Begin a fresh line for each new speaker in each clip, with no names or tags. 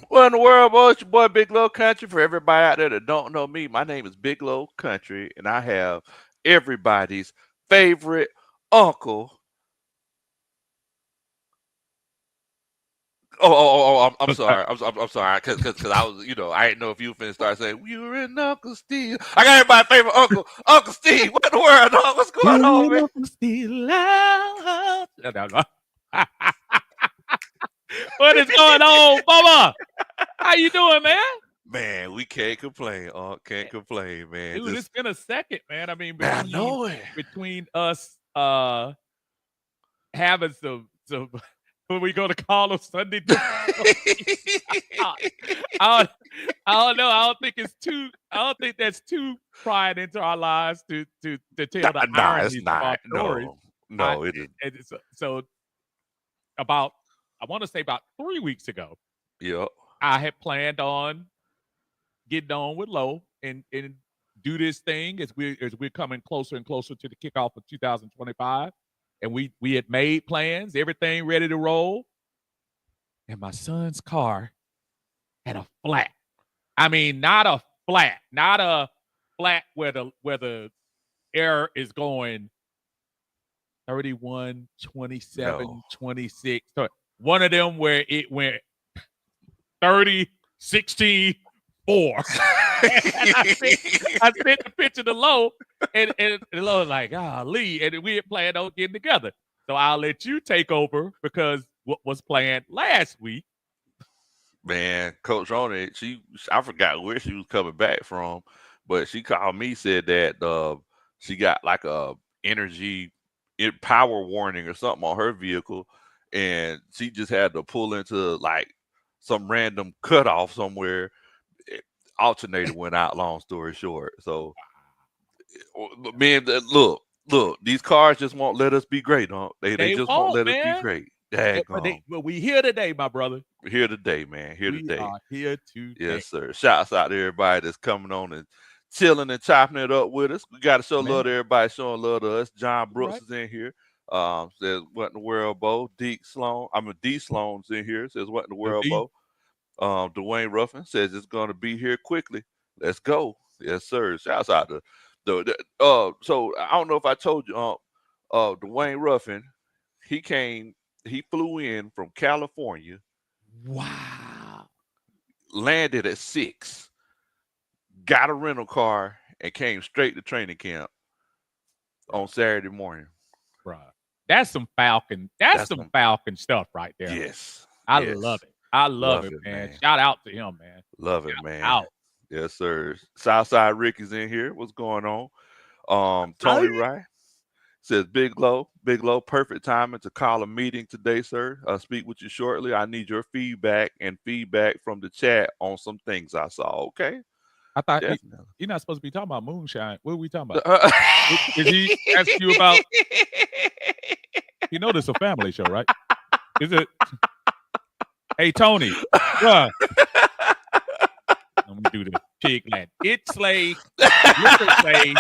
Well, in the world, boy, it's your boy Big Low Country. For everybody out there that don't know me, my name is Big Low Country, and I have everybody's favorite uncle. I'm sorry. I'm sorry. Because I was, I didn't know if you were finna start saying, you were in Uncle Steve. I got everybody's favorite uncle, Uncle Steve. What in the world, dog? What's going
You
on,
ain't
man?
up still out. What is going on, Bubba? How you doing, man?
Man, we can't complain, can't complain, man.
Dude,
Just,
it's been a second, man. I mean,
man, I
between
know it.
between us having some what we gonna call them Sunday dinner. I, I, I don't know. I don't think that's too prying into our lives to tell the
Nah, it's
ironies of our
not.
stories.
No,
I
no, it is.
so about I want to say about 3 weeks ago,
Yep.
I had planned on getting on with Low and do this thing as we're coming closer and closer to the kickoff of 2025. And we had made plans, everything ready to roll. And my son's car had a flat. I mean, not a flat where the air is going 31,
No.
27, 26. So one of them where it went 30, 16, 4. And I sent the picture to Low, and Low was like, Lee, and we had planned on getting together. So I'll let you take over because what was planned last week.
Man, Coach Rona, I forgot where she was coming back from, but she called me, said that she got like a energy power warning or something on her vehicle, and she just had to pull into like some random cutoff somewhere. Eh, Alternator went out. Long story short, so man, look, these cars just won't let us be great, huh? They
They
just won't
won't,
let us be
man.
great.
But
Daggone.
we here today, my brother.
We're here today, man. Here
We
today.
are here today.
Yes, sir. Shouts out to everybody that's coming on and chilling and chopping it up with us. We got to show
Man,
love to everybody showing love to us. John
all
Brooks
right.
is in here. Says what in the world, Bo? D Sloan's in here. Says what in the
The
world,
D.
Bo? Dwayne Ruffin says it's gonna be here quickly. Let's go. Yes, sir. Shouts out to so I don't know if I told you, Dwayne Ruffin, he came, he flew in from California,
Wow.
landed at 6, got a rental car, and came straight to training camp
Bruh,
on Saturday morning.
bruh. That's some Falcon. That's
That's
some
them.
Falcon stuff right there.
Yes.
I love
Yes.
it. I love
Love
it,
it,
man.
man.
Shout out to him, man.
Love it,
Shout
man.
out.
Yes, sir. Southside Ricky's in here. What's going on?
Hey.
Tony Wright says Big Low, perfect timing to call a meeting today, sir. I'll speak with you shortly. I need your feedback and feedback from the chat on some things I saw. Okay,
I thought
definitely.
you're not supposed to be talking about moonshine. What are we talking about? Did he ask you about? You know, this is a family show, right? Is it? Hey, Tony, bruh, let me do this. Pig land. It's slay, liquor slay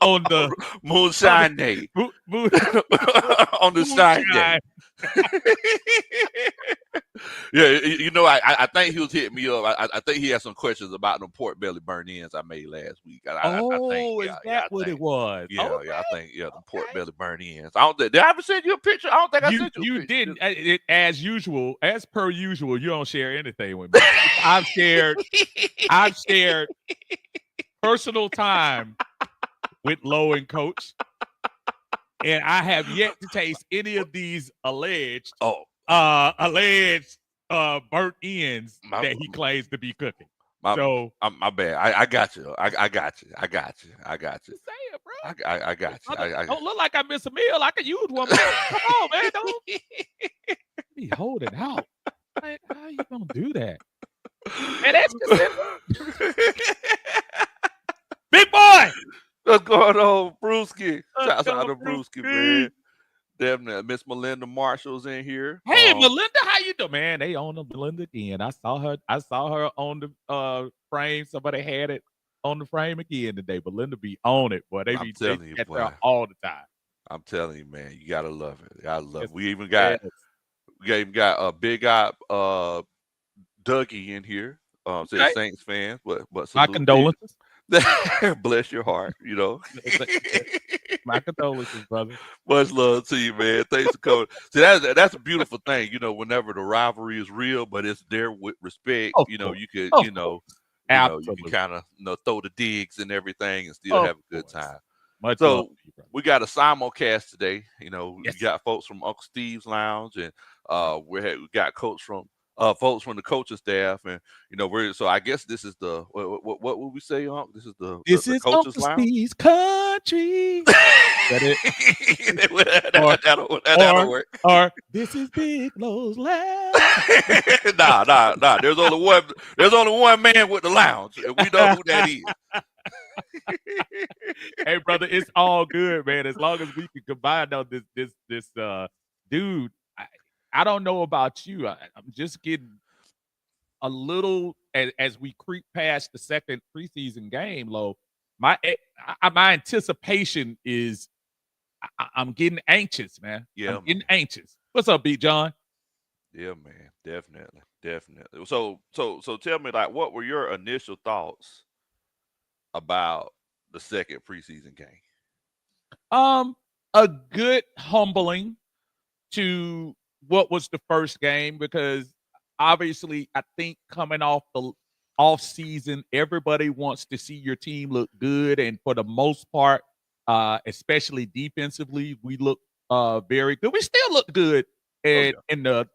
on the on
Moonshine
the
Day. On the shine day.
moonshine.
Yeah, I think he was hitting me up. I think he had some questions about the pork belly burn ins I made last week. I think,
Oh, is that what it was?
I
Okay,
think, the pork
okay.
belly burn ins. I don't think, did I ever send you a picture? I don't think I
You
sent you a
you
picture.
didn't as usual, as per usual. You don't share anything with me. I've shared I've shared personal time with Low and Coach, and I have yet to taste any of these
Oh,
alleged burnt ends
my
that he claims to be cooking.
my
So
my bad. I got you. I got you. I got you. I got you.
just say it, bro.
I got you.
Don't look like I miss a meal. I could use one more. Come on, man. Don't be holding out. Like, how you gonna do that? And that's just it. Big boy.
What's going on, Brewski?
Let's
Shouts out
go,
to Brewski,
Brewski.
man. Definitely. Miss Melinda Marshall's in here.
Hey, Melinda, how you doing? Man, they own the Melinda again. I saw her. I saw her on the frame. Somebody had it on the frame again today. Melinda be on it, boy.
I'm
They
telling you,
catch her
boy.
all the time.
I'm telling you, man. You gotta love it. Gotta love
Yes,
it. We even
yes.
got a big eye Dougie in here. Says
Okay.
Saints fans, but
My
salute to
condolences.
you. Bless your heart,
My condolences, brother.
Much love to you, man. Thanks for coming. See, that's a beautiful thing, whenever the rivalry is real, but it's there with respect.
Of course.
You could,
Of course.
you can
Absolutely.
kind of throw the digs and everything and still
Of
have a good
course.
time.
Much love
So
to you, brother.
we got a simulcast today. We
Yes.
got folks from Uncle Steve's Lounge, and we got folks from the coaching staff, and we're so I guess this is the what would we say, Unc? This is
This
the
is
coaches
Uncle
lounge.
Steve's country. That it? Or
That'll work.
or this is Big Lowe's Lounge.
Nah. There's only one man with the lounge, and we know who that is.
Hey, brother, it's all good, man. As long as we can combine on this dude. I don't know about you. I'm just getting a little as we creep past the second preseason game, Low. My anticipation is I'm getting anxious, man.
Yeah,
I'm getting
man.
anxious. What's up, B. John?
Yeah, man. Definitely. So tell me, like, what were your initial thoughts about the second preseason game?
Um, a good humbling to what was the first game because obviously I think coming off the off season, everybody wants to see your team look good, and for the most part, especially defensively, we look very good. We still look good
Oh yeah.
in the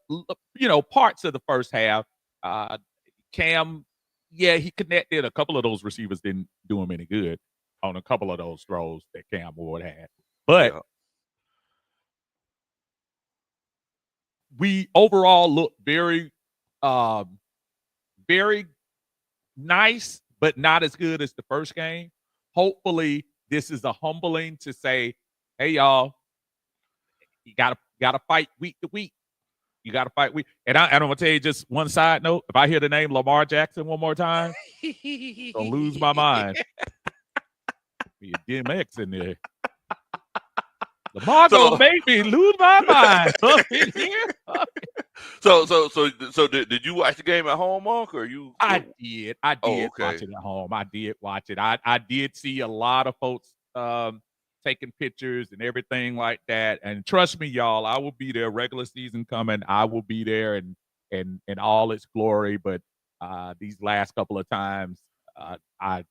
parts of the first half. Uh, Cam, yeah, he connected. A couple of those receivers didn't do him any good on a couple of those throws that Cam Ward had, but
Yeah.
we overall look um, very nice, but not as good as the first game. Hopefully, this is a humbling to say, "Hey, y'all, you gotta fight week to week. You gotta fight week." And I'm gonna tell you just one side note: if I hear the name Lamar Jackson one more time, I'm gonna lose my mind. Be a DMX in there. Lamar gonna
So
make me lose my mind up in here.
so did you watch the game at home, Monk, or you?
I did. I
Oh,
did watch
okay.
it at home. I did watch it. I did see a lot of folks taking pictures and everything like that. And trust me, y'all, I will be there. Regular season coming, I will be there and in all its glory. But these last couple of times, I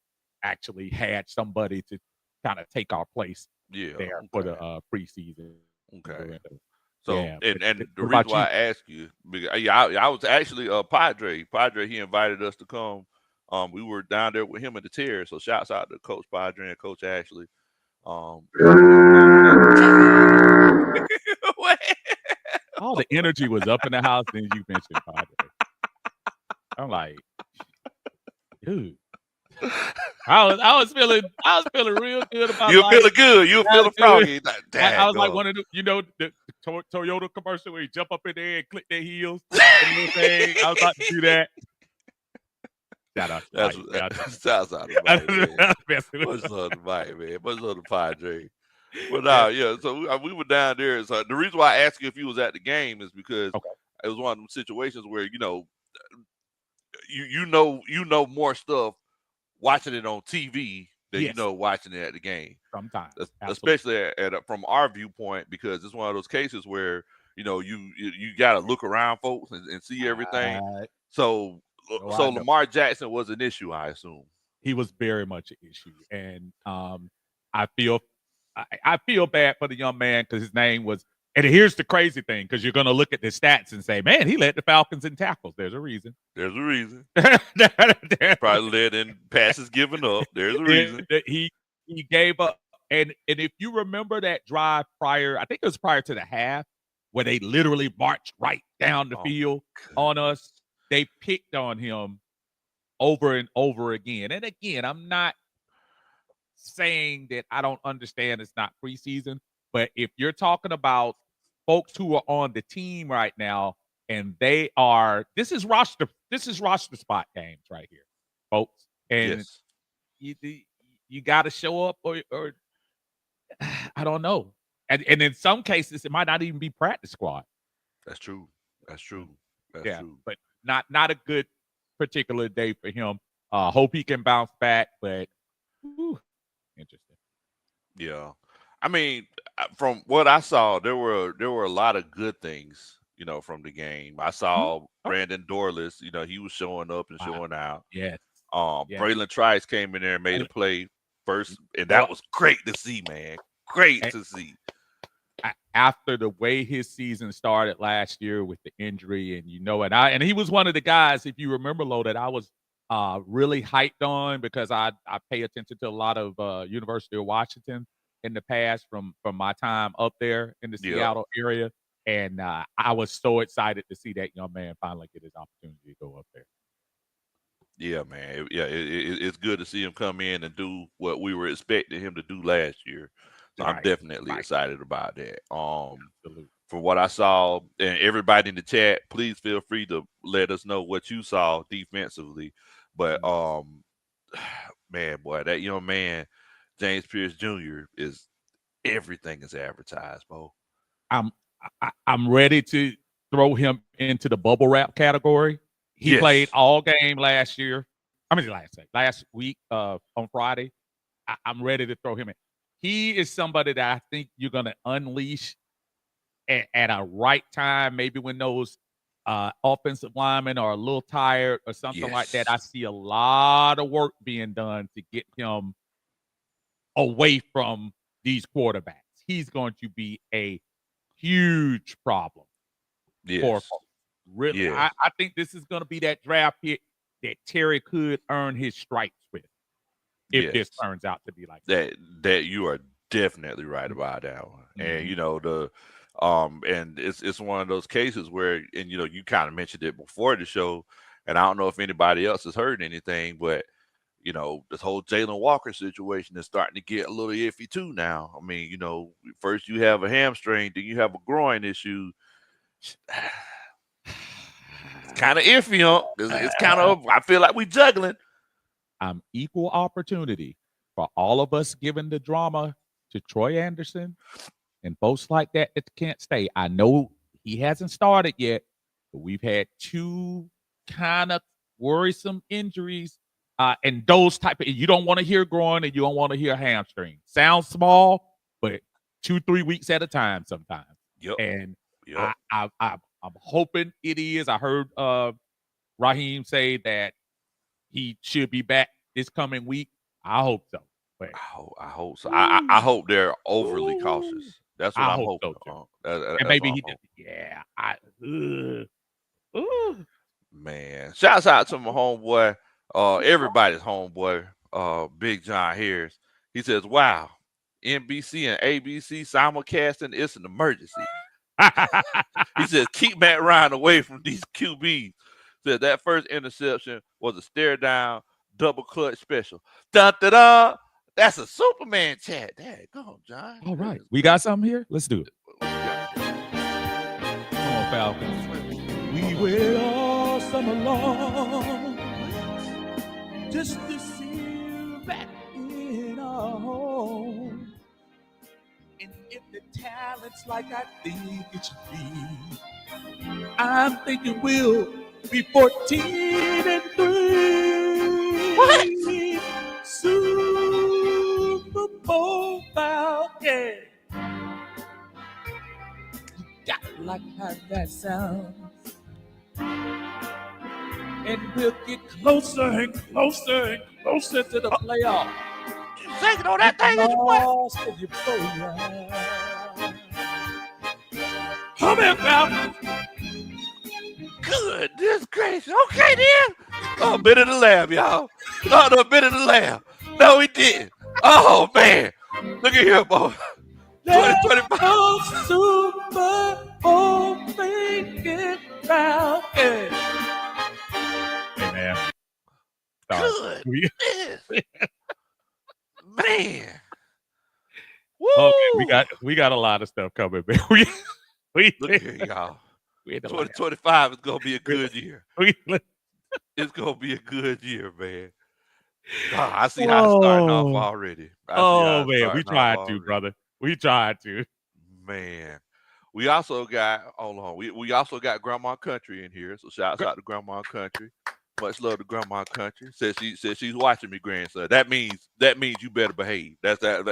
actually had somebody to kind of take our place
Yeah.
there for the
Okay.
preseason.
Okay. So
Yeah.
and the
What
reason
about
why
you?
I ask you, because I was actually Padre. Padre, he invited us to come. We were down there with him at the tier. So shouts out to Coach Padre and Coach Ashley. What?
All the energy was up in the house. Then you mentioned Padre. I'm like, dude, I was feeling real good about
You
life.
feeling good? You
I was
feeling
feeling
froggy? Like,
I
dad,
was like
go.
one of the Toyota commercial where you jump up in there and click their heels and everything. I was about to do that. Shout out to
That's
Mike. Man.
sounds out of Mike, man.
I'm messing with
Much love to Mike, man. Much love to Padre. But
yeah.
yeah. So we were down there. So the reason why I asked you if you was at the game is because
Okay.
it was one of them situations where you know more stuff watching it on TV than
Yes.
watching it at the game.
Sometimes. Absolutely.
Especially from our viewpoint, because it's one of those cases where you got to look around, folks, and see everything.
I
So
know. I
so
know.
Lamar Jackson was an issue, I assume.
He was very much an issue, and I feel I feel bad for the young man because his name was. And here's the crazy thing, because you're going to look at the stats and say, "Man, he led the Falcons in tackles." There's a reason.
There's a reason.
There-
Probably led in passes given up. There's a reason.
he gave up, and if you remember that drive prior, I think it was prior to the half, where they literally marched right down the
Oh
field
my
on us.
goodness.
They picked on him over and over again. And again, I'm not saying that I don't understand it's not preseason, but if you're talking about folks who are on the team right now and this is roster spot games right here, folks. And
Yes,
you you got to show up or I don't know. And in some cases it might not even be practice squad.
that's true. That's true. That's
Yeah,
true.
but not a good particular day for him. Hope he can bounce back, but whew, interesting.
Yeah. I mean, from what I saw, there were a lot of good things, from the game. I
Mhm.
saw
Oh,
Brandon Dorless, he was showing up and
wow.
showing out.
Yes. Yes.
Braylon Trice came in there and made a
And,
play first, and
boy,
that was great to see, man. Great
a-
to see.
after the way his season started last year with the injury, and he was one of the guys, if you remember, Lo, that I was really hyped on because I pay attention to a lot of University of Washington in the past from my time up there in the
Yep.
Seattle area, and I was so excited to see that young man finally get his opportunity to go up there.
Yeah, man. It's good to see him come in and do what we were expecting him to do last year. So I'm
Right,
definitely
right,
excited about that.
absolutely.
From what I saw, and everybody in the chat, please feel free to let us know what you saw defensively. But
Mhm.
man, boy, that young man, James Pierce Jr., is everything is advertised, Bo.
I'm I'm ready to throw him into the bubble wrap category. He played
Yes.
all game last year. I mean, last week on Friday. I'm ready to throw him in. He is somebody that I think you're going to unleash at a right time, maybe when those offensive linemen are a little tired or something like that.
Yes.
I see a lot of work being done to get him away from these quarterbacks. He's going to be a huge problem for
Yes.
folks. Really,
Yes.
I think this is going to be that draft pick that Terry could earn his stripes with if this
Yes.
turns out to be like that.
That you are definitely right about that one. And
Mhm.
and it's one of those cases where, and you kind of mentioned it before the show, and I don't know if anybody else has heard anything, but this whole Jalen Walker situation is starting to get a little iffy too now. I mean, first you have a hamstring, then you have a groin issue. It's kind of iffy, huh? It's kind of, I feel like we juggling.
Equal opportunity for all of us giving the drama to Troy Anderson and folks like that can't stay. I know he hasn't started yet, but we've had two kind of worrisome injuries. And those type of you don't want to hear groin and you don't want to hear hamstring. Sounds small, but 2-3 weeks at a time sometimes.
Yep.
And
Yep.
I'm hoping it is. I heard Raheem say that he should be back this coming week. I hope so. But
I hope so. I
ooh,
hope they're overly
ooh,
cautious. That's what
I
I'm
hope
hoping
so too.
on.
And
That's what
maybe
I'm
he just
hoping.
yeah. Ooh.
Man, shouts out to my homeboy, everybody's homeboy, Big John Harris. He says, "Wow, NBC and ABC simulcasting, it's an emergency." He says, "Keep Matt Ryan away from these QBs." Said that first interception was a stare down double clutch special. Dun da da. That's a Superman chat. Dad, go on, John.
All right.
Goodness
We got
gracious.
something here? Let's do it.
What you got here?
Come on, Falcons. We wait all summer long just to see you back in our home. And if the talent's like I think it should be, I'm thinking we'll be 14-3.
What?
Super Bowl bound, yeah. Got like how that sounds. And we'll get closer and closer and closer to the playoff.
You shaking on
Get
that thing, is you what?
lost in euphoria. Come here, Falcons.
Goodness gracious. Okay, then. Oh, bit of the lamb, y'all. Oh, no, bit of the lamb. No, he didn't. Oh, man. Look at here, boy.
Let's
2025.
go Super Bowl thinking about it. Hey, man. Sorry.
Goodness. Man.
Okay,
Woo.
we got a lot of stuff coming, man. We
Look here, y'all.
we had to laugh.
2025 is going to be a good year.
We,
It's going to be a good year, man. God, I see how it's starting off
oh,
already. I see how
oh
it's
man, we
starting off
tried to,
already.
brother. We tried to.
Man. We also got, hold on, we also got Grandma Country in here. So shouts out to Grandma Country. Much love to Grandma Country. Said she's watching me, grandson. That means you better behave. That's what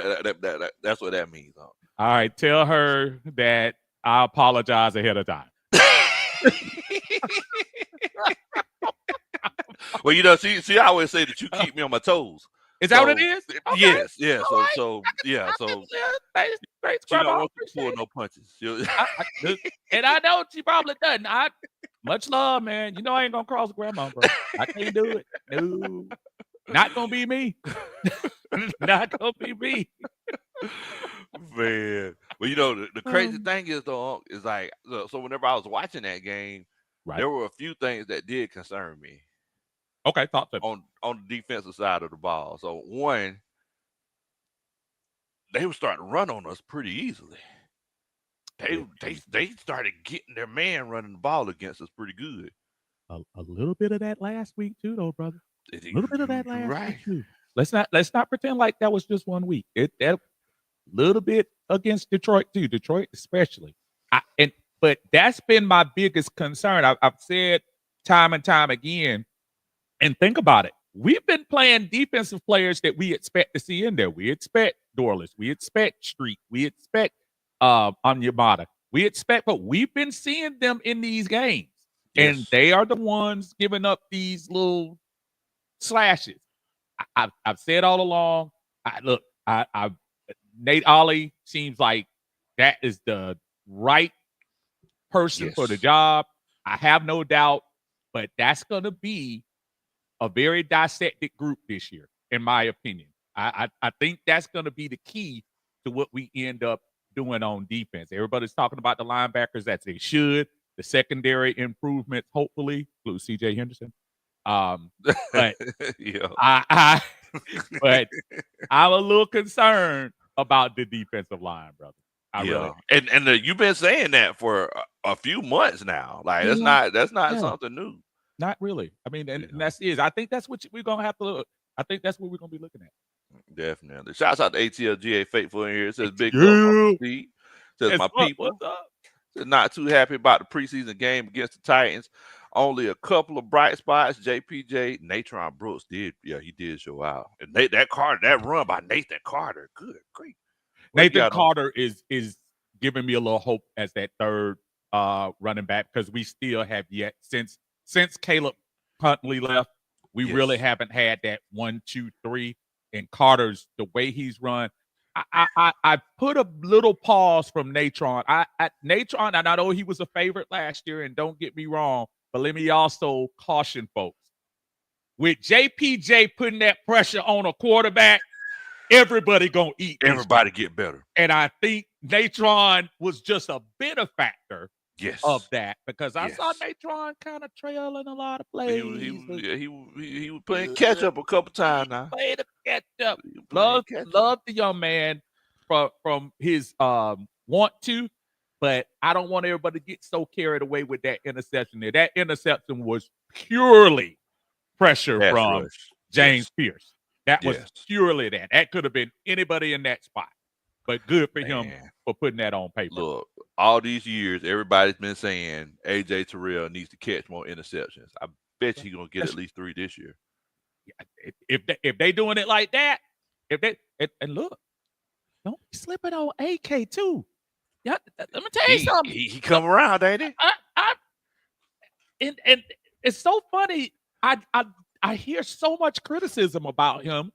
that means.
All right, tell her that I apologize ahead of time.
Well, she always say that you keep me on my toes.
Is that what it is? Okay.
Yes, yeah.
All
So
right.
so yeah, so
Thanks,
she don't
Grandma.
want you to pull no punches.
And I know she probably doesn't. Much love, man. You know I ain't gonna cross Grandma, bro. I can't do it. No, not gonna be me. Not gonna be me.
Man, well, the crazy thing is though is like so whenever I was watching that game,
Right.
there were a few things that did concern me
Okay, talk to me.
on the defensive side of the ball. So one, they were starting to run on us pretty easily. They started getting their man running the ball against us pretty good.
A little bit of that last week too, though, brother. A little bit of that
You're
last
right.
week too. Let's not pretend like that was just 1 week. That little bit against Detroit too. Detroit especially. But that's been my biggest concern. I've said time and time again. And think about it. We've been playing defensive players that we expect to see in there. We expect Dorless. We expect Street. We expect Onyemata. But we've been seeing them in these games.
Yes.
And they are the ones giving up these little slashes. I've said all along. Nate Ollie seems like that is the right person for the job. I have no doubt, but that's going to be a very dissected group this year, in my opinion. I think that's going to be the key to what we end up doing on defense. Everybody's talking about the linebackers that they should. The secondary improvements, hopefully, include C.J. Henderson. But
yeah.
But I'm a little concerned about the defensive line, brother. Really.
And you've been saying that for a few months now. Like that's not something new.
Not really. I mean, and that's is. I think that's what we're gonna have to look. I think that's what we're gonna be looking at.
Definitely. Shouts out to ATLGA Faithful in here. It says big
Yeah.
Steve. Says my people.
What's up?
Says not too happy about the preseason game against the Titans. Only a couple of bright spots. JPJ, Natron Brooks he did show out. And that run by Nathan Carter, good grief.
Nathan Carter is giving me a little hope as that third running back because we still have yet since Caleb Huntley left, we really haven't had that 1, 2, 3. And Carter's the way he's run. I put a little pause from Natron. Natron, and I know he was a favorite last year, and don't get me wrong, but let me also caution folks. With JPJ putting that pressure on a quarterback, everybody gonna eat.
Everybody get better.
And I think Natron was just a benefactor of that because I saw Natron kind of trailing a lot of plays.
He was playing catch up a couple times now.
Played a catch up. Love the young man from his want to, but I don't want everybody to get so carried away with that interception there. That interception was purely pressure from James Pierce. That was purely that. That could have been anybody in that spot. But good for him for putting that on paper.
Look, all these years, everybody's been saying AJ Terrell needs to catch more interceptions. I bet he's gonna get at least 3 this year.
If they doing it like that, and look, don't be slipping on AK too. Yeah, let me tell you something.
He come around, ain't he?
And it's so funny. I hear so much criticism about him.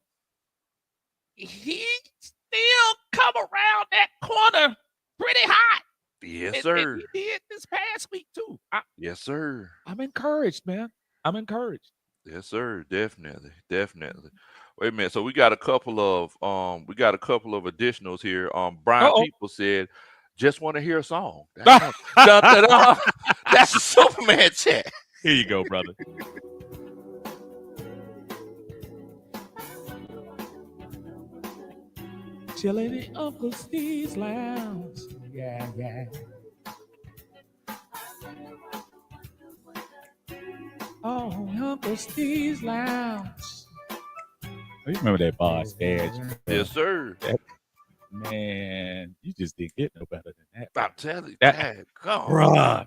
He still come around that corner pretty hot.
Yes, sir.
And he did this past week too.
Yes, sir.
I'm encouraged, man. I'm encouraged.
Yes, sir. Definitely. Wait a minute. So we got a couple of additionals here. Brian People said, just want to hear a song. That's a Superman chat.
Here you go, brother. Chilling in Uncle Steve's lounge. Yeah. Oh, Uncle Steve's lounge. Oh, you remember that boss, Dad?
Yes, sir.
Man, you just didn't get no better than that.
I'm telling you, Dad, come on.
Bruh.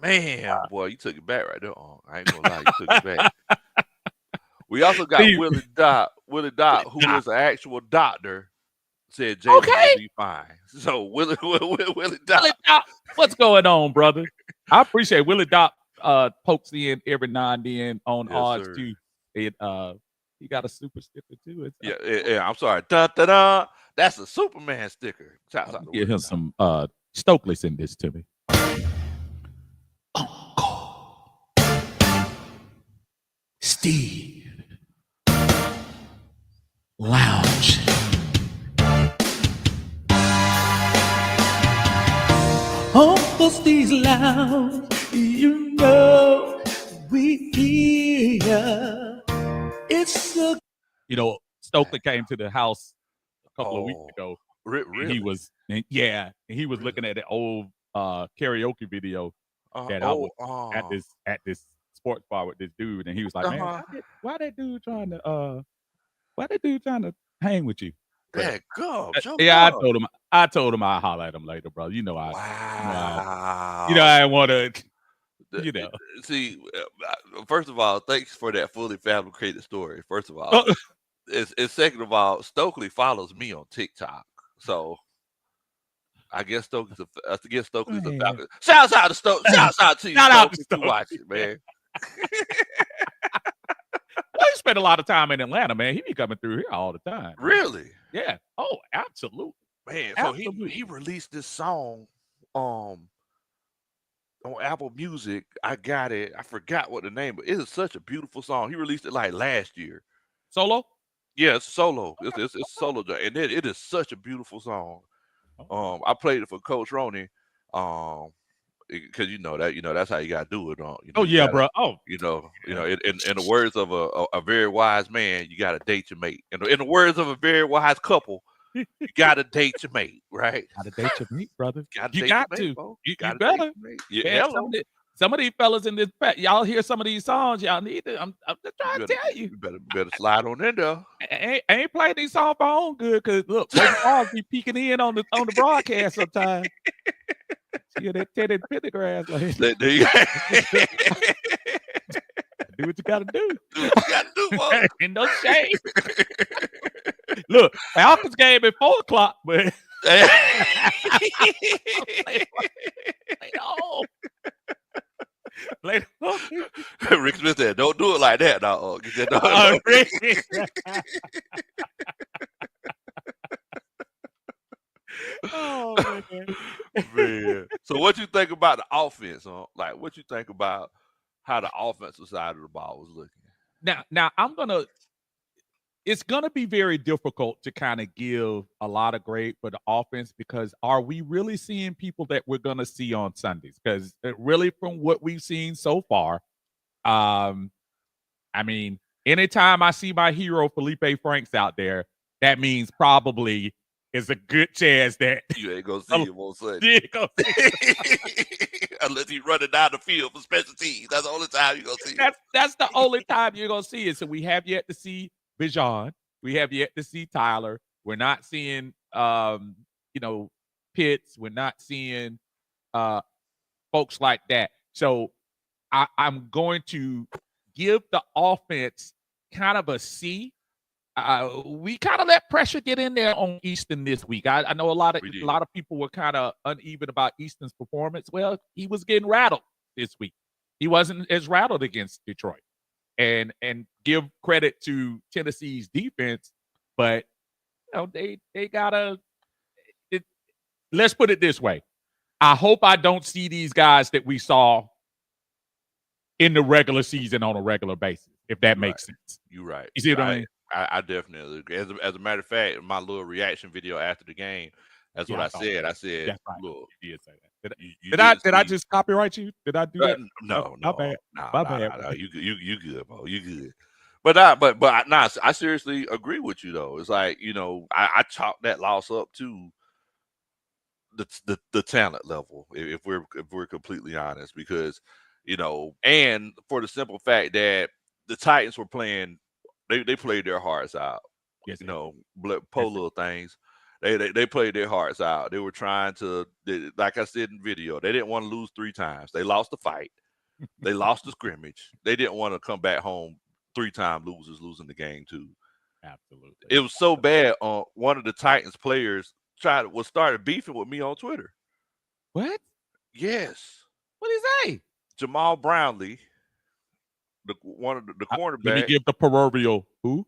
Man, boy, you took it back right there. I ain't gonna lie, you took it back. We also got
Steve,
Willie Dot. Willie Dot, who
nah.
is an actual doctor, said Jalen will
Okay,
be fine. So Willie
Willie
Dot.
Doc, what's going on, brother? I appreciate Willie Doc pokes in every now and then on
Yes,
odds
sir.
too. It he got a super sticker too. It's,
Yeah, yeah. I'm sorry. Da da da. That's a Superman sticker. Shouts
let
out
me
to
get
Willie
him
Dot.
some Stokely send this to me. Uncle Steve Lounge. Uncle Steve's Lounge, you know we here. It's a Stokely came to the house a couple of weeks
Oh,
ago, and he
really?
was and he was
Really?
looking at the old karaoke video that I
Oh,
was at this sports bar with this dude, and he was like, "Man,
uh-huh.
why that dude trying to hang with you?" But
That gum, show
yeah,
love.
I told him I'd holler at him later, bro. You know I
Wow.
I want to
The-
you
it-
know.
See, first of all, thanks for that fully fabricated story. First of all,
Oh,
it's second of all, Stokely follows me on TikTok, so I guess Stokely's a
man.
Falcon. Shouts out to Shouts out to you,
Shout out to
Stokely. You
Stokely.
watching, man?
Well, he spent a lot of time in Atlanta, man. He be coming through here all the time, man.
Really,
Yeah. Oh, absolutely.
man. So he
Absolutely.
released this song, um, on Apple Music. I got it. I forgot what the name, but it is such a beautiful song. He released it like last year.
Solo?
Yeah, it's solo.
Okay.
It's solo, and it is such a beautiful song.
Okay.
I played it for Coach Roney, um, because that's how you gotta do it.
Oh,
You
yeah,
gotta,
bro. Oh, yeah.
in the words of a very wise man, you gotta date your mate. In the words of a very wise couple, you gotta date your mate, right?
Gotta date your meat, brother.
Gotta
You
date your
got
mate,
to.
bro.
You
Gotta date
better.
your mate. Yeah,
Man,
hello.
some of these fellas in this y'all hear some of these songs, y'all need to. I'm just
You
trying to
better,
tell you.
you better slide on in there.
I ain't playing these songs for my own good, cause look, baby Bars be peeking in on the broadcast sometimes. She hear that Teddy Pendergrass like
There you
do what you gotta do.
do what you gotta do, folks.
Ain't no shame. Look, Falcons game at 4:00, but later on. Later on.
Rick Smith said, "Don't do it like that, dog." He said, "No, no."
Really? Oh man.
Man. So what you think about the offense, huh? Like what you think about how the offensive side of the ball was looking?
Now it's gonna be very difficult to kind of give a lot of grade for the offense because are we really seeing people that we're gonna see on Sundays? Because really, from what we've seen so far, um, I mean, anytime I see my hero Felipe Franks out there, that means probably is a good chance that
You ain't gonna see him on Sunday.
yeah, go see.
Unless he's running down the field for special teams. That's the only time you're gonna see him.
That's the only time you're gonna see it. So we have yet to see Bijan. We have yet to see Tyler. We're not seeing you know, Pitts. We're not seeing uh folks like that. So I'm going to give the offense kind of a C. We kind of let pressure get in there on Easton this week. I know
We
a
did.
lot of people were kind of uneven about Easton's performance. Well, he was getting rattled this week. He wasn't as rattled against Detroit. And give credit to Tennessee's defense, but they gotta. It, let's put it this way: I hope I don't see these guys that we saw in the regular season on a regular basis, if that
You're right.
makes sense.
You're right.
You see what I mean?
I definitely agree. As a matter of fact, my little reaction video after the game, that's what
Yeah, I
I
thought
said. I
that.
said,
That's right.
look,
You did say that.
you didn't
Did I
see.
just copyright you? Did I do that? Oh,
No,
my
no,
bad.
no,
My
no,
bad.
no, no. You good, bro. You good. But nah, I seriously agree with you though. It's like I chalk that loss up to the talent level. If we're completely honest, because and for the simple fact that the Titans were playing, they played their hearts out.
Yes,
You
sir.
know,
Yes,
poor
sir.
little things. They played their hearts out. They were trying to, like I said in video, they didn't want to lose 3 times. They lost the fight. They lost the scrimmage. They didn't want to come back home 3-time losers losing the game too.
Absolutely.
It was so bad. One of the Titans players started beefing with me on Twitter.
What?
Yes,
What did he say?
Jamal Brownlee, one of the
Let me
cornerback.
give the proverbial who?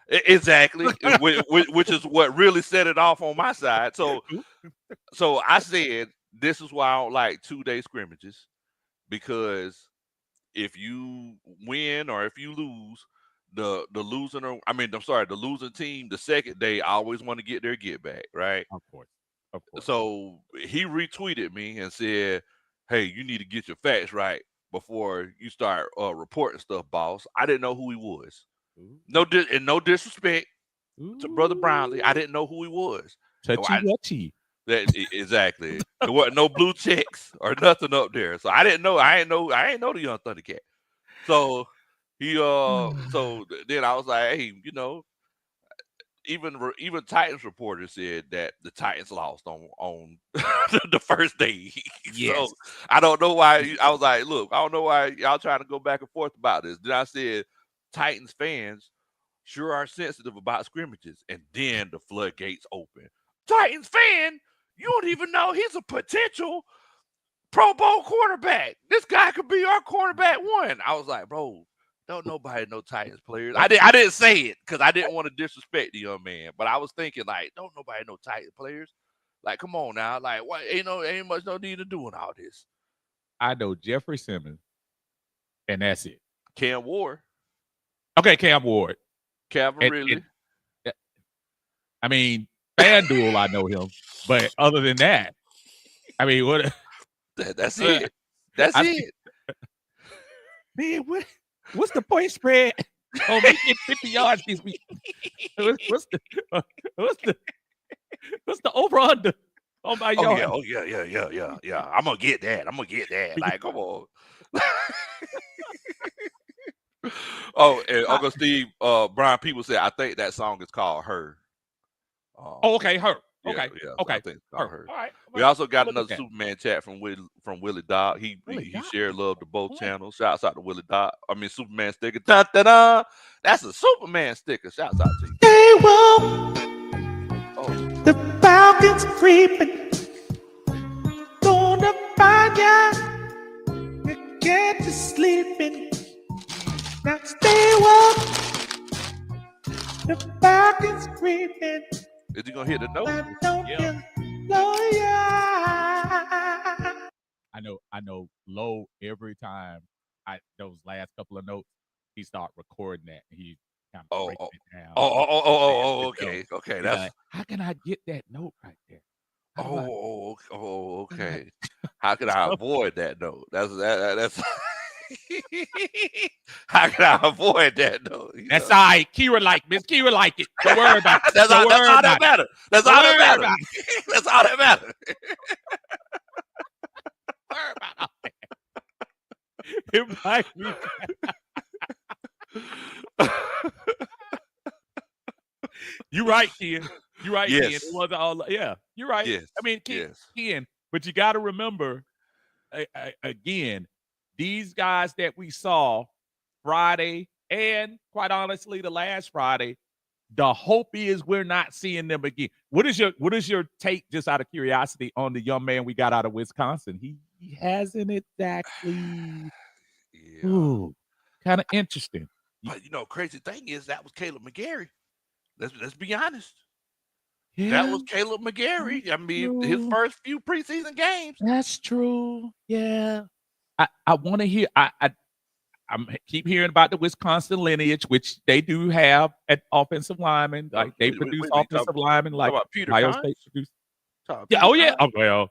Exactly, which is what really set it off on my side. So I said, this is why I don't like 2-day scrimmages, because if you win or if you lose, the losing the losing team the second day always want to get their get back, right?
Of course. Of course.
So he retweeted me and said, "Hey, you need to get your facts right before you start reporting stuff, boss." I didn't know who he was.
Ooh.
No disrespect to Brother Brownlee. I
Ooh.
didn't know who he was.
Touchy wetchy.
Exactly. There wasn't no blue checks or nothing up there. So I didn't know. I ain't know the young Thundercat. So then I was like, hey, even Titans reporters said that the Titans lost on the first day.
Yes.
So I don't know why. I was like, look, I don't know why y'all trying to go back and forth about this. Then I said, Titans fans sure are sensitive about scrimmages, and then the floodgates open. Titans fan, you don't even know he's a potential Pro Bowl quarterback. This guy could be our cornerback one. I was like, bro, don't nobody know Titans players. I didn't say it because I didn't want to disrespect the young man, but I was thinking like, don't nobody know Titans players. Like, come on now, like, what? Ain't much no need to doing all this.
I know Jeffrey Simmons, and that's it.
Cam Ward,
Okay, Cam Ward.
Calvin Ridley.
I mean, FanDuel, I know him, but other than that, I mean, what?
That's it. That's it.
Man, what's the point spread? Oh, we get 50 yards this week. What's the over under on my yard?
Yeah. I'm gonna get that. Like, come on. And Uncle Steve, Brian People said, I think that song is called Her.
Okay, Her. Okay,
yeah.
Okay,
I think it's called Her.
All right.
We also got another Superman chat from Willie Dot. He shared love to both channels. Shouts out to Willie Dot. I mean, Superman sticker. Da, da, da. That's a Superman sticker. Shouts out to you.
Hey, whoa. The Falcons creeping. Gonna find ya. You get to sleeping. Now stay woke. The Falcons creeping.
Is he gonna hit the note?
I know Low every time those last couple of notes, he start recording that. He kind of breaks it down.
Okay.
That's like, how can I get that note right there?
Okay. How can I avoid that note? That's how can I avoid that note?
That's all right. Kira like Miss Kira like it. Don't worry about it.
That's all that matters. That's all that matters. That's all that matters.
Worry about all that. It might be. You're right, Ken. You're right,
yes.
Ken. It was all you're right.
Yes.
I mean, Ken, but you got to remember again, these guys that we saw Friday and quite honestly the last Friday, the hope is we're not seeing them again. What is your take, just out of curiosity, on the young man we got out of Wisconsin? He hasn't exactly kind of interesting.
But crazy thing is that was Caleb McGarry. Let's be honest.
Yeah,
that was Caleb McGarry. I mean, his first few preseason games.
That's true. Yeah. I want to hear. I keep hearing about the Wisconsin lineage, which they do have at offensive linemen. Like they produce offensive linemen, like
Peter
Ohio State produced.
Yeah.
Oh yeah. Oh well.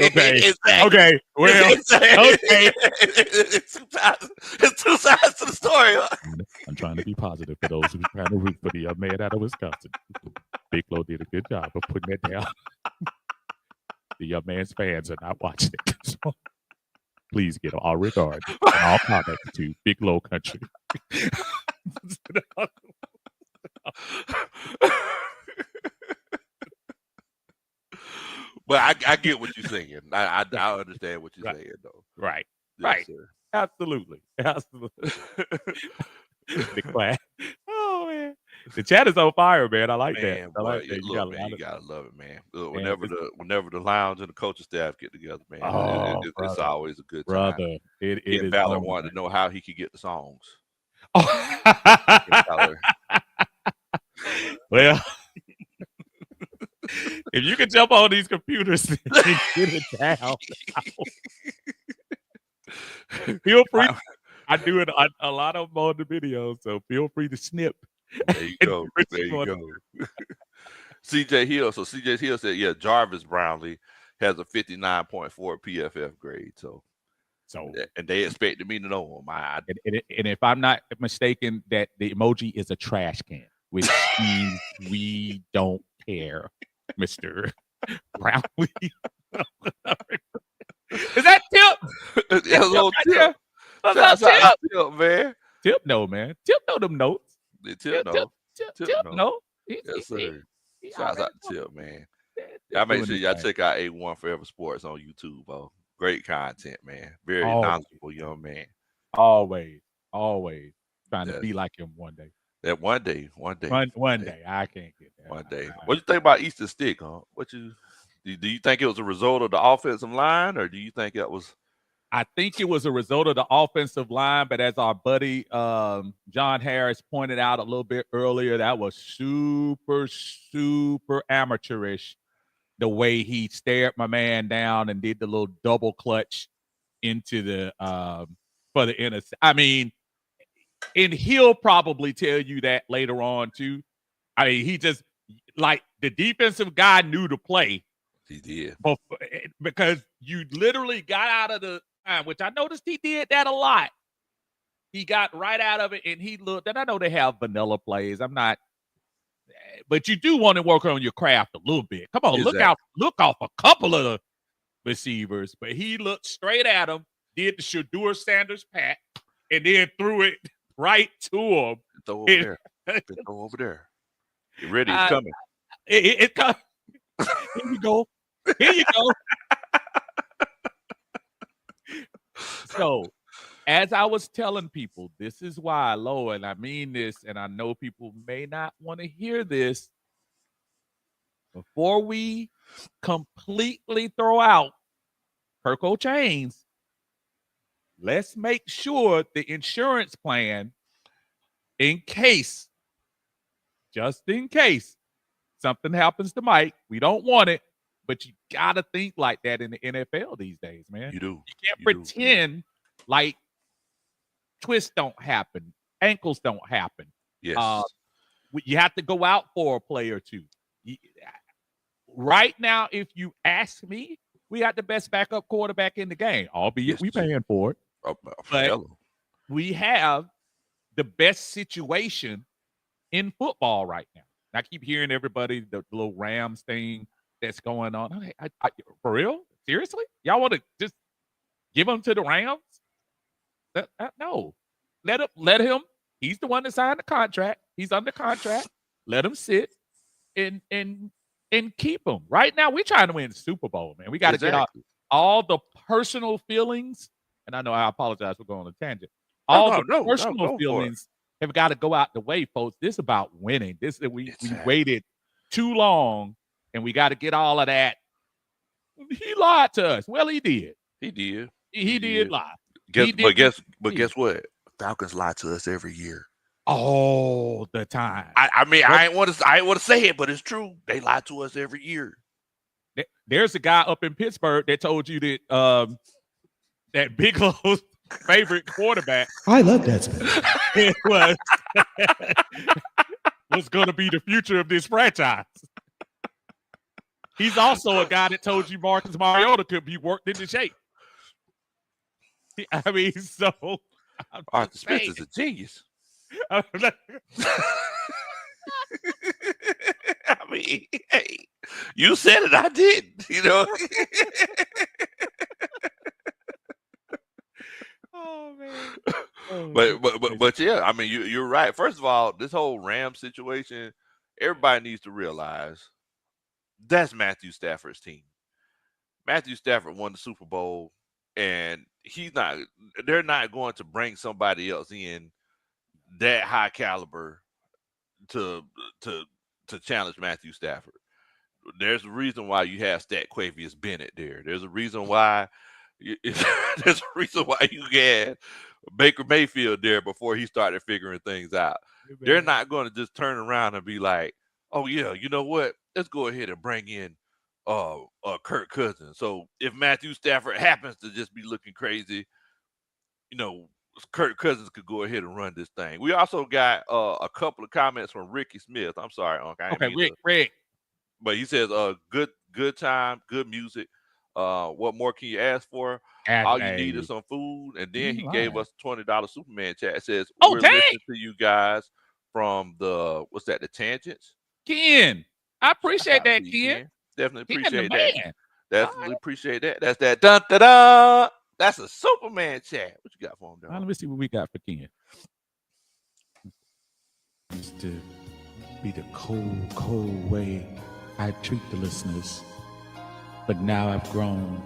Okay.
Exactly.
Okay. Well. Okay.
It's two sides to the story.
I'm trying to be positive for those who trying to root for the young man out of Wisconsin. Big Flo did a good job of putting that down. The young man's fans are not watching it. So please give all regard and all comments to Big Low Country.
But I get what you're saying. I understand what you're saying, though.
Right.
Yes,
right.
Sir.
Absolutely. The class. Oh man, the chat is on fire, man. I like that.
Man,
I
boy,
like that. You got
look,
a
man,
lot
you
of
gotta love it, man. Look,
man.
whenever the lounge and the coaching staff get together, man,
Oh,
it's
brother,
always a good time.
brother, it
Ken
is
Ballard
on,
wanted
man.
to know how he could get the songs. Ken
Oh.
Ballard,
Well, if you can jump on these computers and get it down, feel free. I do it a lot of them on the video, so feel free to snip.
there you
And do
go.
what
There
you
you
want.
go. CJ Hill. So CJ Hill said, yeah, Jarvis Brownlee has a 59.4 PFF grade. So,
So,
and they expected me to know him.
and if I'm not mistaken, that the emoji is a trash can, which means we don't care, Mister Brownlee. Is that Tip?
a
Tip
little
right
tip.
there? What's up,
Shout out
Tip?
to Tip, man.
Tip know, man. Tip know them notes.
The
Tip,
Tip
Tip,
know.
Tip,
Tip
Tip
know.
know.
Yes, sir.
He
Shouts
already
out
know.
to Tip, man.
Tip
Y'all make
doing
sure
his
y'all
thing.
check out A1 Forever Sports on YouTube, bro. Great content, man. Very
Always,
knowledgeable young man.
always trying to
Yes.
be like him one day.
That one day.
One day, I can't get that.
One day. What you think about Easton Stick, huh? Do you think it was a result of the offensive line, or do you think it was?
I think it was a result of the offensive line, but as our buddy John Harris pointed out a little bit earlier, that was super, super amateurish. The way he stared my man down and did the little double clutch into the for the intercept. I mean, and he'll probably tell you that later on too. I mean, he just like the defensive guy knew to play.
He did.
Because you literally got out of the time, which I noticed he did that a lot. He got right out of it and he looked, and I know they have vanilla plays. I'm not, but you do want to work on your craft a little bit. Come on,
Exactly.
look off a couple of the receivers, but he looked straight at him, did the Shadur Sanders pat, and then threw it right to him.
Throw over there. Throw over there. Get ready. It's coming.
It here you go. Here you go. So, as I was telling people, this is why, Lord, and I mean this, and I know people may not want to hear this. Before we completely throw out Kirko Chains, let's make sure the insurance plan, just in case something happens to Mike, we don't want it, but you gotta think like that in the NFL these days, man.
You do.
You can't
You
pretend like twists don't happen, ankles don't happen.
Yes.
You have to go out for a play or two. Right now, if you ask me, we got the best backup quarterback in the game, albeit we paying for it. But we have the best situation in football right now. I keep hearing everybody the little Rams thing that's going on. For real? Seriously? Y'all want to just give them to the Rams? No. Let him. He's the one that signed the contract. He's under contract. Let him sit and keep him. Right now, we're trying to win the Super Bowl, man. We got to get out all the personal feelings. And I know I apologize for going on a tangent. All the personal feelings have got to go out the way, folks. This is about winning. We waited too long, and we got to get all of that. He lied to us. Well, he did.
He did.
He did lie.
Guess what? Falcons lie to us every year.
All the time.
I mean, I ain't want to say it, but it's true. They lie to us every year.
There's a guy up in Pittsburgh that told you that that Bigelow's favorite quarterback.
I love that spell.
It was going to be the future of this franchise. He's also a guy that told you Marcus Mariota could be worked into shape. I mean, so
Arthur Smith is a genius. I mean, hey, you said it, I did. You know.
Oh man.
But yeah, I mean, you're right. First of all, this whole Ram situation, everybody needs to realize that's Matthew Stafford's team. Matthew Stafford won the Super Bowl, and they're not going to bring somebody else in that high caliber to to to challenge Matthew Stafford. There's a reason why you have Stat Quavius Bennett there. There's a reason why there's a reason why you had Baker Mayfield there before he started figuring things out.
Yeah,
They're
man.
not going to just turn around and be like, "Oh yeah, you know what? Let's go ahead and bring in Kirk Cousins." So if Matthew Stafford happens to just be looking crazy, you know, Kirk Cousins could go ahead and run this thing. We also got a couple of comments from Ricky Smith. I'm sorry, Unc, I didn't
Okay,
mean to,
Rick.
but he says, good time, good music. What more can you ask for? All you need is
Hey,
some food." And then
you
he gave
lying.
us $20 Superman chat. It says,
Oh,
"We're
dang,
listening to you guys from the what's that? The tangents."
Ken. I
Shouts
appreciate
out to
that,
you,
Ken.
Ken. Definitely
Ken the
appreciate that.
man. All
Definitely
right.
appreciate that. That's that dun da da. That's a Superman chat. What you got for him,
All right,
dog?
let me see what we got for Ken. Used to be the cold way I treat the listeners. But now I've grown,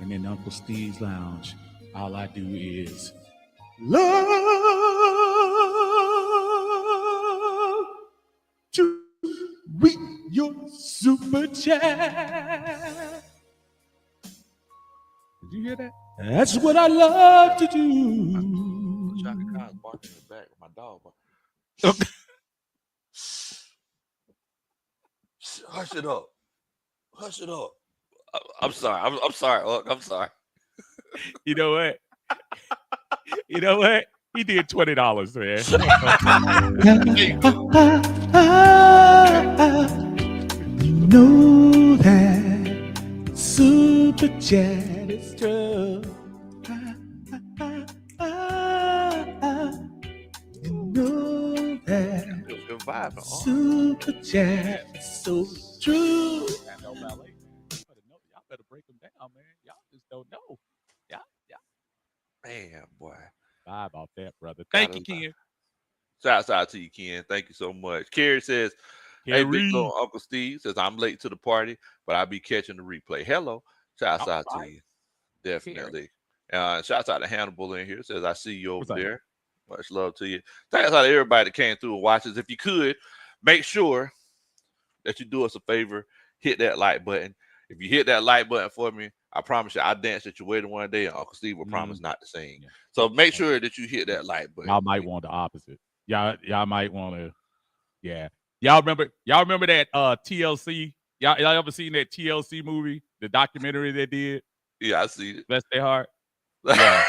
and in Uncle Steve's lounge, all I do is love to read your super chat. Did you hear that? That's what I love to
Chaka
do.
Khan's barking in the back with my dog. Hush it up. Hush it up. I'm sorry. I'm sorry. Look, I'm sorry.
You know what? You know what? He did $20, man. You know that super chat is true. You know that
Good vibe.
super chat is so true. Y'all better break them down, man. Y'all just don't know. Y'all
Man, boy.
vibe off that, brother. Thank
Gotta
you, Ken.
Shouts out to you, Ken. Thank you so much. Carrie says, "Hey, big
Carrie.
little Uncle Steve says I'm late to the party, but I'll be catching the replay." Hello. Shouts
All
out to
right,
you.
Carrie.
Definitely. Shouts out to Hannibal in here. Says, "I see you over
What's up?
there." Much love to you. Thanks out to everybody that came through and watched us. If you could, make sure that you do us a favor, hit that like button. If you hit that like button for me, I promise you, I'll dance at your wedding one day, and Uncle Steve will promise not to sing.
Yeah.
So make sure that you hit that like
Y'all
button.
might want the opposite. Y'all might want to. Yeah. Y'all remember that TLC? Y'all ever seen that TLC movie, the documentary they did?
Yeah, I see
Bless their heart.
it.
Yeah.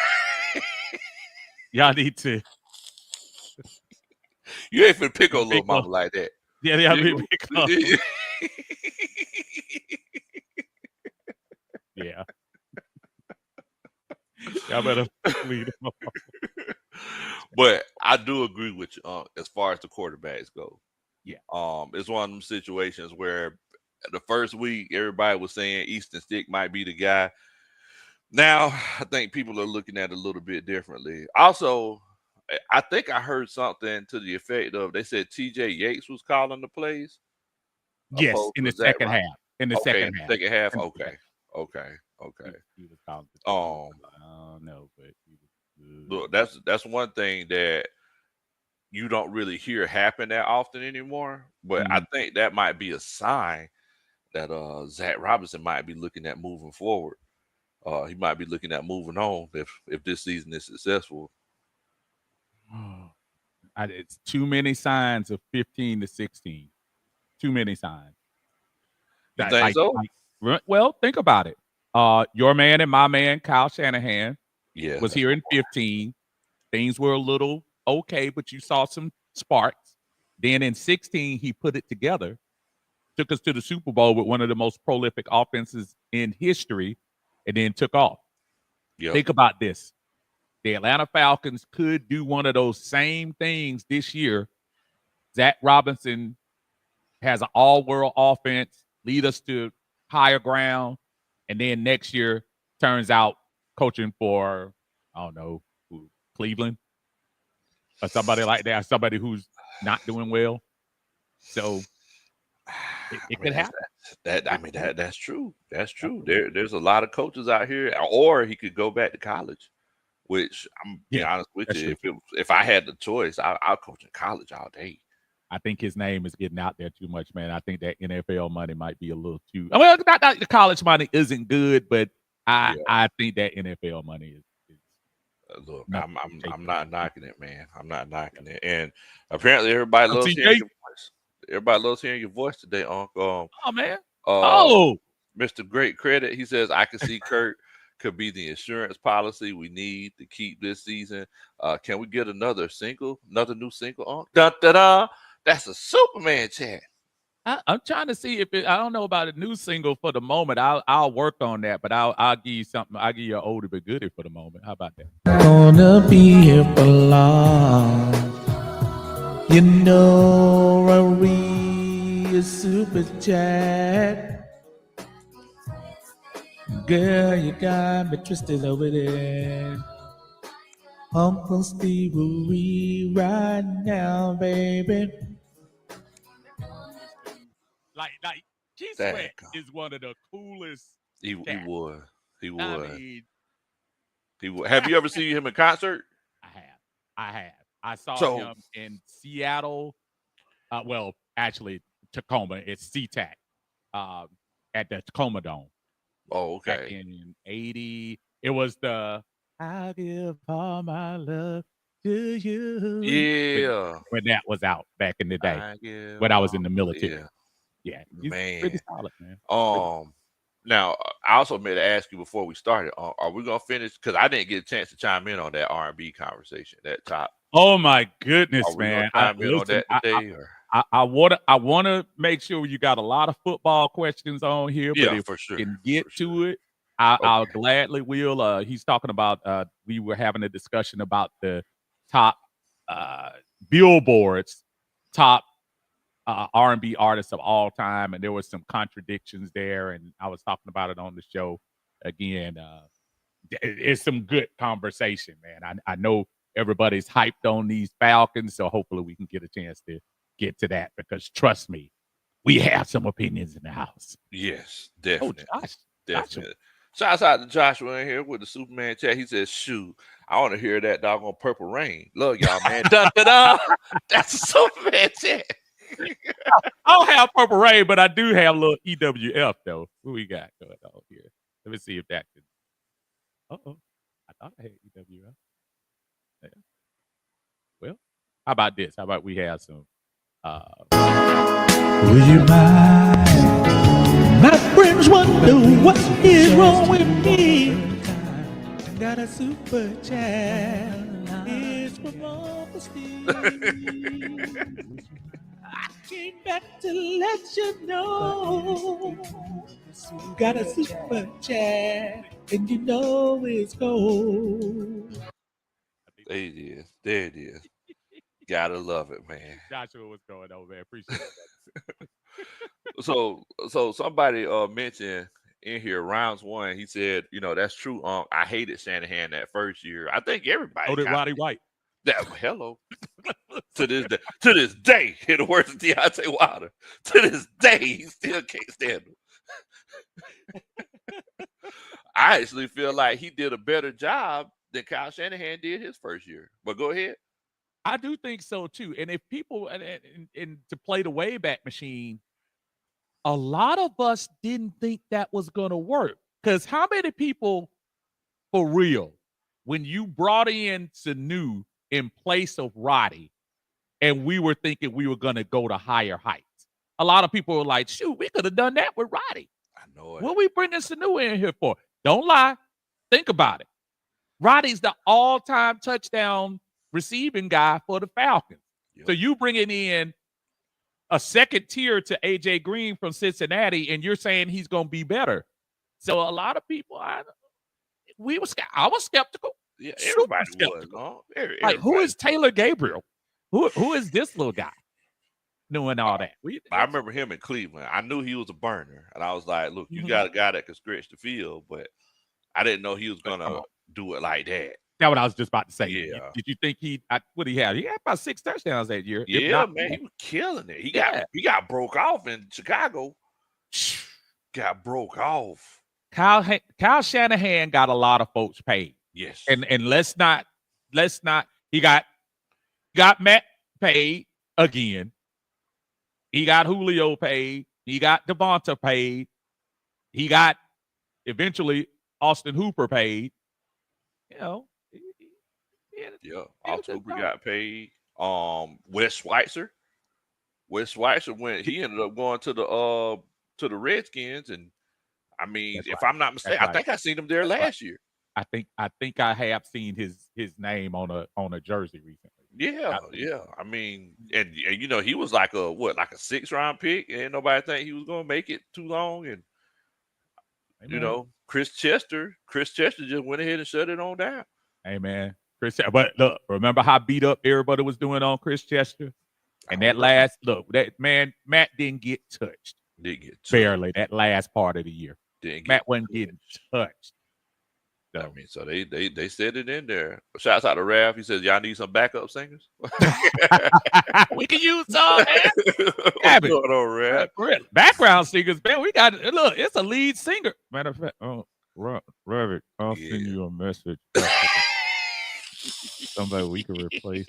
Y'all need to
You ain't finna pick on little
pick
mama like that.
y'all
You
pick up.
ain't
Yeah. Y'all better lead them.
But I do agree with you as far as the quarterbacks go.
Yeah.
It's one of them situations where the first week everybody was saying Easton Stick might be the guy. Now I think people are looking at it a little bit differently. Also, I think I heard something to the effect of they said TJ Yates was calling the plays
Yes,
opposed
in the
to Zach
second
Ryan.
half. In the
Okay, in
second
the
half.
second half.
In the second
Okay. Okay. Okay.
he was calling the plays.
Um,
I don't know, but he
look,
was
that's one thing that you don't really hear happen that often anymore. But I
Mhm.
think that might be a sign that Zach Robinson might be looking at moving forward. He might be looking at moving on if this season is successful.
It's too many signs of 15 to 16. Too many signs.
You
That
think so?
well, think about it. Your man and my man, Kyle Shanahan,
Yeah,
was
that's
here
my
in 15. Things were a little okay, but you saw some sparks. Then in 16, he put it together, took us to the Super Bowl with one of the most prolific offenses in history, and then took off.
yep.
Think about this. The Atlanta Falcons could do one of those same things this year. Zach Robinson has an all-world offense, lead us to higher ground, and then next year turns out coaching for I don't know Cleveland or somebody like that, somebody who's not doing well. So it
I mean
could happen.
that's true. That's true.
Absolutely.
There's a lot of coaches out here, or he could go back to college. Which I'm be
Yeah,
honest with
that's
you,
true.
if I had the choice, I'll coach in college all day.
I think his name is getting out there too much, man. I think that NFL money might be a little too. Well, not the college money isn't good, but
Yeah.
I think that NFL money is
Look,
nothing to shake
I'm
those
not
boots.
knocking it, man. I'm not
Yeah.
knocking it. And apparently everybody
Up,
loves hearing
CJ?
your voice. Everybody loves hearing your voice today, Uncle.
Oh man.
Uh
Oh,
Mr. Great Credit, he says I can see Kurt could be the insurance policy we need to keep this season. Can we get another new single on? Da da da. That's a Superman chat.
I'm trying to see if I don't know about a new single for the moment. I'll work on that, but I'll give you something. I'll give you an older but goodie for the moment. How about that?
Gonna be here for long. You know, I read a super chat. Girl, you got me twisted over there. Uncle Steve will read right now, baby.
Like G Sweat
Dag.
is one of the coolest
He
cats.
would. He
I
would.
mean,
He would. Have you ever seen him in concert?
I have. I have. I saw
So,
him in Seattle. Well, actually, Tacoma. It's SeaTac um, at the Tacoma Dome
oh,
back
okay.
in '80. It was the "I Give All My Love to You"
Yeah.
when that was out back in the day
I give
when I was in
all.
the military.
Yeah,
Yeah, he's pretty
man.
solid, man.
Um, Now I also meant to ask you before we started. Are we gonna finish? Because I didn't get a chance to chime in on that R&B conversation. That top.
Oh my
Are
goodness,
we gonna
man!
chime in on
Listen,
that today? Or
I wanna make sure you got a lot of football questions on here, but
yeah,
if
for sure,
we can get
for sure.
to it, I'll
Okay.
gladly will. He's talking about we were having a discussion about the top uh billboards, top R&B artists of all time, and there was some contradictions there, and I was talking about it on the show again. It's some good conversation, man. I know everybody's hyped on these Falcons, so hopefully we can get a chance to get to that because trust me, we have some opinions in the house.
Yes,
Oh,
definitely,
Joshua.
definitely. Shouts out to Joshua in here with the Superman chat. He says, "Shoot, I want to hear that doggone Purple Rain. Love y'all, man. Da da da. That's a Superman chat.
I don't have Purple Rain, but I do have a little EWF though. What we got going on here? Let me see if that can. Oh, I thought I had EWF. Yeah. Well, how about this? How about we have some
Would you mind? My friends wonder what is wrong with me. I got a super chat. It's from Uncle Steve. I came back to let you know. Got a super chat, and you know it's gold.
There it is. There it is. Gotta love it, man.
Joshua, what's going on, man? Appreciate it.
So somebody mentioned in here rounds one. He said, that's true. I hated Shanahan that first year. I think everybody
Oh, did
kind of
Roddy White?
that. Hello. To this day, in the words of Deontay Wilder, to this day, he still can't stand him. I actually feel like he did a better job than Kyle Shanahan did his first year. But go ahead.
I do think so too. And if people and to play the Wayback Machine, a lot of us didn't think that was going to work. Because how many people, for real, when you brought in Sanu in place of Roddy, and we were thinking we were going to go to higher heights, a lot of people were like, "Shoot, we could have done that with Roddy.
I know it.
What we bringing Sanu in here for?" Don't lie. Think about it. Roddy's the all-time touchdown receiving guy for the Falcons.
Yep.
So you bringing in a second tier to AJ Green from Cincinnati, and you're saying he's going to be better. So a lot of people, I was skeptical.
Yeah,
Super
everybody
skeptical.
was.
Like, who
Everybody.
is Taylor Gabriel? Who is this little guy doing all that?
I remember him in Cleveland. I knew he was a burner, and I was like, "Look, you got a guy that can stretch the field," but I didn't know he was gonna do it like that.
That's what I was just about to say.
Yeah.
Did you think what did he have? He had about 6 touchdowns that year.
Yeah, man, he was killing it. He got broke off in Chicago. Got broke off.
Kyle Shanahan got a lot of folks paid.
Yes.
And let's not. He got Matt paid again. He got Julio paid. He got Devonta paid. He got eventually Austin Hooper paid. You know,
Yeah.
he was
Austin
just
Hooper
done.
got paid. Wes Schweitzer. Wes Schweitzer went. He ended up going to the Redskins, and I mean,
That's
if
right.
I'm not
That's
mistaken, I
right.
think I seen him there
That's right.
last year.
I think I have seen his name on a jersey recently.
Yeah,
I believe
yeah.
so.
I mean, and he was like a what, like a 6th round pick, and nobody think he was gonna make it too long. And
Amen.
Chris Chester just went ahead and shut it on down.
Amen. Chris, but look, remember how beat up everybody was doing on Chris Chester?
I
And that
remember.
last look, that man, Matt didn't get touched
Didn't get touched.
barely that last part of the year.
Didn't get
Matt wasn't getting
touched.
touched.
I
So
mean, so they said it in there. Shouts out to Raph. He says, "Y'all need some backup singers."
we can use some, man.
What's
Damn it.
going on, Raph?
For real. Background singers, man. We got look, it's a lead singer. Matter of fact, Rabbit, I'll
Yeah.
send you a message. Somebody we can replace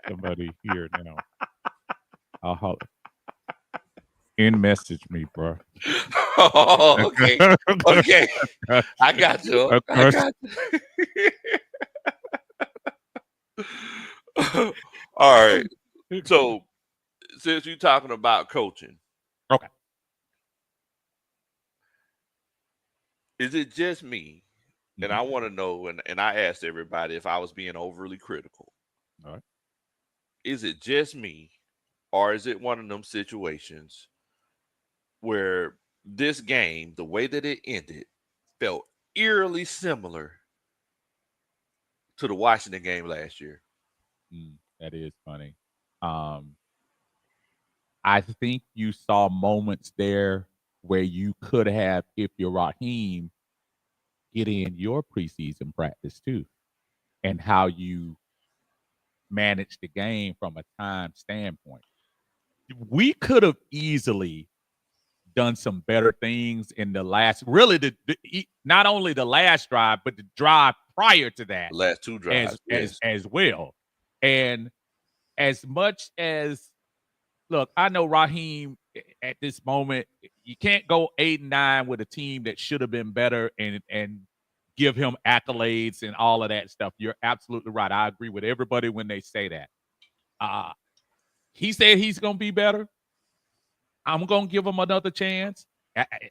somebody here now. I'll holler. In message me, bro.
Oh, okay, okay. I got you.
Of
I
course.
got you. All right. So since you're talking about coaching,
Okay.
is it just me? And I
Mhm.
want to know, and I asked everybody if I was being overly critical.
All right.
Is it just me, or is it one of them situations where this game, the way that it ended, felt eerily similar to the Washington game last year?
That is funny. Um, I think you saw moments there where you could have, if you're Raheem, get in your preseason practice too, and how you manage the game from a time standpoint. We could have easily done some better things in the last, really, not only the last drive, but the drive prior to that
The last 2 drives, yes.
as well. And as much as look, I know Raheem at this moment, you can't go 8-9 with a team that should have been better and give him accolades and all of that stuff. You're absolutely right. I agree with everybody when they say that. Uh, he said he's gonna be better. I'm gonna give him another chance.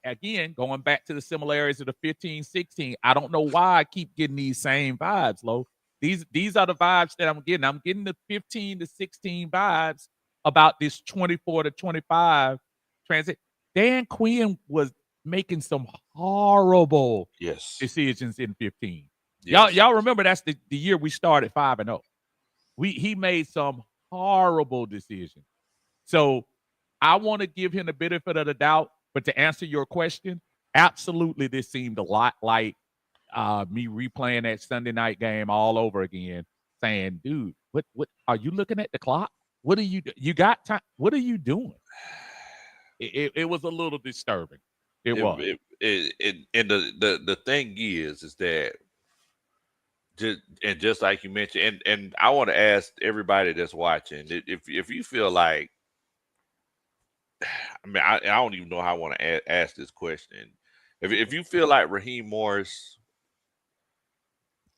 Again, going back to the similarities of the 15-16, I don't know why I keep getting these same vibes, Lo. These are the vibes that I'm getting. I'm getting the 15-16 vibes about this 24-25 transit. Dan Quinn was making some horrible
Yes.
decisions in 15.
Yes.
Y'all remember that's the year we started 5-0. He made some horrible decisions. So I want to give him the benefit of the doubt. But to answer your question, absolutely, this seemed a lot like me replaying that Sunday night game all over again, saying, "Dude, what are you looking at the clock? What are you got time? What are you doing?" It was a little disturbing. It was.
And the thing is that just like you mentioned, and I want to ask everybody that's watching, if you feel like, I mean, I don't even know how I want to ask this question. If you feel like Raheem Morris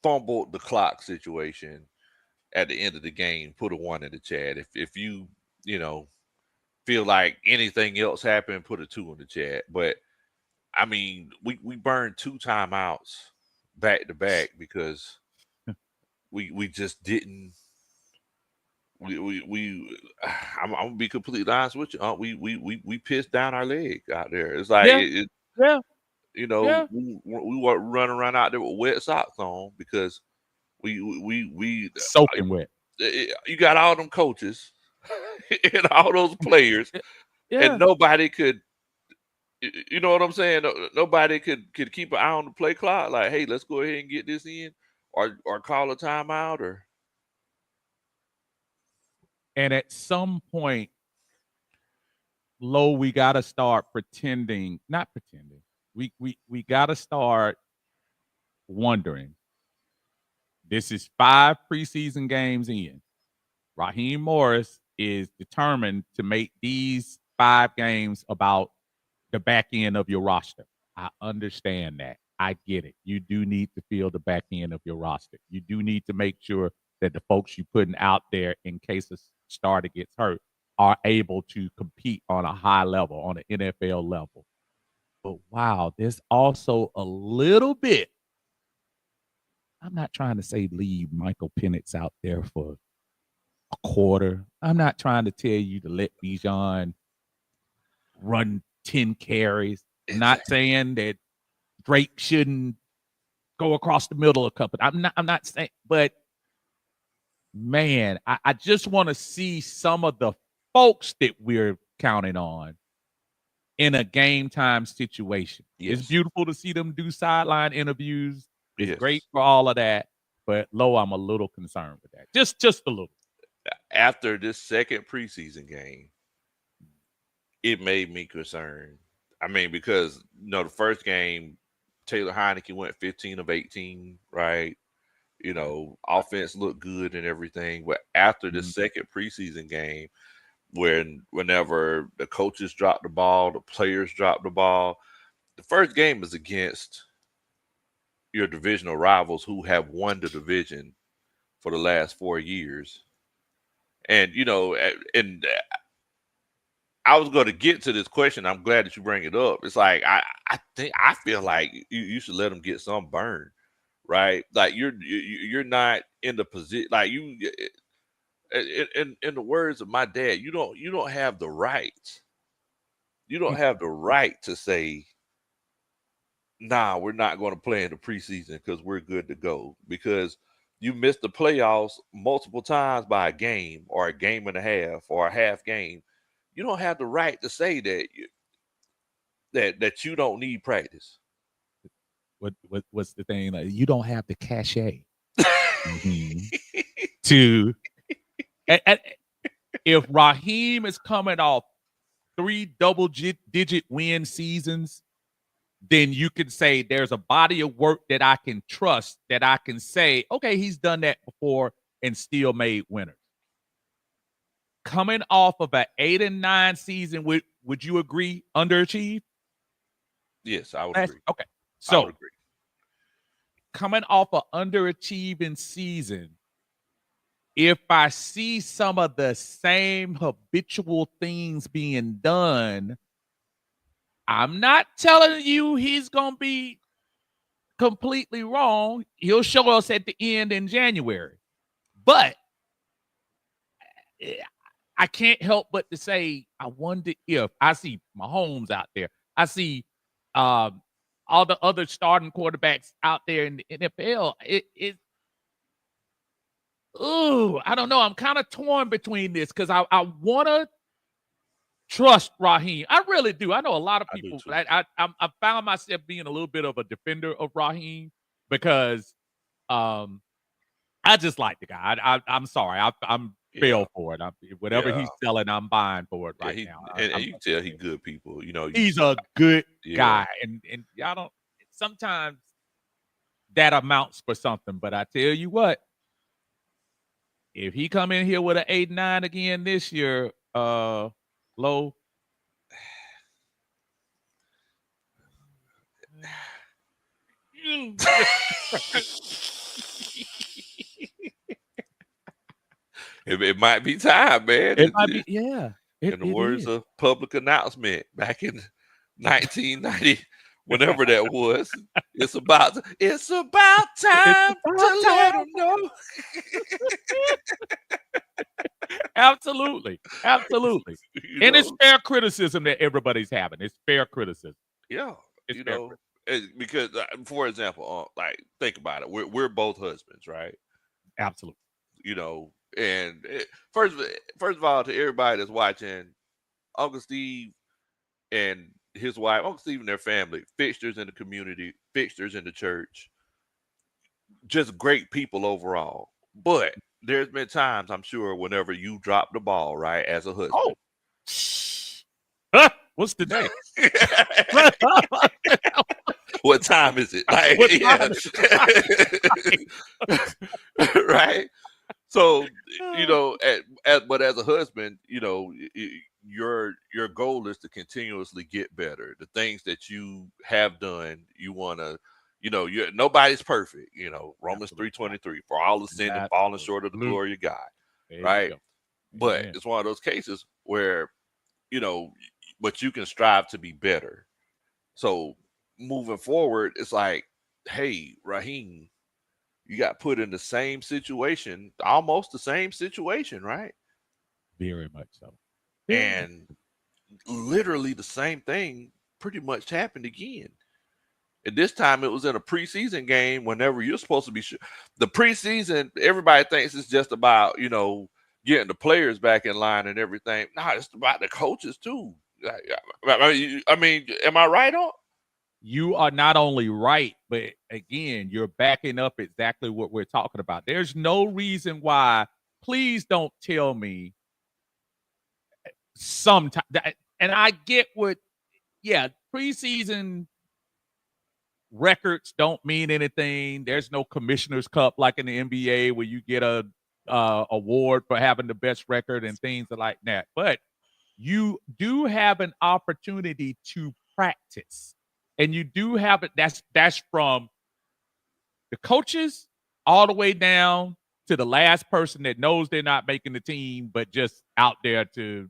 fumbled the clock situation at the end of the game, put a 1 in the chat. If you know feel like anything else happened, put a 2 in the chat. But I mean, we burned 2 timeouts back to back because we just didn't. I'm gonna be completely honest with you. We pissed down our leg out there. It's like
Yeah, yeah, yeah.
we were running around out there with wet socks on because we
Soaking wet.
you got all them coaches and all those players, and
Yeah.
nobody could. You know what I'm saying? Nobody could keep an eye on the play clock. Like, hey, let's go ahead and get this in, or call a timeout, or
And at some point, Lo, we gotta start pretending, not pretending. We gotta start wondering This is 5 preseason games in. Raheem Morris is determined to make these 5 games about the back end of your roster. I understand that. I get it. You do need to fill the back end of your roster. You do need to make sure that the folks you're putting out there in case a starter gets hurt are able to compete on a high level, on an NFL level. But wow, there's also a little bit. I'm not trying to say leave Michael Penix out there for a quarter. I'm not trying to tell you to let Bijan run 10 carries. I'm not saying that Drake shouldn't go across the middle a couple. I'm not saying, but man, I just want to see some of the folks that we're counting on in a game time situation. It's beautiful to see them do sideline interviews. It's great for all of that. But Lo, I'm a little concerned with that. Just a little.
After this second preseason game, it made me concerned. I mean, because the first game, Taylor Heineke went 15 of 18, right? Offense looked good and everything. But after the second preseason game, whenever the coaches dropped the ball, the players dropped the ball, the first game is against your divisional rivals who have won the division for the last 4 years. And, and I was going to get to this question. I'm glad that you bring it up. It's like, I feel like you should let them get some burn, right? Like you're not in the position, like you, in the words of my dad, you don't have the right. You don't have the right to say, nah, we're not going to play in the preseason because we're good to go, because you missed the playoffs multiple times by a game or a game and a half or a half game. You don't have the right to say that you don't need practice.
What's the thing? Like, you don't have the cachet to. If Raheem is coming off 3 double-digit win seasons, then you can say there's a body of work that I can trust, that I can say, okay, he's done that before and still made winners. Coming off of an 8-9 season, would you agree, underachieved?
Yes, I would agree.
Okay. So, coming off an underachieving season, if I see some of the same habitual things being done, I'm not telling you he's going to be completely wrong. He'll show us at the end in January. But I can't help but to say, I wonder if I see Mahomes out there. I see all the other starting quarterbacks out there in the NFL. I don't know. I'm kind of torn between this because I want to trust Raheem. I really do. I know a lot of people. I found myself being a little bit of a defender of Raheem because I just like the guy. I'm sorry. I'm fell for it. Whatever he's selling, I'm buying for it now.
And you can tell he's good people.
He's a good guy, and I don't. Sometimes that amounts for something, but I tell you what, if he come in here with an 8-9 again this year, Low.
It might be time, man.
It might be, yeah.
In the words of public announcement back in 1990, whenever that was, it's about time to let them know.
Absolutely. And it's fair criticism that everybody's having. It's fair criticism.
Yeah, because for example, like think about it. We're both husbands, right?
Absolutely.
And first of all, to everybody that's watching, Uncle Steve and his wife, Uncle Steve and their family, fixtures in the community, fixtures in the church, just great people overall. But there's been times, I'm sure, whenever you drop the ball, right, as a husband.
Oh, what's the day?
What time is it? Like,
What
yeah.
time is it?
Right. So,
Right.
but as a husband, your goal is to continuously get better. The things that you have done, you want to, nobody's perfect. Romans
Absolutely not.
3:23, for all the sin and falling short of the
Absolutely.
glory of God.
There you
Right.
go.
But
Amen.
it's one of those cases where, you know, but you can strive to be better. So moving forward, it's like, hey, Raheem, you got put in the same situation, almost the same situation, right?
Very much so. Very much.
And literally the same thing pretty much happened again. And this time it was in a preseason game whenever you're supposed to be sure. The preseason, everybody thinks it's just about, getting the players back in line and everything. No, it's about the coaches too. I mean, am I right on?
You are not only right, but again, you're backing up exactly what we're talking about. There's no reason why. Please don't tell me sometime. And I get what, yeah, preseason records don't mean anything. There's no commissioner's cup like in the NBA where you get a award for having the best record and things like that. But you do have an opportunity to practice, and you do have it. That's from the coaches all the way down to the last person that knows they're not making the team, but just out there to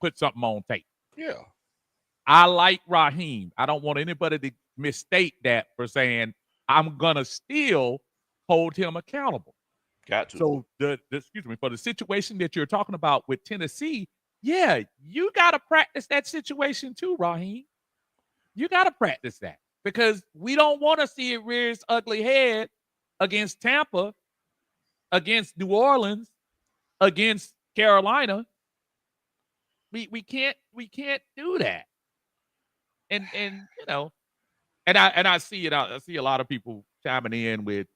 put something on tape.
Yeah.
I like Raheem. I don't want anybody to mistake that for saying I'm gonna still hold him accountable.
Got to.
So excuse me, for the situation that you're talking about with Tennessee, yeah, you gotta practice that situation too, Raheem. You gotta practice that because we don't want to see it rear its ugly head against Tampa, against New Orleans, against Carolina. We can't do that. And I see it. I see a lot of people chiming in with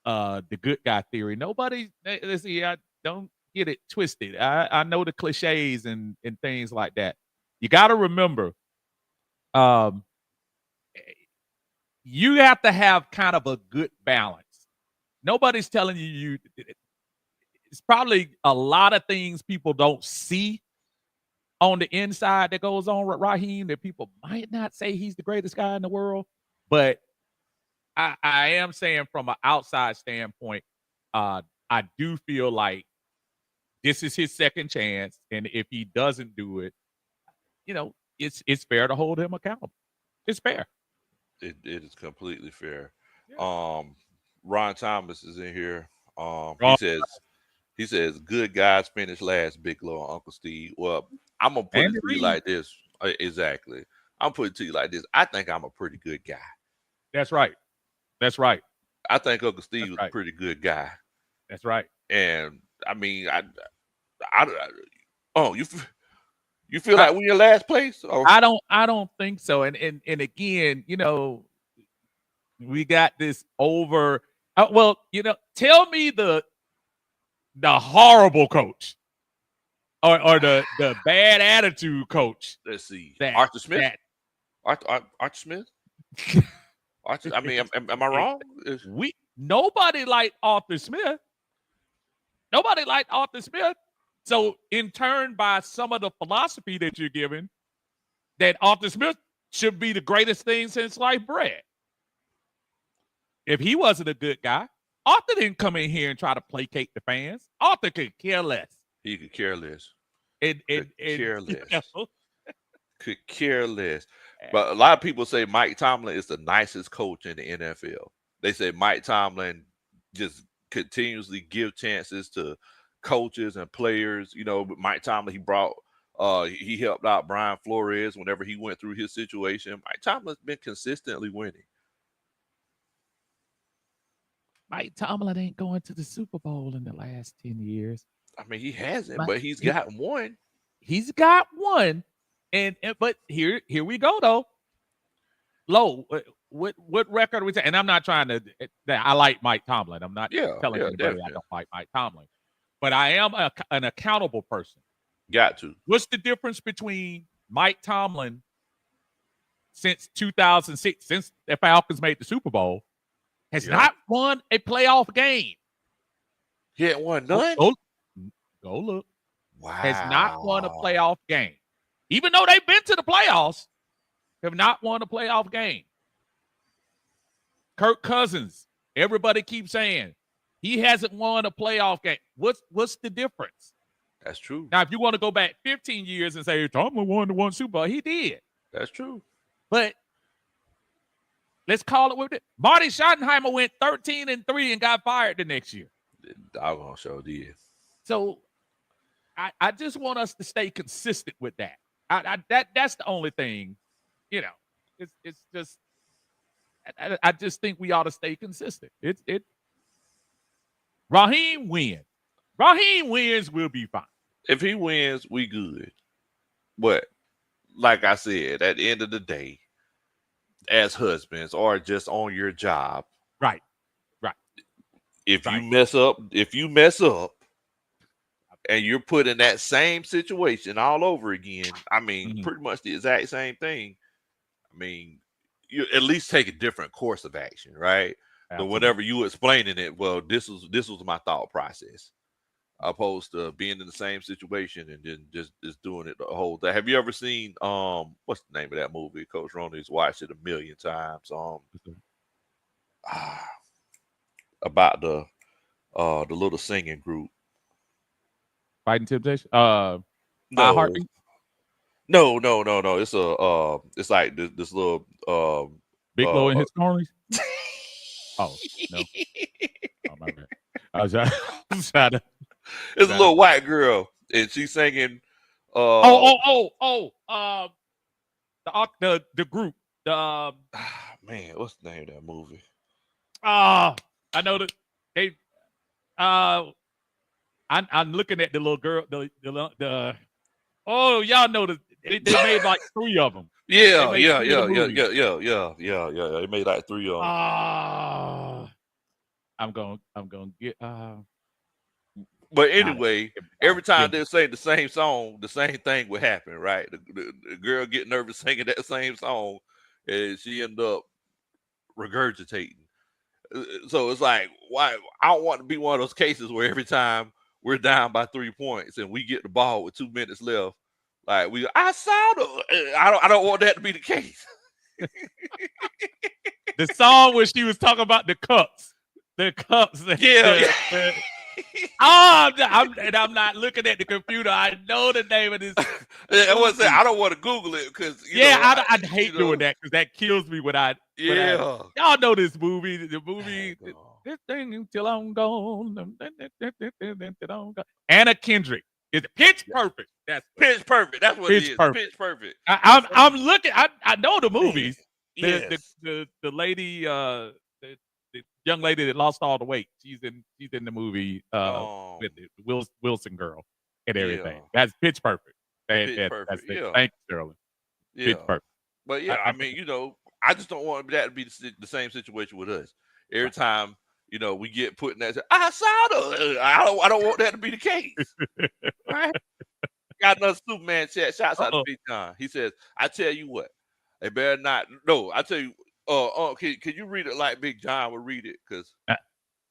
the good guy theory. Nobody, let's see, I don't get it twisted. I know the cliches and things like that. You got to remember, um, you have to have kind of a good balance. Nobody's telling you. It's probably a lot of things people don't see on the inside that goes on with Raheem that people might not say he's the greatest guy in the world, but I am saying from an outside standpoint, I do feel like this is his second chance, and if he doesn't do it, it's fair to hold him accountable. It's fair.
It is completely fair.
Yeah.
Ron Thomas is in here. He
Oh,
says good guys finish last, Big Low and Uncle Steve. Well, I'm gonna put it
Andy
to you
Reid.
like this. Exactly. I'm putting it to you like this. I think I'm a pretty good guy.
That's right. That's right.
I think Uncle Steve
That's
was a
right.
pretty good guy.
That's right.
And I mean, oh, you feel
I,
like we in last place? Or
I don't think so. And again, we got this over. Well, tell me the horrible coach or the bad attitude coach
let's see,
that
Arthur Smith.
that
Arthur Smith. Arthur, I mean, am I wrong?
nobody liked Arthur Smith. Nobody liked Arthur Smith. So in turn, by some of the philosophy that you're giving, that Arthur Smith should be the greatest thing since sliced bread. If he wasn't a good guy, Arthur didn't come in here and try to placate the fans. Arthur could care less.
He could care less.
And
Care less. Could care less. But a lot of people say Mike Tomlin is the nicest coach in the NFL. They say Mike Tomlin just continuously give chances to coaches and players. But Mike Tomlin, he helped out Brian Flores whenever he went through his situation. Mike Tomlin's been consistently winning.
Mike Tomlin ain't going to the Super Bowl in the last 10 years.
I mean, he hasn't, but he's got one.
He's got one. But here we go though. Low, what record we say? And I'm not trying to. I like Mike Tomlin. I'm not telling anybody
definitely.
I don't like Mike Tomlin, but I am an accountable person.
Got to.
What's the difference between Mike Tomlin since 2006, since the Falcons made the Super Bowl, has not won a playoff game.
He hadn't won none?
Go look.
Wow.
Has not won a playoff game. Even though they've been to the playoffs, have not won a playoff game. Kirk Cousins, everybody keeps saying he hasn't won a playoff game. What's the difference?
That's true.
Now, if you want to go back 15 years and say Tomlin won the one Super Bowl, he did.
That's true.
But let's call it with it. Marty Schottenheimer went 13-3 and got fired the next year.
Doggone sure did.
So I just want us to stay consistent with that. That's the only thing, you know. It's just I just think we ought to stay consistent. Raheem wins. Raheem wins, we'll be fine.
If he wins, we good. But like I said, at the end of the day, as husbands or just on your job,
right.
If you mess up, and you're put in that same situation all over again, I mean, pretty much the exact same thing. I mean, you at least take a different course of action, right? But whenever you explaining it, well, this was my thought process, opposed to being in the same situation and then just doing it the whole day. Have you ever seen what's the name of that movie? Coach Ronnie's watched it a million times. About the little singing group.
Fighting Temptation?
No. It's like this little
Big Low and his Cornies. Oh no! Oh my bad. I was trying to.
It's a little white girl, and she's singing.
The group.
Man, what's the name of that movie?
I know that they. I'm looking at the little girl. The y'all know they made like 3 of them.
Yeah. They made like 3 of them.
I'm gonna get.
But anyway, every time they say the same song, the same thing would happen, right? The girl get nervous singing that same song, and she end up regurgitating. So it's like, why? I don't want to be one of those cases where every time we're down by 3 points and we get the ball with 2 minutes left, like I saw the. I don't want that to be the case.
The song where she was talking about the cups. I'm not looking at the computer. I know the name of this.
I don't want to Google it because
I hate doing that because that kills me when I. Y'all know this movie. The movie. This thing until I'm gone. Anna Kendrick. Is Pitch Perfect? That's
Pitch Perfect. That's what it is. Pitch Perfect.
I'm looking. I know the movies.
Yes.
The lady. The young lady that lost all the weight. She's in the movie with the Wilson girl and everything. Yeah. That's Pitch Perfect.
Pitch Perfect.
That's it. Thank you, Sterling.
Yeah.
Pitch Perfect.
But I mean, I just don't want that to be the same situation with us. Every time, we get put in that. I saw the. I don't want that to be the case. Right? Got another Superman chat. Shouts out to Big John. He says, "I tell you what, they better not. No, I tell you. Can you read it like Big John would read it? Because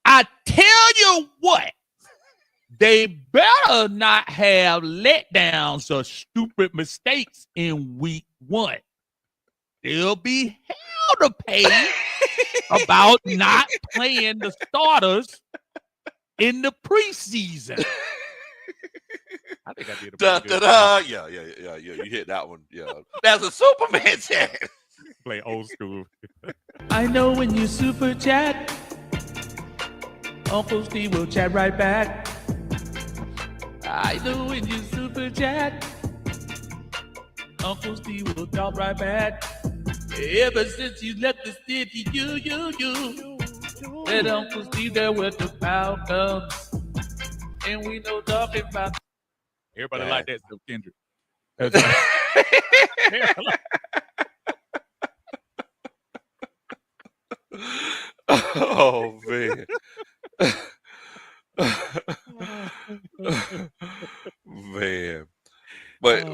I tell you what, they better not have letdowns or stupid mistakes in week 1. They'll be hell to pay about not playing the starters in the preseason." I think I did a
Yeah. You hit that one. Yeah, that's a Superman chat.
Play old school.
I know when you super chat, Uncle Steve will chat right back. I know when you super chat, Uncle Steve will talk right back. Ever since you left the city, you, let Uncle Steve there with the Falcons. And we know talking about.
Everybody like that stuff, Kendrick.
Oh man. Man. But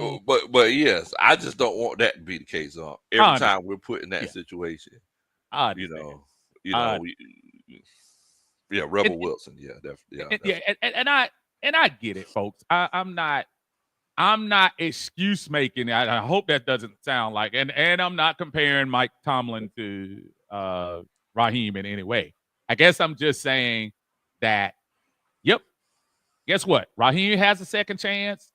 But yes, I just don't want that to be the case. Every time we're put in that situation,
I
you
understand.
know, you know, yeah, Rebel
And,
Wilson, yeah, definitely,
yeah, and I get it, folks. I'm not excuse making. I hope that doesn't sound like, and I'm not comparing Mike Tomlin to Raheem in any way. I guess I'm just saying that. Yep. Guess what? Raheem has a second chance.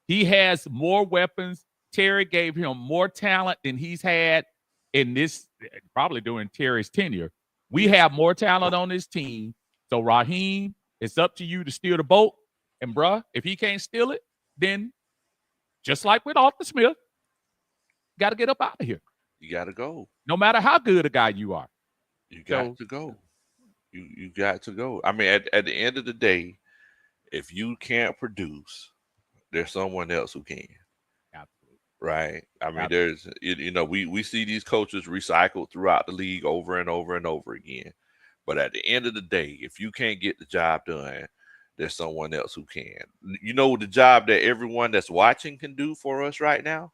He has more weapons. Terry gave him more talent than he's had in this, probably during Terry's tenure. We
Yes.
have more talent on this team. So, Raheem, it's up to you to steer the boat. And, bruh, if he can't steal it, then just like with Arthur Smith, got to get up out of here.
You got to go.
No matter how good a guy you are.
You got to go. You got to go. I mean, at the end of the day, if you can't produce, there's someone else who can.
Absolutely.
Right. I mean,
Absolutely.
there's, we see these coaches recycled throughout the league over and over and over again. But at the end of the day, if you can't get the job done, there's someone else who can. You know the job that everyone that's watching can do for us right now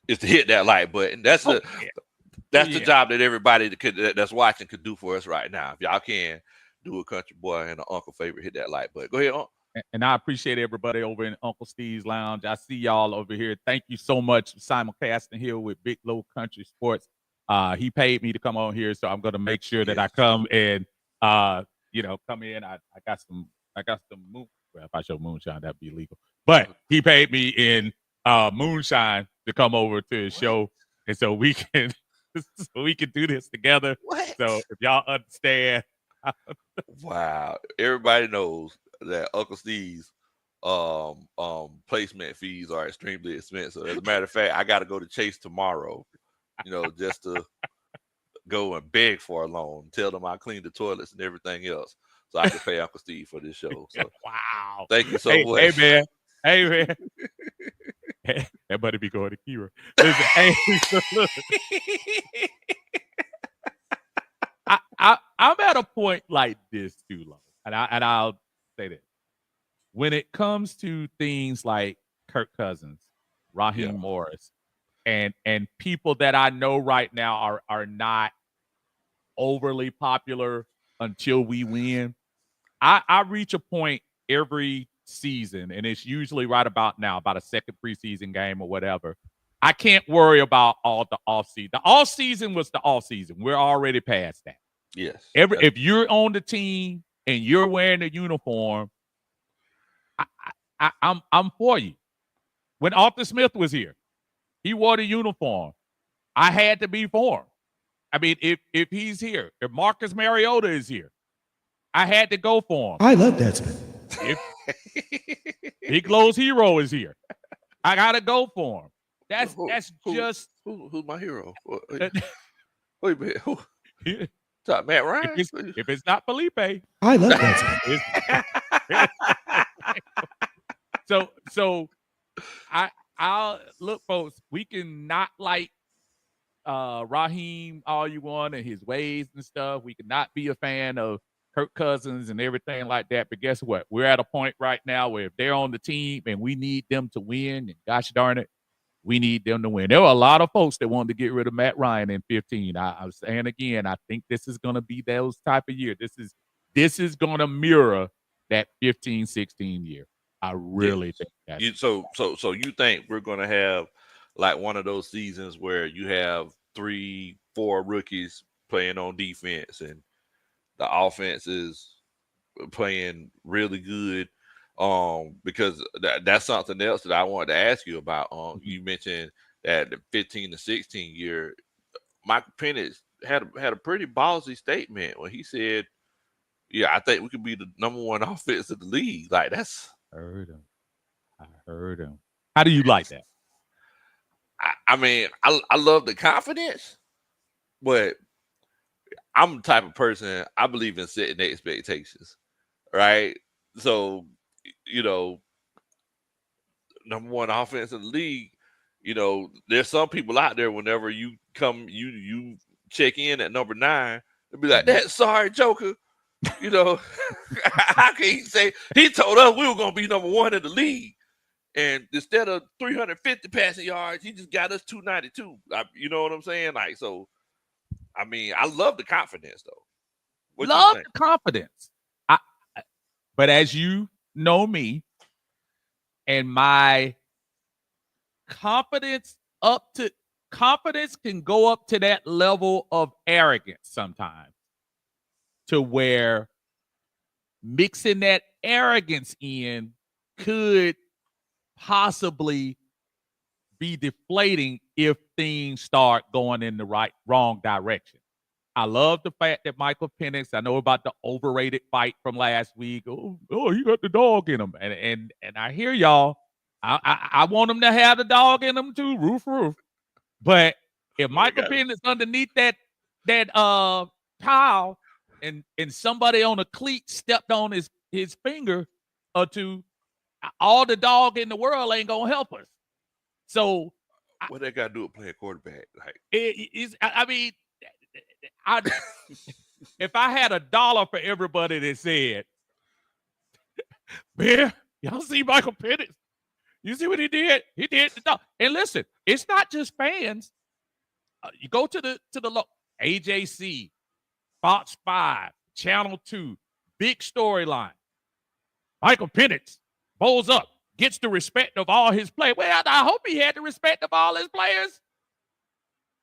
is to hit that like button. That's the job that everybody that's watching could do for us right now. If y'all can do a country boy and an uncle favor, hit that like button. Go ahead, Uncle.
And I appreciate everybody over in Uncle Steve's Lounge. I see y'all over here. Thank you so much, simulcasting here with Big Low Country Sports. He paid me to come on here, so I'm going to make sure that I come and come in. I got some moon. Well, if I show moonshine, that'd be illegal. But he paid me in moonshine to come over to his show, and so we can do this together.
What?
So if y'all understand.
Wow, everybody knows that Uncle Steve's placement fees are extremely expensive. As a matter of fact, I got to go to Chase tomorrow, just to go and beg for a loan, tell them I cleaned the toilets and everything else, so I can pay Uncle Steve for this show. So,
wow,
thank you so much.
Hey man, that buddy be going to Kira. Listen, hey, look. I'm at a point like this too, Low, and I'll say this: when it comes to things like Kirk Cousins, Raheem Morris, and people that I know right now are not overly popular until we win, I reach a point every season, and it's usually right about now, about a second preseason game or whatever. I can't worry about all the offseason. The offseason was the offseason. We're already past that.
Yes.
If you're on the team and you're wearing the uniform, I'm for you. When Arthur Smith was here, he wore the uniform. I had to be for him. I mean, if he's here, if Marcus Mariota is here, I had to go for him.
I love that Smith.
If Big Low's hero is here, I gotta go for him. That's just
who's my hero? Wait a minute. Who? Matt Ryan?
If it's not Felipe,
I love that
Smith. So I'll look, folks. We can not like Raheem all you want and his ways and stuff. We cannot be a fan of Kirk Cousins and everything like that. But guess what? We're at a point right now where if they're on the team and we need them to win, and gosh darn it, we need them to win. There were a lot of folks that wanted to get rid of Matt Ryan in 15. I was saying again, I think this is going to be those type of year. This is going to mirror that 15-16 year. I really think that.
So you think we're going to have like one of those seasons where you have 3-4 rookies playing on defense and the offense is playing really good? Because that's something else that I wanted to ask you about. You mentioned that the 15-16 year, Michael Penix had a pretty ballsy statement when he said, "Yeah, I think we could be the number one offense in the league." Like that's.
I heard him. How do you like that?
I mean, I love the confidence, but I'm the type of person, I believe in setting expectations, right? So, number one offense in the league, there's some people out there, whenever you come, you check in at number 9, they'll be like, "That sorry Joker." How can he say he told us we were going to be number one in the league? And instead of 350 passing yards, he just got us 292. You know what I'm saying? Like, so, I mean, I love the confidence, though. What you
Love
think?
the confidence. I, but as you know me, and my confidence confidence can go up to that level of arrogance sometimes, to where mixing that arrogance in could possibly be deflating if things start going in the wrong direction. I love the fact that Michael Penix, I know about the overrated fight from last week. Oh, he got the dog in him. And I hear y'all. I want him to have the dog in him too, roof. But if Michael Penix underneath that tile and somebody on a cleat stepped on his finger or two, all the dog in the world ain't gonna help us. So
What they got to do with playing quarterback? Like,
I mean, if I had $1 for everybody that said, "Man, y'all see Michael Penix? You see what he did? He did the dog." And listen, it's not just fans. You go to the AJC, Fox 5, Channel 2, big storyline. Michael Penix bowls up, gets the respect of all his players. Well, I hope he had the respect of all his players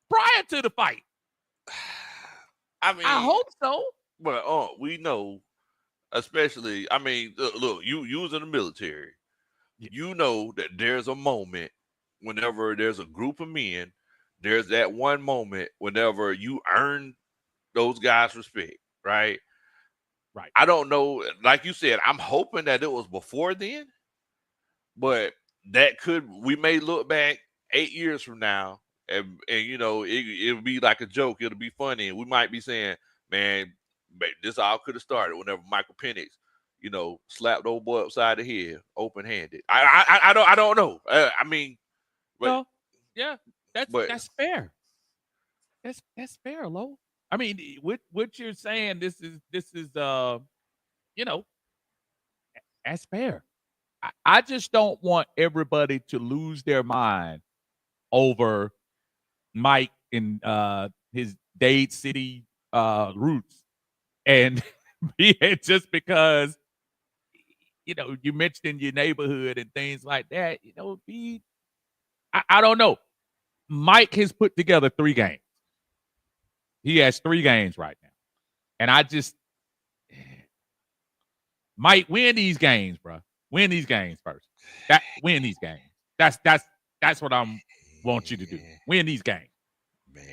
prior to the fight.
I mean,
I hope so.
But we know, especially, I mean, look, you was in the military. You know that there's a moment whenever there's a group of men, there's that one moment whenever you earn those guys' respect, right?
Right.
I don't know. Like you said, I'm hoping that it was before then, but we may look back 8 years from now, and you know, it'll be like a joke. It'll be funny, and we might be saying, man, this all could have started whenever Michael Penix, you know, slapped old boy upside the head, open handed. I don't know. I mean, but
No, yeah,
but
that's fair. That's fair, Lo. I mean, what you're saying, this is you know, that's fair. I just don't want everybody to lose their mind over Mike and his Dade City roots, and just because you mentioned your neighborhood and things like that. I don't know. Mike has put together 3 games. He has 3 games right now, and I just might win these games, bro. Win these games first. Win these games. That's what I'm want you to do. Win these games.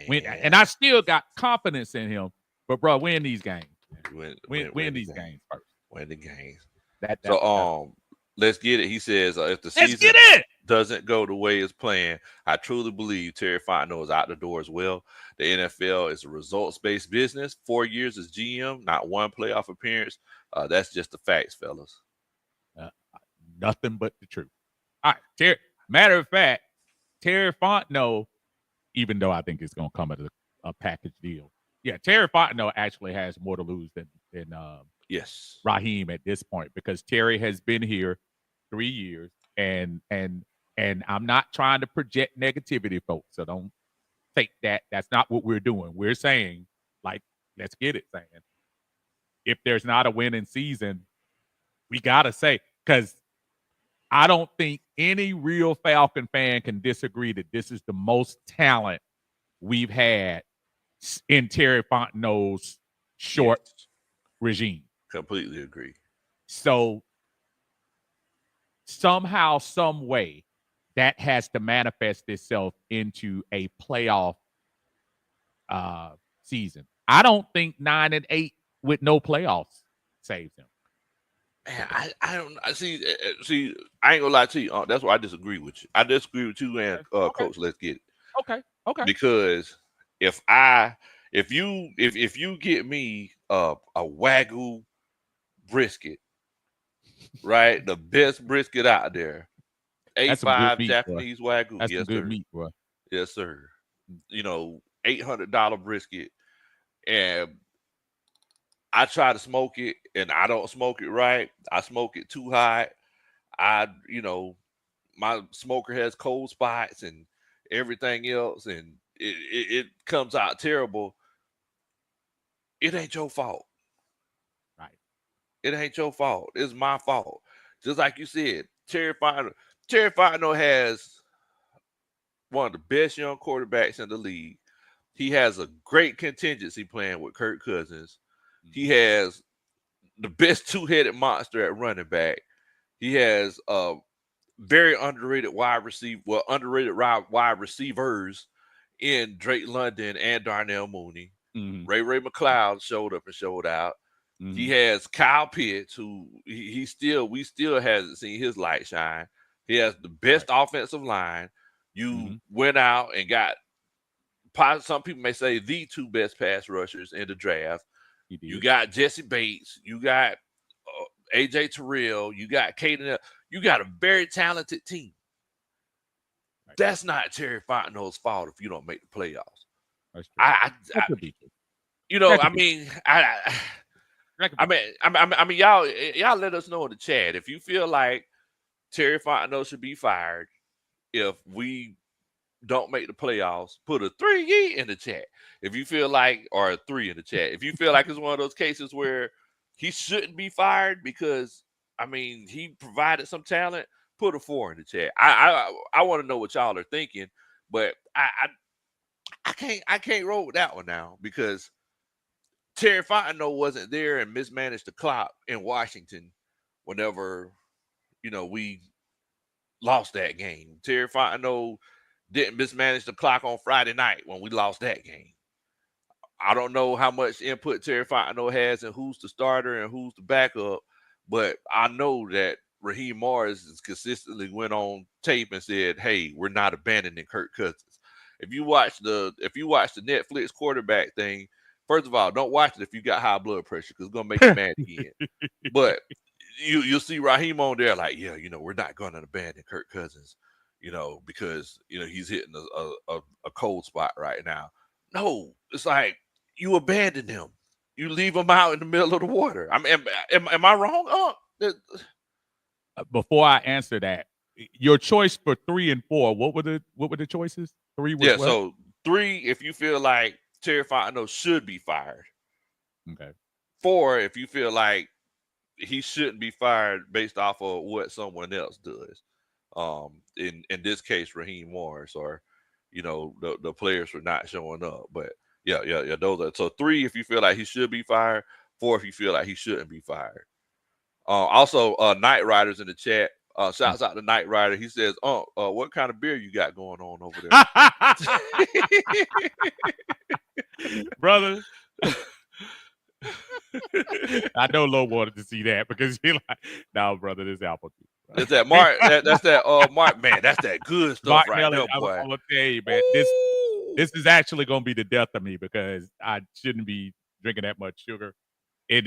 Win, and I still got confidence in him, but bro, win these games. Win these games first.
Win the games.
So
let's get it. He says, if the
let's
season
get it.
doesn't go the way it's planned, I truly believe Terry Fontenot is out the door as well. The NFL is a results-based business. 4 years as GM, not one playoff appearance. That's just the facts, fellas.
Nothing but the truth. All right, Terry. Matter of fact, Terry Fontenot, even though I think it's going to come at a package deal. Yeah, Terry Fontenot actually has more to lose than
yes,
Raheem at this point, because Terry has been here 3 years, and I'm not trying to project negativity, folks. So don't think that that's not what we're doing. We're saying, like, let's get it, saying if there's not a winning season, we gotta say, because I don't think any real Falcon fan can disagree that this is the most talent we've had in Terry Fontenot's short regime.
Completely agree.
So somehow, some way, that has to manifest itself into a playoff season. I don't think 9-8 with no playoffs saves him.
Man, I don't see. I ain't gonna lie to you. That's why I disagree with you. I disagree with you and Coach. Let's get it.
Okay.
Because if you get me a Wagyu brisket, right, the best brisket out there, A5 Japanese Wagyu.
That's
yes,
some good
sir.
meat, bro.
Yes, sir. You know, $800 brisket, and I try to smoke it, and I don't smoke it right. I smoke it too hot. I my smoker has cold spots and everything else, and it comes out terrible, it ain't your fault.
Right.
It ain't your fault. It's my fault. Just like you said, Terry Fontenot has one of the best young quarterbacks in the league. He has a great contingency plan with Kirk Cousins. He has the best two-headed monster at running back. He has very underrated wide receivers in Drake London and Darnell Mooney.
Mm-hmm.
Ray McLeod showed up and showed out.
Mm-hmm.
He has Kyle Pitts, who we still hasn't seen his light shine. He has the best offensive line. You went out and got, some people may say, the two best pass rushers in the draft. You got Jesse Bates. You got AJ Terrell. You got Caden. You got a very talented team. Right. That's not Terry Fontenot's fault if you don't make the playoffs.
That's true.
I mean, y'all let us know in the chat if you feel like Terry Fontenot should be fired if we don't make the playoffs. Put a 3 in the chat if you feel like, or a 3 in the chat if you feel like it's one of those cases where he shouldn't be fired because, I mean, he provided some talent. Put a 4 in the chat. I want to know what y'all are thinking, but I can't roll with that one now because Terry Fontenot wasn't there and mismanaged the clock in Washington whenever, we lost that game. Terry Fontenot didn't mismanage the clock on Friday night when we lost that game. I don't know how much input Terry Fontenot has and who's the starter and who's the backup, but I know that Raheem Morris has consistently went on tape and said, "Hey, we're not abandoning Kirk Cousins." If you watch the Netflix quarterback thing, first of all, don't watch it if you got high blood pressure because it's gonna make you mad again. But you'll see Raheem on there like, yeah, we're not going to abandon Kirk Cousins, because he's hitting a cold spot right now. No, it's like you abandon him, you leave him out in the middle of the water. I mean, am I wrong?
Before I answer that, your choice for 3 and 4, what were the choices? 3 was what?
So 3 if you feel like Terry Fontenot should be fired.
Okay.
4 if you feel like he shouldn't be fired based off of what someone else does. In this case, Raheem Morris, or the players for not showing up. But yeah. Those are, so 3 if you feel like he should be fired. 4 if you feel like he shouldn't be fired. Also, Night Riders in the chat. Shouts out to Night Rider. He says, what kind of beer you got going on over
there, brother? I know Lo wanted to see that because he like, no, brother, this apple juice.
That's that Mark. That's that Mark. Man, that's that good stuff right there, boy.
I'm gonna tell you, man. This is actually gonna be the death of me because I shouldn't be drinking that much sugar in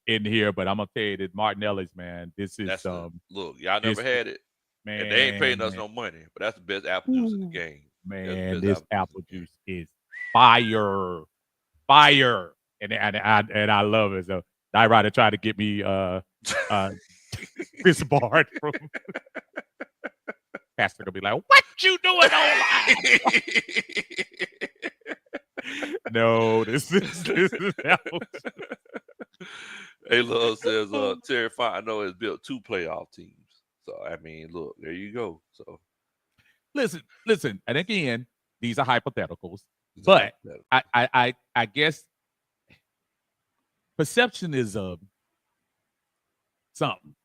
here. But I'm gonna tell you that Martinelli's, man. This is
look. Y'all never had it, man. And they ain't paying us no money, but that's the best apple juice in the game.
Man, this apple juice is fire. And I love it. So Night Rider tried to get me this barred from Pastor gonna be like, "What you doing online?" No, this is apple juice.
Hey, Love says Terry Fontenot has built 2 playoff teams. So I mean, look, there you go. So
listen, and again, these are hypotheticals, but I guess perception is something.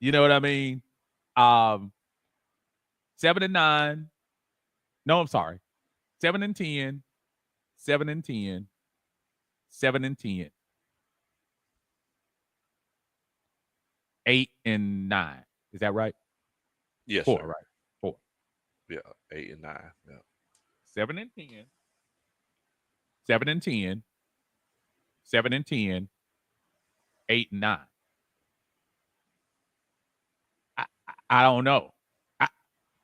You know what I mean? 7 and 9. No, I'm sorry. 7 and 10. 7 and 10. 7 and 10. 8 and 9. Is that right?
Yes.
4,
sir.
right? 4.
Yeah, 8 and 9. Yeah.
7 and 10. 7 and 10. 7 and 10. 8 and 9. I don't know.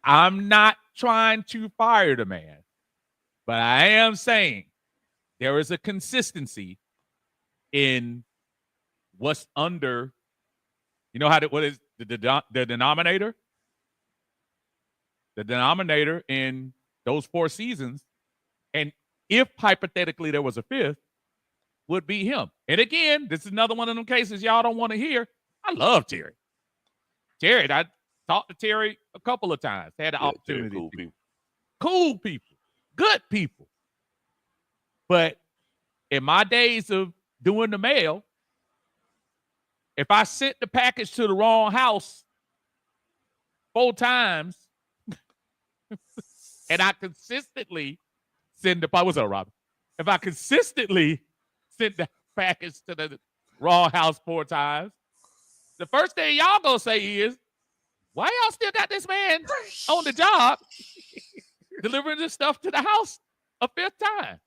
I'm not trying to fire the man, but I am saying there is a consistency in what's under. You know what is the denominator? The denominator in those 4 seasons, and if hypothetically there was a 5th, would be him. And again, this is another one of them cases y'all don't want to hear. I love Terry. I talked to Terry a couple of times. Had the opportunity. Cool people. Good people. But in my days of doing the mail, if I sent the package to the wrong house 4 times, and I consistently send the what's up, Robin? If I consistently send the package to the wrong house 4 times, the first thing y'all gonna say is, why y'all still got this man on the job delivering this stuff to the house a 5th time?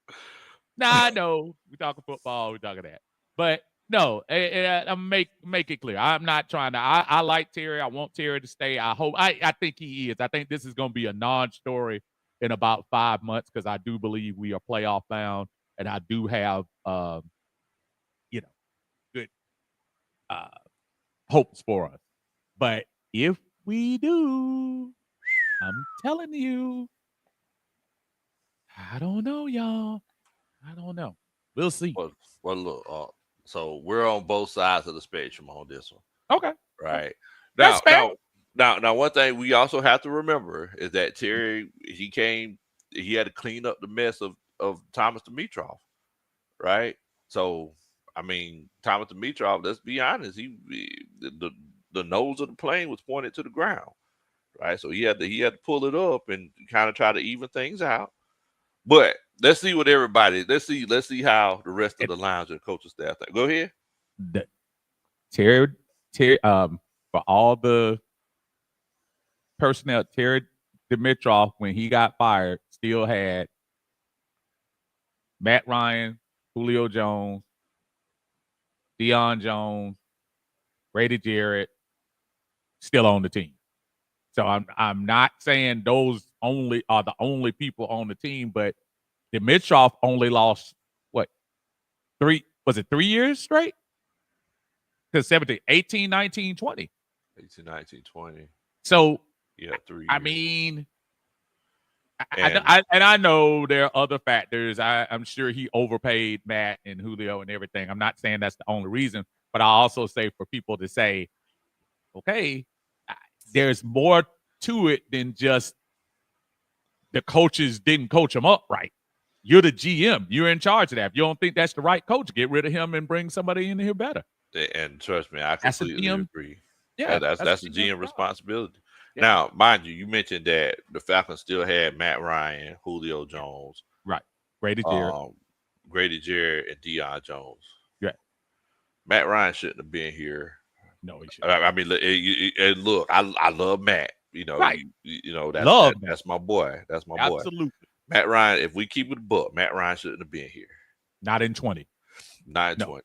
Now I know we talking football, we talking that, but no, I make it clear. I'm not trying to. I like Terry. I want Terry to stay. I think he is. I think this is going to be a non-story in about 5 months because I do believe we are playoff bound, and I do have good hopes for us. But if we do, I'm telling you, I don't know, y'all. I don't know. We'll see.
Well, look. So we're on both sides of the spectrum on this one.
Okay.
Right.
That's fair.
Now, one thing we also have to remember is that Terry, he had to clean up the mess of Thomas Dimitrov. Right. So, I mean, Thomas Dimitrov, let's be honest, the nose of the plane was pointed to the ground. Right. So he had to pull it up and kind of try to even things out. But let's see what let's see how the rest of the lines and coaching staff think. Go ahead.
Terry, for all the personnel, Terry Dimitrov, when he got fired, still had Matt Ryan, Julio Jones, Deion Jones, Grady Jarrett still on the team. So I'm not saying those only are the only people on the team, but Dimitrov only lost 3 years straight? Because 18, 19, 20.
18, 19, 20.
So
yeah, 3 years.
I mean, I know there are other factors. I'm sure he overpaid Matt and Julio and everything. I'm not saying that's the only reason, but I also say for people to say, okay, there's more to it than just the coaches didn't coach him up right. You're the GM. You're in charge of that. If you don't think that's the right coach, get rid of him and bring somebody in here better.
And trust me, I completely agree.
Yeah,
that's the GM responsibility.
Yeah.
Now, mind you mentioned that the Falcons still had Matt Ryan, Julio Jones,
right, Grady
Jarrett, and Deion Jones.
Yeah,
Matt Ryan shouldn't have been here.
No, he shouldn't.
I mean, look, I love Matt.
Right.
That's my boy. That's my boy.
Absolutely.
Matt Ryan, if we keep it a buck, Matt Ryan shouldn't have been here.
Not in 20.
Not in 20.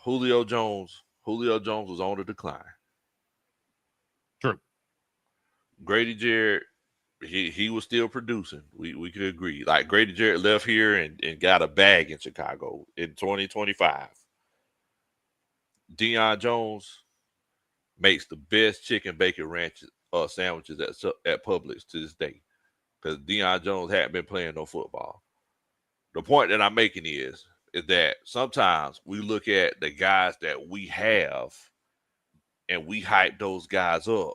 Julio Jones was on the decline.
True.
Grady Jarrett, he was still producing. We could agree. Like Grady Jarrett left here and got a bag in Chicago in 2025. Deion Jones makes the best chicken bacon ranch sandwiches at Publix to this day. Because Deion Jones hadn't been playing no football. The point that I'm making is that sometimes we look at the guys that we have and we hype those guys up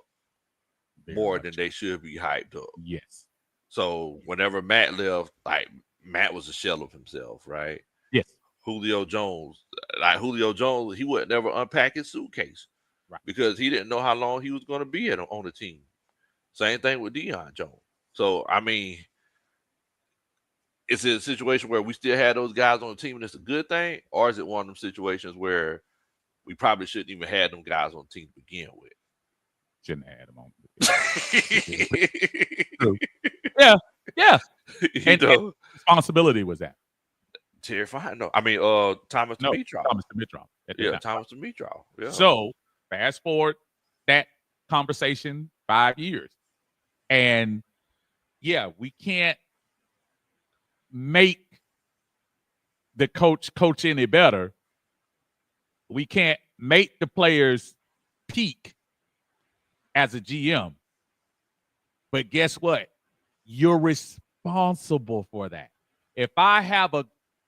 more than they should be hyped up.
Yes.
So whenever Matt left, like Matt was a shell of himself, right?
Yes.
Julio Jones, he would never unpack his suitcase,
right?
Because he didn't know how long he was going to be on the team. Same thing with Deion Jones. So, I mean, is it a situation where we still have those guys on the team and it's a good thing? Or is it one of them situations where we probably shouldn't even have them guys on the team to begin with?
Shouldn't have them on. Yeah. And responsibility was that?
Terrifying. No, I mean, Thomas Dimitrov.
Thomas Dimitrov.
Yeah, Thomas Dimitrov. Yeah.
So, fast forward that conversation 5 years. And yeah, we can't make the coach any better. We can't make the players peak as a GM. But guess what? You're responsible for that. If I have a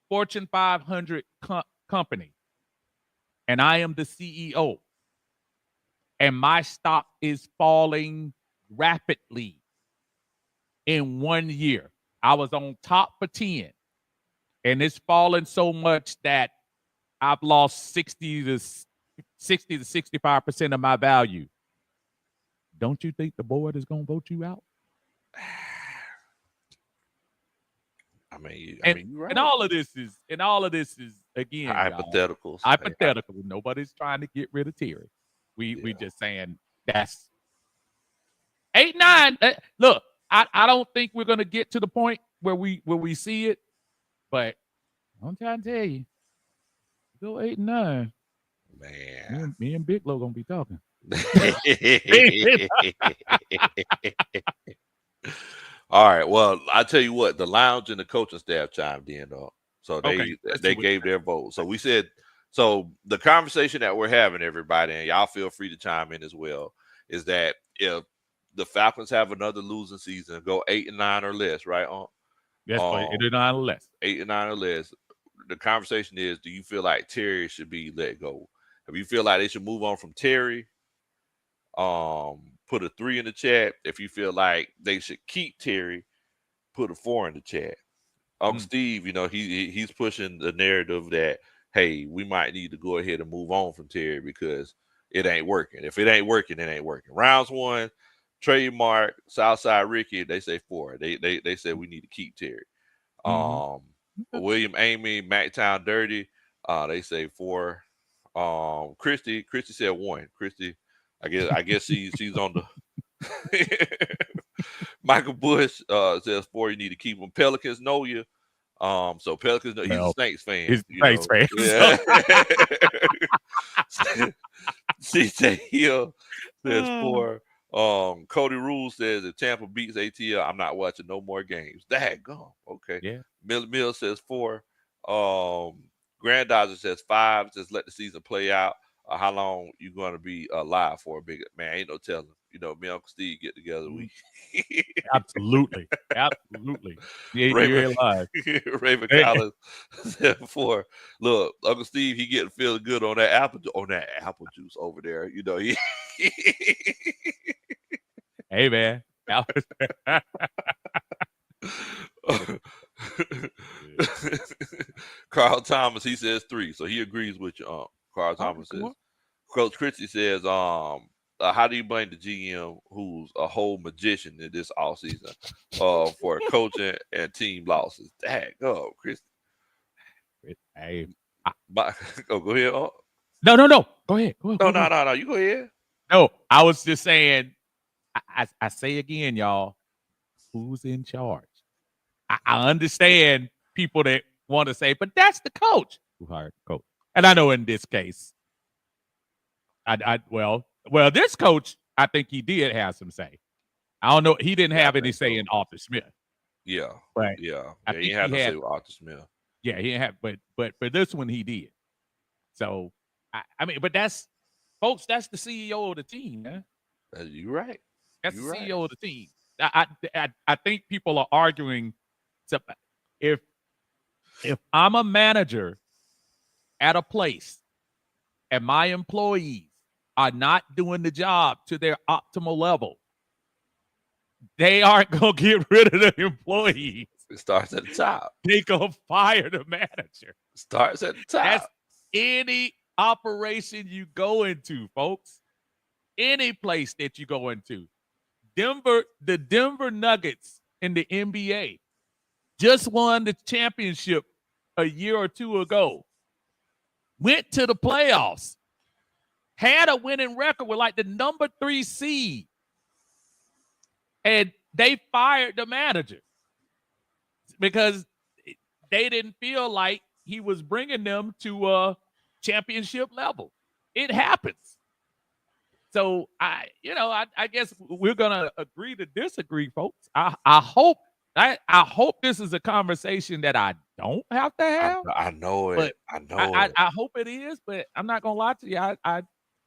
Fortune 500 company and I am the CEO and my stock is falling rapidly in 1 year, I was on top for 10 and it's fallen so much that I've lost 60 to 65% of my value. Don't you think the board is going to vote you out?
I mean, you're right.
And all of this is again,
Hypotheticals.
hypothetical. Nobody's trying to get rid of Terry. We just saying that's 8, 9. Look, I don't think we're gonna get to the point where we see it, but I'm trying to tell you, go 8 and 9.
Man.
Me and Big Low gonna be talking.
All right. Well, I tell you what, the lounge and the coaching staff chimed in, though. So they gave their vote. So we said, so the conversation that we're having, everybody, and y'all feel free to chime in as well, is that if the Falcons have another losing season, go 8 and 9 or less, right?
Yes, 8 and 9 or less.
8 and 9 or less. The conversation is, do you feel like Terry should be let go? If you feel like they should move on from Terry, put a 3 in the chat. If you feel like they should keep Terry, put a 4 in the chat. Uncle Steve, he's pushing the narrative that, hey, we might need to go ahead and move on from Terry because it ain't working. If it ain't working, it ain't working. Rounds 1, trademark, Southside Ricky, they say 4. They said we need to keep Terry. William Amy, Mactown Dirty, they say 4. Christy said 1. Christy, I guess she's on the Michael Bush says 4. You need to keep them. Pelicans know you. So Pelicans know he's a Snakes fan.
He's a Snakes fan.
Yeah. CJ Hill says 4. Cody Rule says if Tampa beats ATL, I'm not watching no more games. Daggone. Okay.
Yeah.
Mill says 4. Grand Dodger says 5. Just let the season play out. How long you going to be alive for? Big man, ain't no telling. Me and Uncle Steve get together. We
absolutely. Yeah, you're alive.
Raven Collins said 4. Look, Uncle Steve, he getting feeling good on that apple juice over there.
Hey man.
Carl Thomas, he says 3, so he agrees with you. Carl Thomas says. Coach Christie says, how do you blame the GM who's a whole magician in this offseason for coaching and team losses? Go, Christie.
Hey,
go ahead.
No. Go ahead.
No. You go ahead.
No, I was just saying. I say again, y'all, who's in charge? I understand people that want to say, but that's the coach who hired the coach. And I know in this case, this coach, I think he did have some say. I don't know. He didn't have any say in Arthur Smith.
Yeah.
Right.
Yeah. He had to say with Arthur Smith.
Yeah, he didn't have, but for this one he did. So but that's folks, that's the CEO of the team, man.
You're right.
That's the CEO of the team. I think people are arguing. So if I'm a manager at a place and my employees are not doing the job to their optimal level, they aren't going to get rid of the employees.
It starts at the top.
They going to fire the manager.
Starts at the top.
That's any operation you go into, folks. Any place that you go into. The Denver Nuggets in the NBA just won the championship a year or two ago. Went to the playoffs. Had a winning record with like the number 3 seed. And they fired the manager because they didn't feel like he was bringing them to a championship level. It happens. So I guess we're gonna agree to disagree, folks. I hope this is a conversation that I don't have to have.
I know it.
But
I know it.
I hope it is, but I'm not gonna lie to you.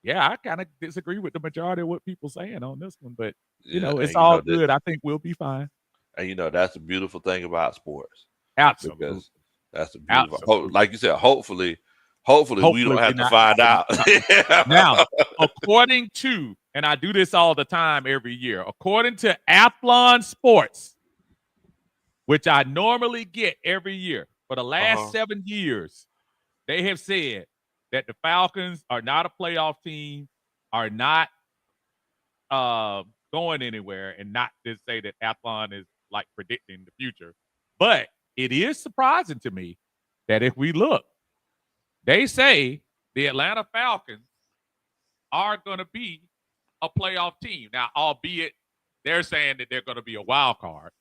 Yeah, I kind of disagree with the majority of what people saying on this one, but
Yeah,
it's
and
all good. I think we'll be fine.
that's the beautiful thing about sports
Absolutely,
because that's the beautiful.
absolutely.
Like you said, hopefully, we
Hopefully,
don't
we're
have to
not
find
having
out.
now. According to, and I do this all the time every year. According to Athlon Sports, which I normally get every year for the last
Uh-huh.
7 years, they have said that the Falcons are not a playoff team, are not going anywhere, and not to say that Athlon is like predicting the future. But it is surprising to me that if we look, they say the Atlanta Falcons are going to be a playoff team. Now, albeit they're saying that they're going to be a wild card,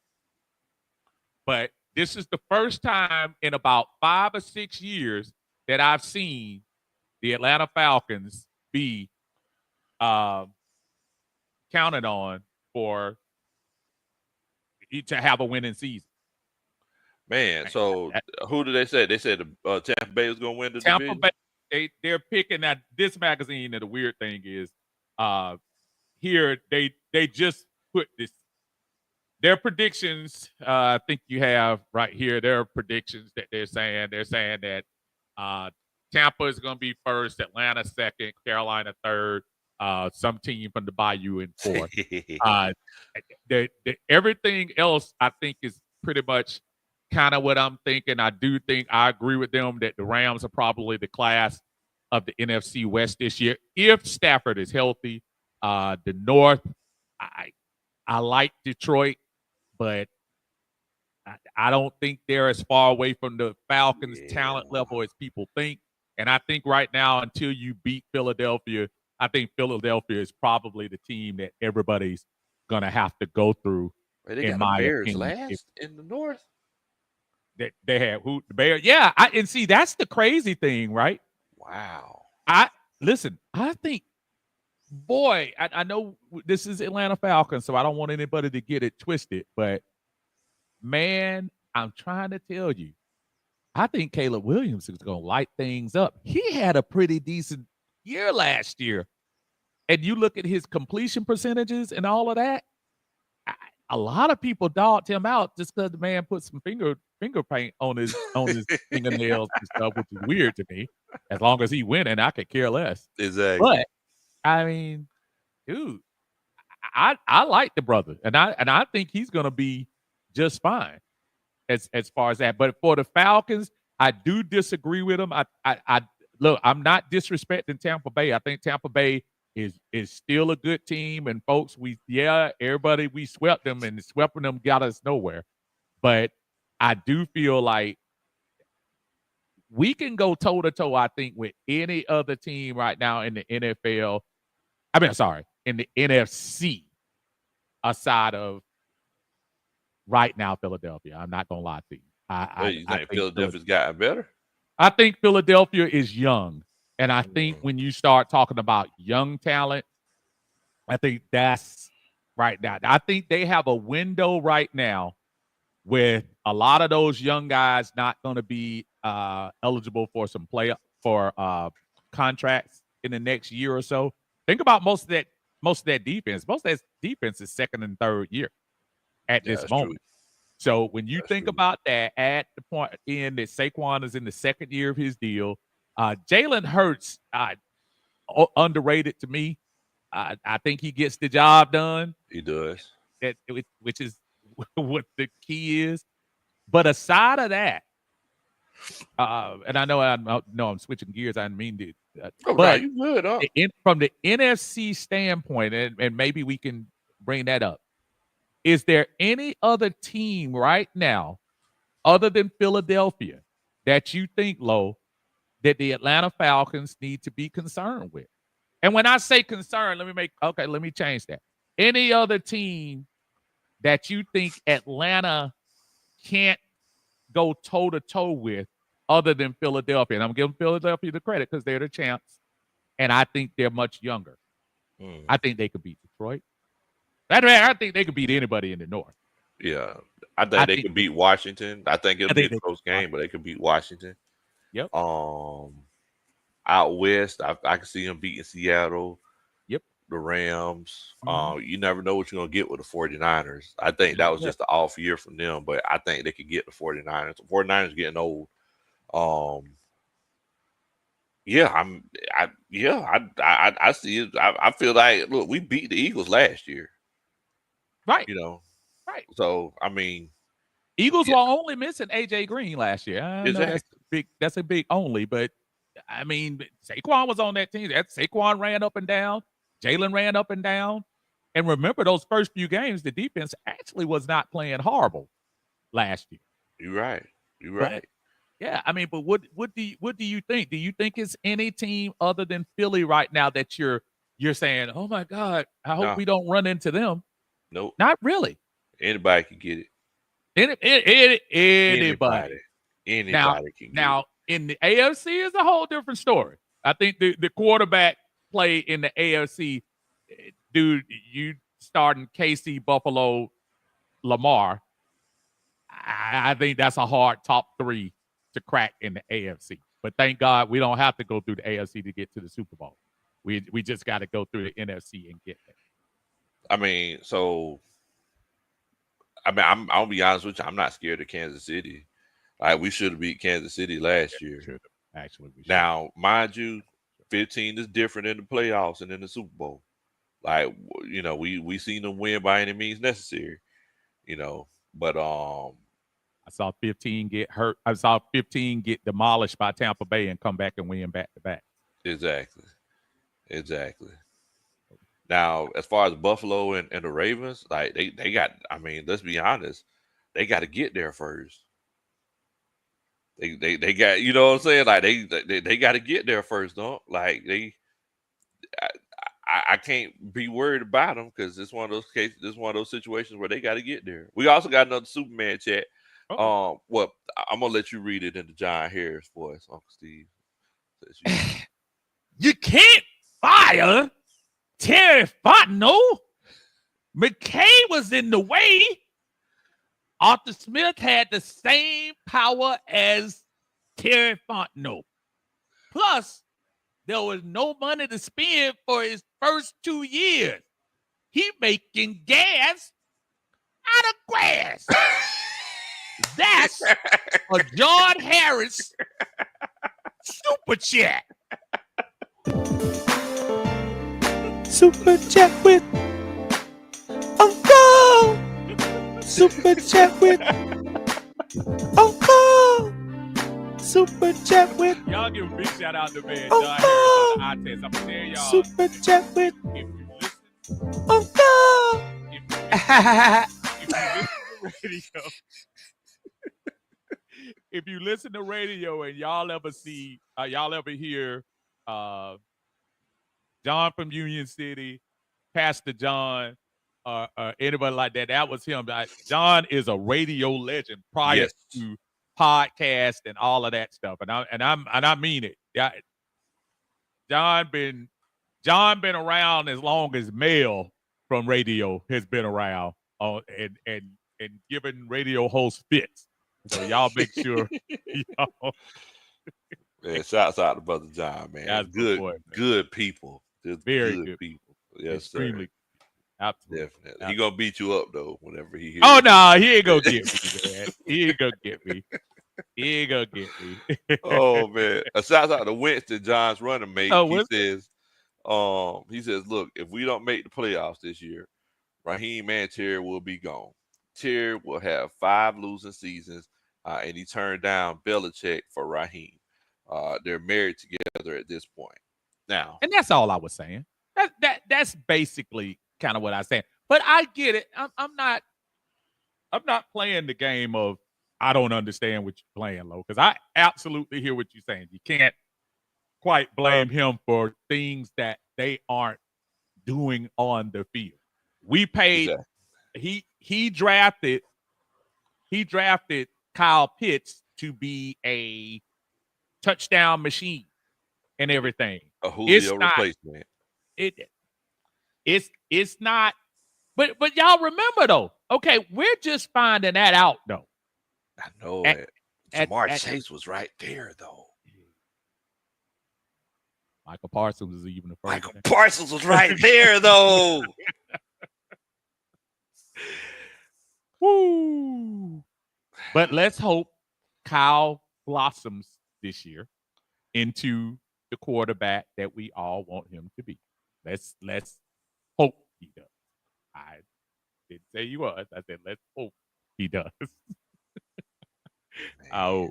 but this is the first time in about 5 or 6 years that I've seen the Atlanta Falcons be um, counted on for to have a winning season.
Man, so who did they say? They said Tampa Bay was going to win the
Tampa
division.
Bay, they're picking that this magazine. And the weird thing is, here they just put this their predictions. I think you have right here their predictions that they're saying. They're saying that Tampa is going to be first, Atlanta second, Carolina third, some team from the Bayou in fourth. Everything else, I think, is pretty much kind of what I'm thinking. I do think I agree with them that the Rams are probably the class of the NFC West this year if Stafford is healthy. The North, I like Detroit, but I don't think they're as far away from the Falcons' talent level as people think. And I think right now, until you beat Philadelphia, I think Philadelphia is probably the team that everybody's going to have to go through.
They
in
got
my
the Bears
opinion,
last in the North.
They have who the Bears? Yeah, and see that's the crazy thing, right?
Wow.
I think, boy, I know this is Atlanta Falcons, so I don't want anybody to get it twisted, but man, I'm trying to tell you, I think Caleb Williams is going to light things up. He had a pretty decent year last year. And you look at his completion percentages and all of that, a lot of people dogged him out just because the man put some finger paint on his fingernails and stuff, which is weird to me. As long as he winning, I could care less.
Exactly.
But I mean, dude, I like the brother, and I think he's gonna be just fine as far as that. But for the Falcons, I do disagree with him. I look, I'm not disrespecting Tampa Bay. I think Tampa Bay is still a good team, and folks, everybody, we swept them, and sweeping them got us nowhere. But I do feel like we can go toe to toe, I think, with any other team right now in the NFL. I mean, sorry, in the NFC, aside of right now Philadelphia. I'm not gonna lie to you.
You think Philadelphia's gotten better?
I think Philadelphia is young, and I think when you start talking about young talent, I think that's right now. I think they have a window right now with a lot of those young guys not going to be eligible for some contracts in the next year or so. Think about most of that defense. Most of that defense is second and third year at this moment. True. So when you think about that, at the point in that Saquon is in the second year of his deal, Jalen Hurts, underrated to me. I think he gets the job done.
He does.
Which is what the key is. But aside of that, and I know I'm switching gears. I didn't mean to. But
you good, huh?
From the NFC standpoint, and maybe we can bring that up. Is there any other team right now, other than Philadelphia, that you think, Lo, that the Atlanta Falcons need to be concerned with? And when I say concerned, let me change that. Any other team that you think Atlanta can't go toe-to-toe with other than Philadelphia? And I'm giving Philadelphia the credit because they're the champs, and I think they're much younger. I think they could beat Detroit. I think they could beat anybody in the North.
Yeah. I think they could beat Washington. I think it'll be a close game, but they could beat Washington.
Yep.
I out west, I can see them beating Seattle,
Yep.
the Rams.
Mhm.
You never know what you're gonna get with the 49ers. I think that was
Yeah.
just an off year from them, but I think they could get the 49ers. The 49ers getting old. Um, yeah, I see it. I feel like look, we beat the Eagles last year,
Right.
you know.
Right.
So I mean,
Eagles
yeah,
were only missing AJ Green last year. I know that's
exactly.
big. That's a big only, but I mean, Saquon was on that team. That Saquon ran up and down. Jalen ran up and down. And remember, those first few games, the defense actually was not playing horrible last year.
You're right. You're
But
right.
yeah, I mean, but what do you think? Do you think it's any team other than Philly right now that you're saying, oh my God, I hope
No,
we don't run into them?
nope.
Not really.
Anybody can get it.
Anybody.
Anybody.
Now,
Anybody can get it.
now in the AFC is a whole different story. I think the quarterback play in the AFC, dude, you starting KC, Buffalo, Lamar. I think that's a hard top 3 to crack in the AFC. But thank God we don't have to go through the AFC to get to the Super Bowl. We just got to go through the NFC and get there.
I mean, so I'll be honest with you. I'm not scared of Kansas City. Like we should have beat Kansas City last year.
Should actually we should.
Now, mind you, 15 is different in the playoffs and in the Super Bowl. Like we seen them win by any means necessary. But
I saw 15 get hurt. I saw 15 get demolished by Tampa Bay and come back and win back to back.
exactly, exactly. Now, as far as Buffalo and the Ravens, like they got. I mean, let's be honest, they got to get there first. They got, you know what I'm saying? Like they got to get there first, don't like I, I can't be worried about them because it's one of those cases. It's one of those situations where they got to get there. We also got another Superman chat.
Oh.
Well, I'm gonna let you read it in the John Harris voice, Uncle Steve.
You can't fire Terry Fontenot. McKay was in the way. Arthur Smith had the same power as Terry Fontenot. Plus, there was no money to spend for his first 2 years. He making gas out of grass. That's a John Harris super chat.
Super chat with Uncle. Super chat with Uncle. Super chat with
Y'all give a big shout out to man John Harris on the eye test. I'm gonna tell y'all.
Super chat with
If you listen,
Uncle.
if you listen to radio and y'all ever hear John from Union City, Pastor John, anybody like that, that was him. John is a radio legend prior
Yes.
to podcast and all of that stuff, and I mean it. Yeah, John been around as long as Mel from radio has been around and giving radio hosts fits. So y'all make sure y'all.
Man, shouts out to Brother John, man.
That's
Good,
boy, man.
good people. Just
Very
good
good
people. Yes,
extremely
sir.
absolutely.
Definitely. He gonna beat you up though whenever he hears.
Oh no, he ain't gonna get me, man. He ain't gonna get me. He ain't gonna get me.
Oh man. A shout out to Winston, John's running mate.
Oh,
he
Winston?
says, look, if we don't make the playoffs this year, Raheem and Terry will be gone. Terry will have 5 losing seasons, and he turned down Belichick for Raheem. They're married together at this point. Now,
And that's all I was saying. That's basically kind of what I said. But I get it. I'm not playing the game of I don't understand what you're playing, Lo, because I absolutely hear what you're saying. You can't quite blame him for things that they aren't doing on the field. We paid.
exactly.
He drafted Kyle Pitts to be a touchdown machine and everything.
A Julio replacement.
It's not. But y'all remember though. Okay, we're just finding that out though.
I know
At-
it. Jamar Chase was right there though.
Michael Parsons was even the first.
Michael Parsons was right there, though.
Woo! But let's hope Kyle blossoms this year into the quarterback that we all want him to be. Let's hope he does. I didn't say he was. I said let's hope he does. Oh,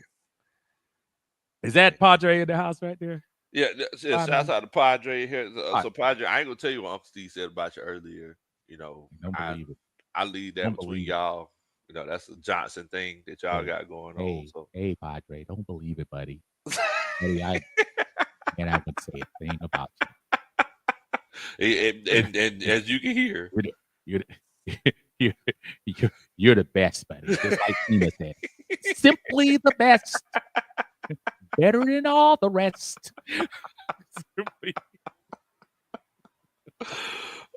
is that Padre in the house right there?
Yeah, shouts out to Padre here. So Padre, I ain't gonna tell you what Uncle Steve said about you earlier. You know,
Don't believe it.
I leave that between y'all. You know, that's a Johnson thing that y'all got going on. So
hey, Padre, don't believe it, buddy. Buddy, I would say a thing about
you. And as you can hear,
you're the best, buddy. Just like Tina said, simply the best, better than all the rest.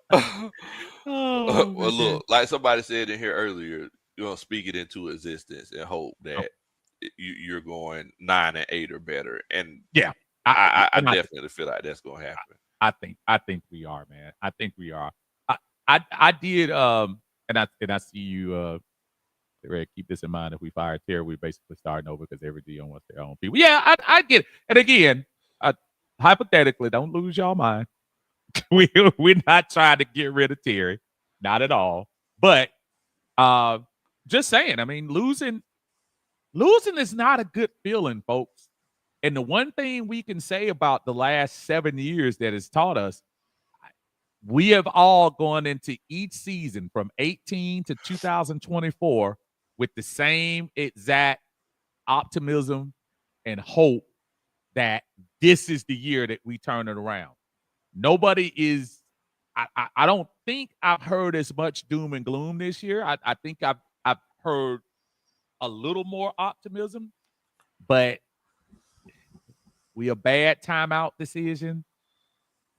Well, look, like somebody said in here earlier, you're gonna speak it into existence and hope that you're going 9-8 or better. And
yeah,
I definitely feel like that's gonna happen.
I think we are, man. I think we are. I did and I see you Red, keep this in mind. If we fire Terry, we're basically starting over because every GM wants their own people. Yeah, I get it. And again, hypothetically, don't lose your mind. We're not trying to get rid of Terry. Not at all. But just saying, I mean, losing is not a good feeling, folks. And the one thing we can say about the last 7 years that has taught us, we have all gone into each season from 18 to 2024 with the same exact optimism and hope that this is the year that we turn it around. Nobody is. I don't think I've heard as much doom and gloom this year. I think I've heard a little more optimism, but we a bad timeout decision,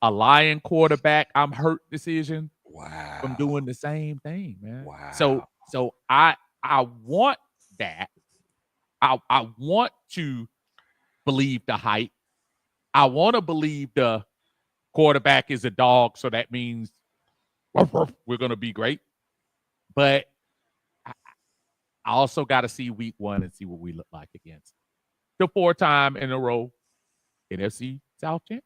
a lying quarterback, I'm hurt decision.
Wow.
From doing the same thing, man.
Wow.
So I want that. I want to believe the hype. I want to believe the quarterback is a dog, so that means we're going to be great. But I also got to see week 1 and see what we look like against the 4-time in a row NFC South champ.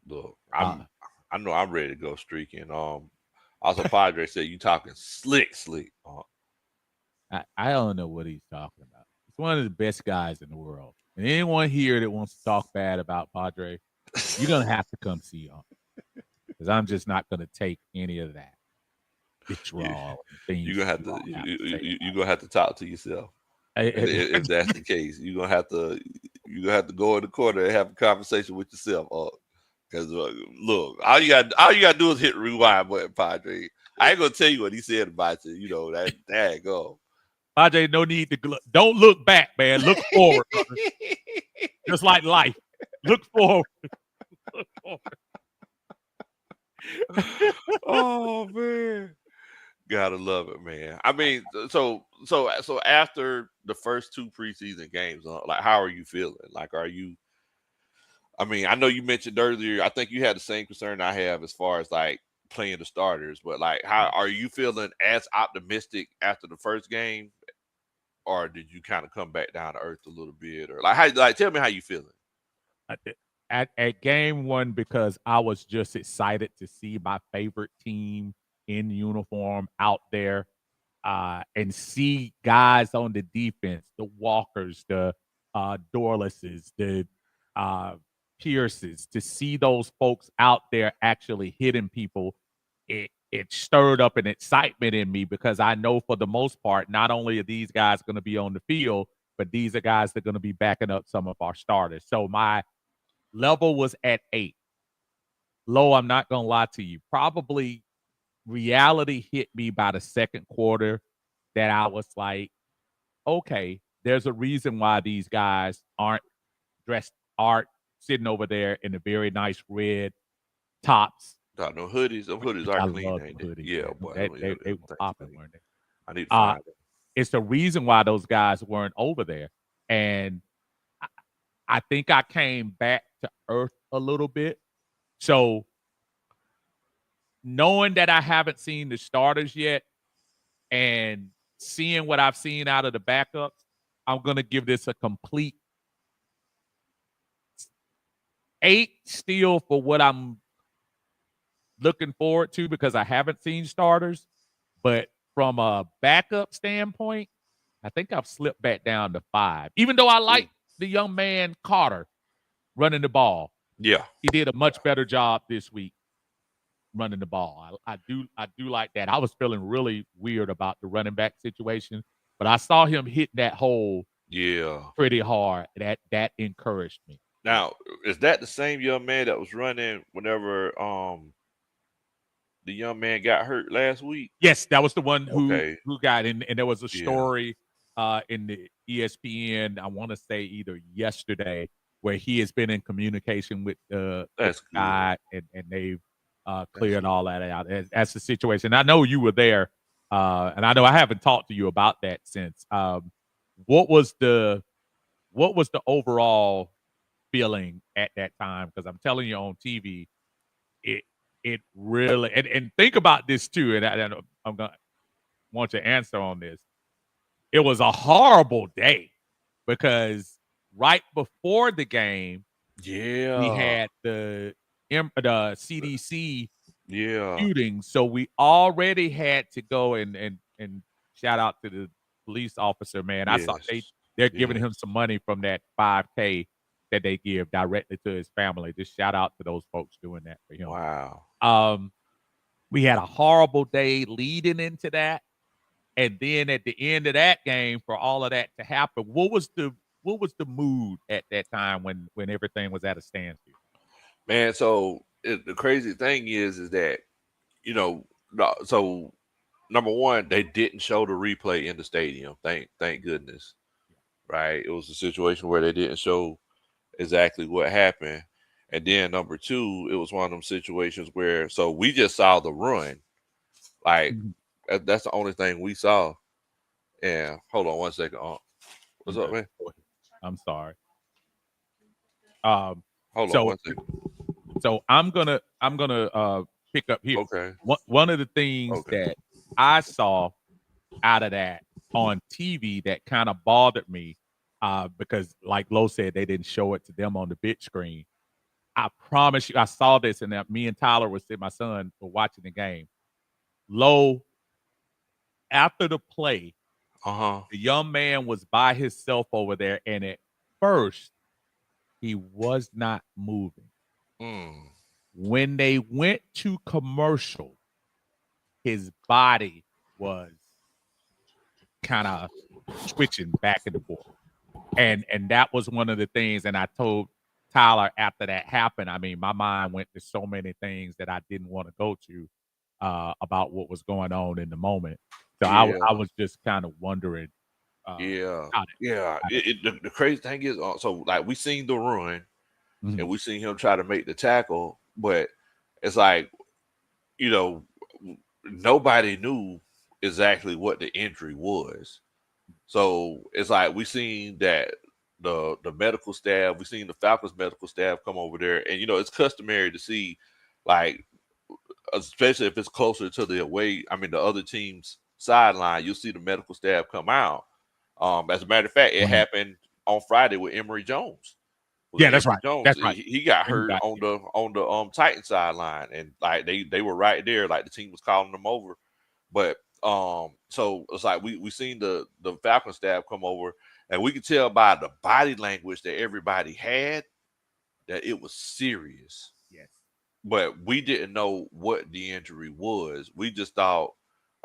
Look, I know I'm ready to go streaking. Also Padre said you talking slick.
I don't know what he's talking about. He's one of the best guys in the world. And anyone here that wants to talk bad about Padre, you're gonna have to come see him. Because I'm just not gonna take any of that. It's raw.
You're gonna have to you're gonna have to talk to yourself. If that's the case, you're gonna have to go in the corner and have a conversation with yourself. Because look, all you gotta do is hit rewind button, Padre. I ain't gonna tell you what he said about you. You know that go.
Padre, no need to don't look back, man. Look forward. Just like life. Look forward. Look forward.
Oh man. Gotta love it, man. I mean, so after the first 2 preseason games, like how are you feeling? Like are you I mean, I know you mentioned earlier, I think you had the same concern I have as far as like playing the starters, but like how are you feeling as optimistic after the first game? Or did you kind of come back down to earth a little bit? Or tell me how you feeling.
At game 1, because I was just excited to see my favorite team in uniform out there and see guys on the defense, the Walkers, the Dorleses, the Pierces, to see those folks out there actually hitting people. It stirred up an excitement in me because I know for the most part, not only are these guys going to be on the field, but these are guys that are going to be backing up some of our starters. So my level was at 8. Low, I'm not going to lie to you. Probably reality hit me by the second quarter that I was like, okay, there's a reason why these guys aren't sitting over there in the very nice red tops.
No hoodies. Them hoodies are clean, ain't they?
Hoodies,
yeah,
boy. They were popping, weren't they?
I need to find it.
It's the reason why those guys weren't over there. And I think I came back to earth a little bit. So knowing that I haven't seen the starters yet and seeing what I've seen out of the backups, I'm gonna give this a complete 8 still for what I'm looking forward to because I haven't seen starters. But from a backup standpoint, I think I've slipped back down to 5. Even though I like the young man Carter running the ball,
Yeah.
he did a much better job this week running the ball. I do like that. I was feeling really weird about the running back situation, but I saw him hit that hole
Yeah.
pretty hard. That encouraged me.
Now, is that the same young man that was running whenever the young man got hurt last week?
Yes, that was the one
Okay.
who got in, and there was a
Yeah.
story in the ESPN. I want to say either yesterday where he has been in communication with the
That's good.
guy, and they've cleared all that out. That's the situation. I know you were there, and I know I haven't talked to you about that since. What was the overall feeling at that time? Because I'm telling you on TV, it it really and think about this too, and I'm gonna want your answer on this. It was a horrible day because right before the game, we
Yeah.
had the CDC
Yeah.
shooting, so we already had to go and shout out to the police officer, man. I saw
Yes.
they're giving
Yes.
him some money from that 5K that they give directly to his family. Just shout out to those folks doing that for him.
Wow.
Um, we had a horrible day leading into that, and then at the end of that game, for all of that to happen, what was the mood at that time when everything was at a standstill?
Man, so the crazy thing is that, you know, so number one, they didn't show the replay in the stadium. Thank goodness. Right? It was a situation where they didn't show exactly what happened. And then number two, it was one of them situations where so we just saw the run. Like
Mhm.
that's the only thing we saw. And hold on one second. What's up,
Okay,
man?
go ahead. I'm sorry. Um,
Hold on
so
one second.
I'm gonna pick up here.
Okay.
One of the things
Okay.
that I saw out of that on TV that kind of bothered me, because like Lo said, they didn't show it to them on the big screen. I promise you, I saw this, and that me and Tyler was my son were watching the game. Lo, after the play,
Uh-huh.
the young man was by himself over there, and at first he was not moving.
Mm.
When they went to commercial, his body was kind of switching back and forth. And that was one of the things, and I told Tyler after that happened, I mean, my mind went to so many things that I didn't want to go to, about what was going on in the moment. So I
Yeah.
was just kind of wondering,
Yeah.
how
Yeah. The crazy thing is, so like we seen the run and
Mhm.
we seen him try to make the tackle, but it's like, you know, nobody knew exactly what the injury was. So it's like we seen that the medical staff, we seen the Falcons medical staff come over there, and it's customary to see, like, especially if it's closer to the away, I mean the other team's sideline, you'll see the medical staff come out. As a matter of fact, it
Mhm.
happened on Friday with Emory Jones.
Yeah, that's
Emory
right.
Jones,
That's right.
he got hurt
Everybody,
on the Titan sideline, and like they were right there, like the team was calling them over. But so it's like we seen the Falcon staff come over, and we could tell by the body language that everybody had that it was serious.
yes.
But we didn't know what the injury was. We just thought,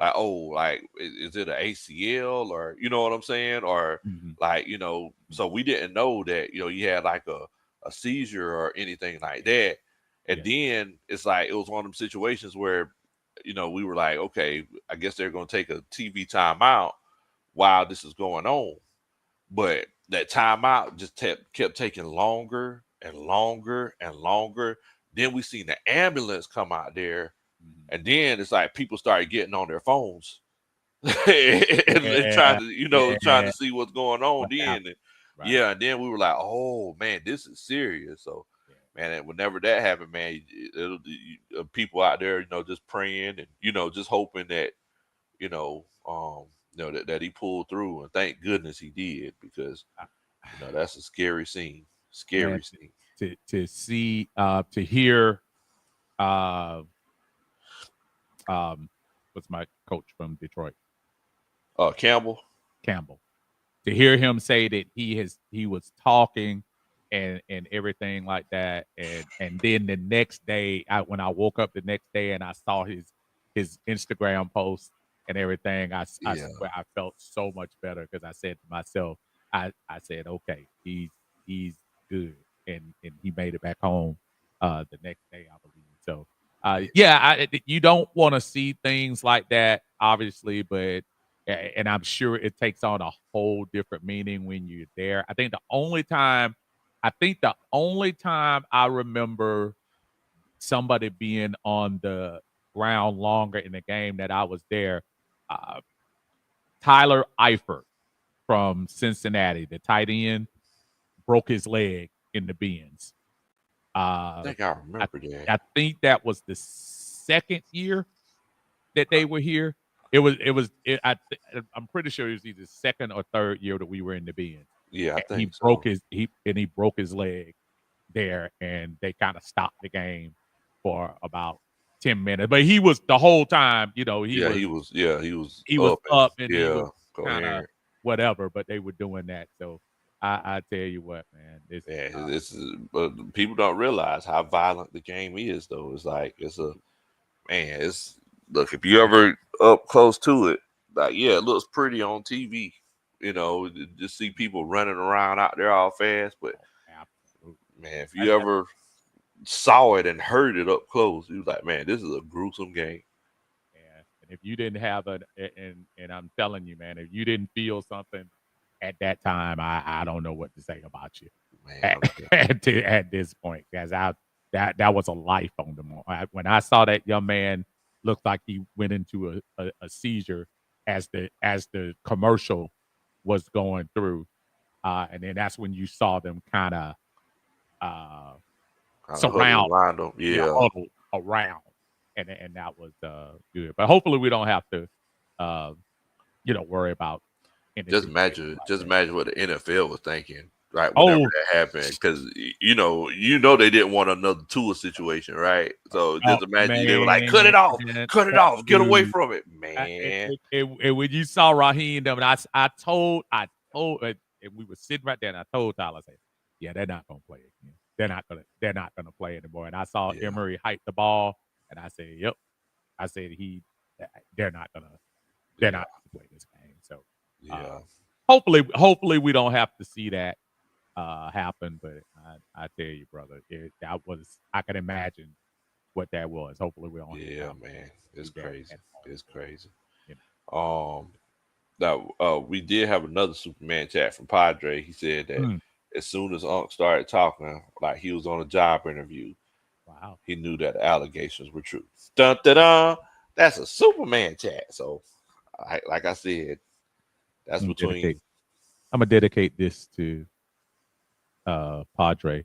like, oh, like is it an ACL, or you know what I'm saying, or
Mhm.
like so we didn't know that he had like a seizure or anything like that. And
Yeah.
then it's like it was one of them situations where we were like, okay, I guess they're going to take a TV timeout while this is going on. But that timeout just kept taking longer and longer and longer. Then we seen the ambulance come out there,
Mhm.
and then it's like people started getting on their phones and trying
Yeah,
to
yeah.
see what's going on.
What
Then
happened? Right.
Yeah, and then we were like, oh man, this is serious. So,
Yeah.
man, and whenever that happened, man, people out there, just praying and just hoping that you know, that he pulled through, and thank goodness he did because
I-
that's a scary scene,
Man,
scary scene.
to see to hear uh um what's my coach from Detroit,
Campbell,
Campbell, to hear him say that he was talking and everything like that, and then the next day, when I woke up the next day and I saw his Instagram post and everything, I
yeah,
swear I felt so much better because I said to myself, I said, okay, he's good, and he made it back home the next day, I believe. So
yeah,
yeah, you don't want to see things like that, obviously, but and I'm sure it takes on a whole different meaning when you're there. I think the only time I remember somebody being on the ground longer in the game that I was there, uh, Tyler Eifert from Cincinnati, the tight end, broke his leg in the bends.
I
Uh,
think I
I,
remember that.
I think that was the second year that they were here. I'm pretty sure it was either second or third year that we were in the bins.
Yeah, I
And
think so.
he broke his leg there, and they kind of stopped the game for about 10 minutes. But he was the whole time,
Yeah, he was. Yeah, he was
he was
up and
up and he was
yeah,
kind of
coherent.
whatever. But they were doing that, so I tell you what, man, this
Yeah, but people don't realize how violent the game is, though. It's like it's a man. It's look if you ever up close to it, like yeah, it looks pretty on TV. Just see people running around out there all fast, but
absolutely.
man, if you ever saw it and heard it up close, you was like, man, this is a gruesome game.
Yeah, and if you didn't have and I'm telling you, man, if you didn't feel something at that time, I don't know what to say about you
Man,
at,
I'm
at this point, because that was a life on the when I saw that young man looked like he went into a seizure as the commercial was going through, and then that's when you saw them kind of uh,
kind of huddled
surround,
around them.
yeah,
Yeah,
huddle around, and that was good. But hopefully, we don't have to, uh, worry about any situation like
just
that.
imagine what the NFL was thinking, right? Whenever
Oh,
that happened, because they didn't want another Tua situation, right? So
oh
just imagine they were like,
man,
cut it
that
off, get away
dude.
from it,
I,
man.
and when you saw Raheem, them, and I told, and we were sitting right there, and I told Tyler, I said, "Yeah, they're not gonna play again. They're not gonna play anymore." And I saw
Yeah,
Emery hype the ball, and I said, "Yep." I said they're not gonna they're
yeah,
not gonna play this game. So uh,
yeah,
hopefully we don't have to see that happen. But I tell you, brother, I can imagine what that was. Hopefully we don't
yeah,
have
man.
to
It's
see that
crazy.
at home.
It's crazy.
You
Um, Now, we did have another Superman chat from Padre. He said that
know.
as soon as Unc started talking, like he was on a job interview,
Wow.
he knew that the allegations were true. Dun dun dun. That's a Superman chat. So, like I said, that's
I'm gonna dedicate.
between.
I'm gonna dedicate this to Padre.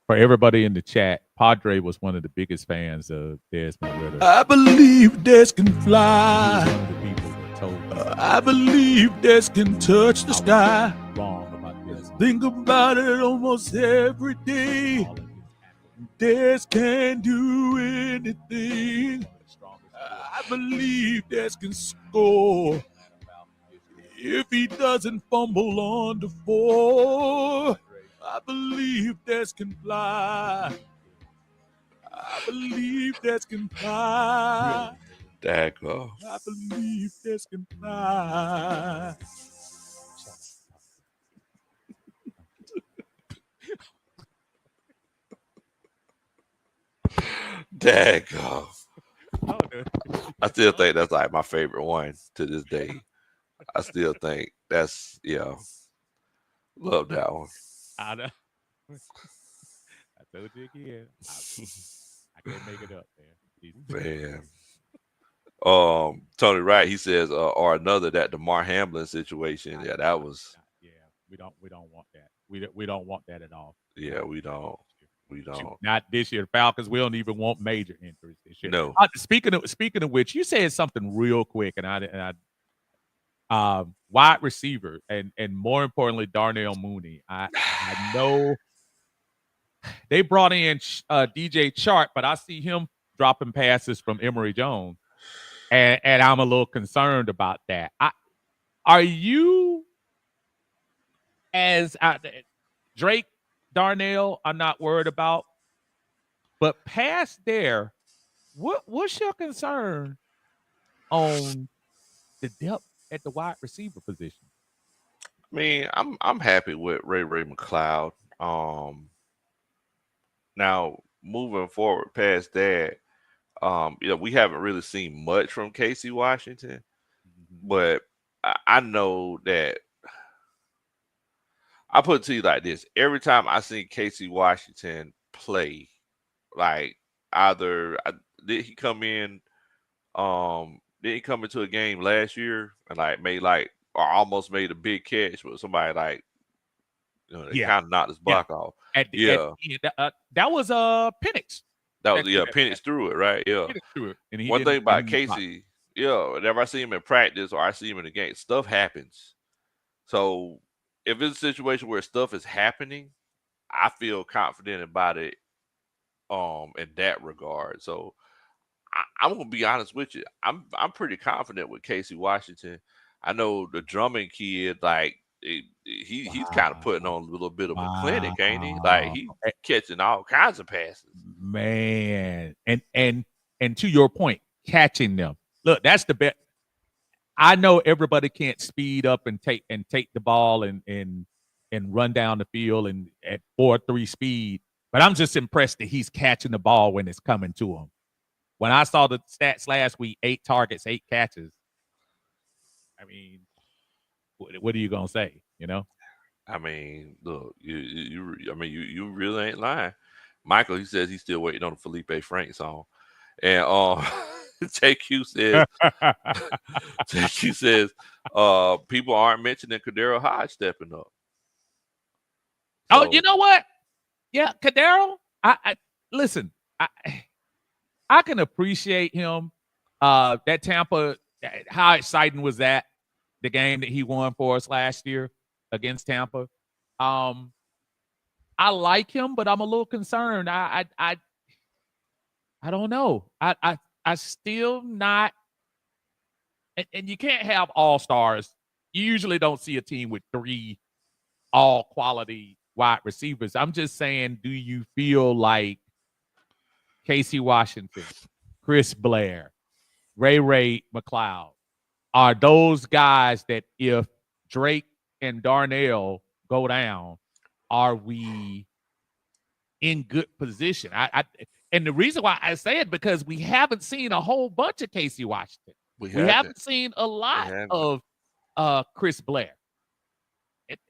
For everybody in the chat, Padre was one of the biggest fans of Desmond Ritter.
I believe death can
He was
fly.
one of the people that told me
I believe death can touch the
I was
sky.
wrong about this.
Think about it almost every day.
All of his accolades.
Death can do anything.
One of the strongest
I believe death can score.
Atlanta Falcons
If he doesn't fumble on the four, I believe death can fly. I believe death can fly.
Daggone.
I believe death can fly.
Daggone.
Oh,
I still think that's like my favorite one to this day. I still think that's love that one.
I know. I told you again. I can't make it up, man.
Man. Tony Wright, he says, or another that DeMar Hamlin situation. Yeah, that was
Yeah. We don't want that. We don't want that at all.
Yeah, we don't. We
Shoot,
don't.
not this year. The Falcons. We don't even want major injuries this year.
No.
Speaking of which, you said something real quick, wide receiver, and more importantly, Darnell Mooney. I know they brought in DJ Chart, but I see him dropping passes from Emory Jones, and I'm a little concerned about that. Are you as Drake, Darnell? I'm not worried about, but past there, what's your concern on the depth at the wide receiver position?
I mean, I'm happy with Ray McLeod. Now moving forward past that, we haven't really seen much from Casey Washington,
Mhm.
but I know that I put it to you like this: every time I see Casey Washington play, like either did he come in, did he come into a game last year and like made like or almost made a big catch with somebody like they
Yeah,
kind of knocked his
yeah.
block off.
At
Yeah,
the end, that was Penix
that was
that threw that pass.
Penix threw it right. Yeah.
Penix threw it, and he
One
didn't
thing
and
about
he blocked.
Casey, whenever I see him in practice or I see him in the game, stuff happens. So if it's a situation where stuff is happening, I feel confident about it in that regard. So I'm gonna be honest with you. I'm pretty confident with Casey Washington. I know the drumming kid, like he's kind of
Wow,
putting on a little bit of a clinic, ain't he? Like
wow,
he catching all kinds of passes.
man, and to your point, catching them. Look, that's the best. I know everybody can't speed up and take the ball and run down the field and at 4.3 speed, but I'm just impressed that he's catching the ball when it's coming to him. When I saw the stats last week, 8 targets, 8 catches. I mean, what are you gonna say?
I mean, look, I mean, you really ain't lying. Michael, he says he's still waiting on the Felipe Frank song, and JQ says JQ says people aren't mentioning Kadero Hodge stepping up.
Oh, you
So
know what? Yeah, Cadero. I listen. I I can appreciate him. That Tampa, how exciting was that? The game that he won for us last year against Tampa. Um, I like him, but I'm a little concerned. I don't know. I still not. And you can't have all stars. You usually don't see a team with 3 all quality wide receivers. I'm just saying, do you feel like Casey Washington, Chris Blair, Ray McLeod are those guys that if Drake and Darnell go down, are we in good position? And the reason why I say it because we haven't seen a whole bunch of Casey Washington.
we
We
haven't.
haven't seen a
We
lot
haven't.
of Chris Blair.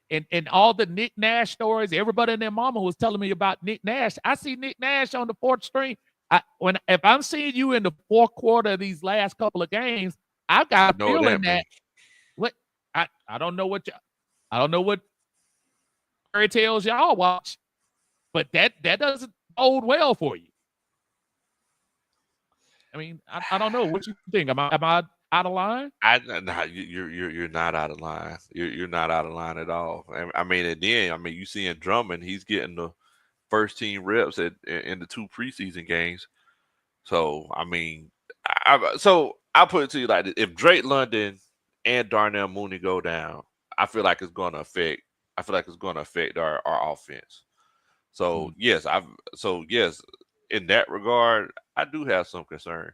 And all the Nick Nash stories, everybody and their mama was telling me about Nick Nash. I see Nick Nash on the 4th string. If I'm seeing you in the 4th quarter of these last couple of games, I've got
You
a
know what
feeling
that
that
means?
what I don't know what I don't know what fairy tales y'all watch, but that doesn't bode well for you. I mean, I don't know what you think. Am I out of line?
Nah, you're not out of line. You're not out of line at all. I mean, and then I mean, you seeing Drummond, he's getting the first team reps in the 2 preseason games. So I mean, I'll put it to you like this: if Drake London and Darnell Mooney go down, I feel like it's going to affect. I feel like it's going to affect our offense. So
Mm,
yes, in that regard, I do have some concern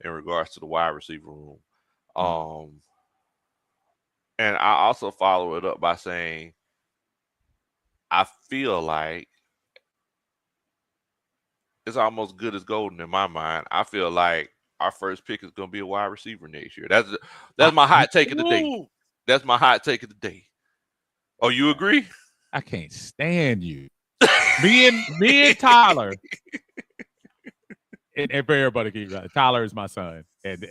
in regards to the wide receiver room.
mm,
Um, and I also follow it up by saying I feel like it's almost good as golden in my mind. I feel like our first pick is going to be a wide receiver next year. That's my hot take of the day.
ooh,
That's my hot take of the day. Oh, you agree?
I can't stand you. Me and Tyler, and for everybody, keep right, Tyler is my son, and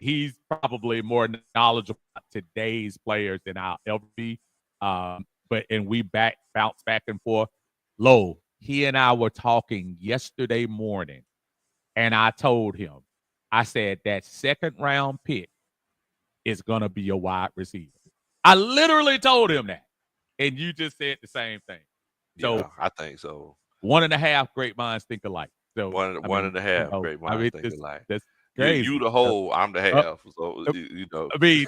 he's probably more knowledgeable about today's players than I'll ever be. And we bounced back and forth. Lo, he and I were talking yesterday morning, and I told him, I said that second round pick is gonna be a wide receiver. I literally told him that, and you just said the same thing. So
Yeah, I think so.
1.5 great minds think alike. So
One
I
one
mean,
and a half great minds think
this
alike.
that's
You
crazy.
the whole, I'm the
Uh,
half. So
uh,
you know.
I mean,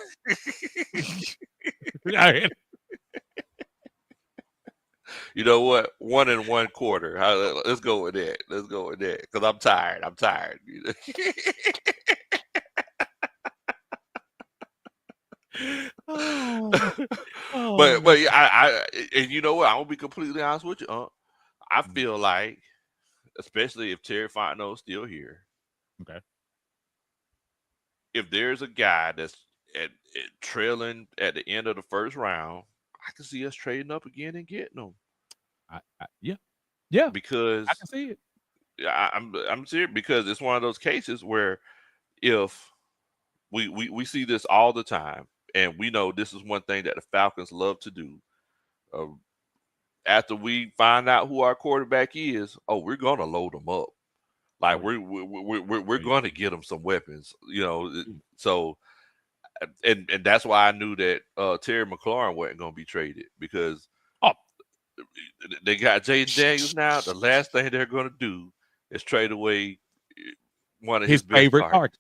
I-
You know what? 1 1/4. Let's go with that. Let's go with that. Because I'm tired. I'm tired.
oh, oh
but
man.
yeah, I and you know what? I'm gonna be completely honest with you. I
Mhm.
feel like, especially if Terry Fontenot's still here,
Okay.
if there's a guy that's trailing at the end of the first round, I can see us trading up again and getting them
Yeah, yeah, I
because
can see it.
I'm serious, because it's one of those cases where if we see this all the time, and we know this is one thing that the Falcons love to do. Uh, After we find out who our quarterback is, oh, we're gonna load them up.
Oh
Like
yeah,
we're
oh yeah.
going to get them some weapons,
Mm.
So, and that's why I knew that Terry McLaurin wasn't going to be traded, because
Oh,
they got Jaden Daniels now. The last thing they're going to do is trade away one of his
his
best
favorite
targets.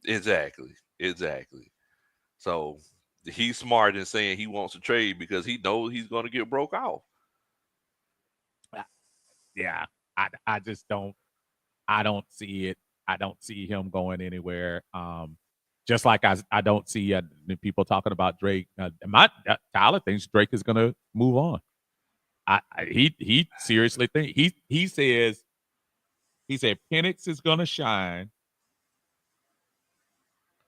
target.
Exactly, exactly. So he's smart in saying he wants to trade because he knows he's going to get broke off.
Uh, Yeah, I just don't. I don't see it. I don't see him going anywhere. Just like I don't see the people talking about Drake. Tyler thinks Drake is going to move on. He seriously think he said Penix is going to shine,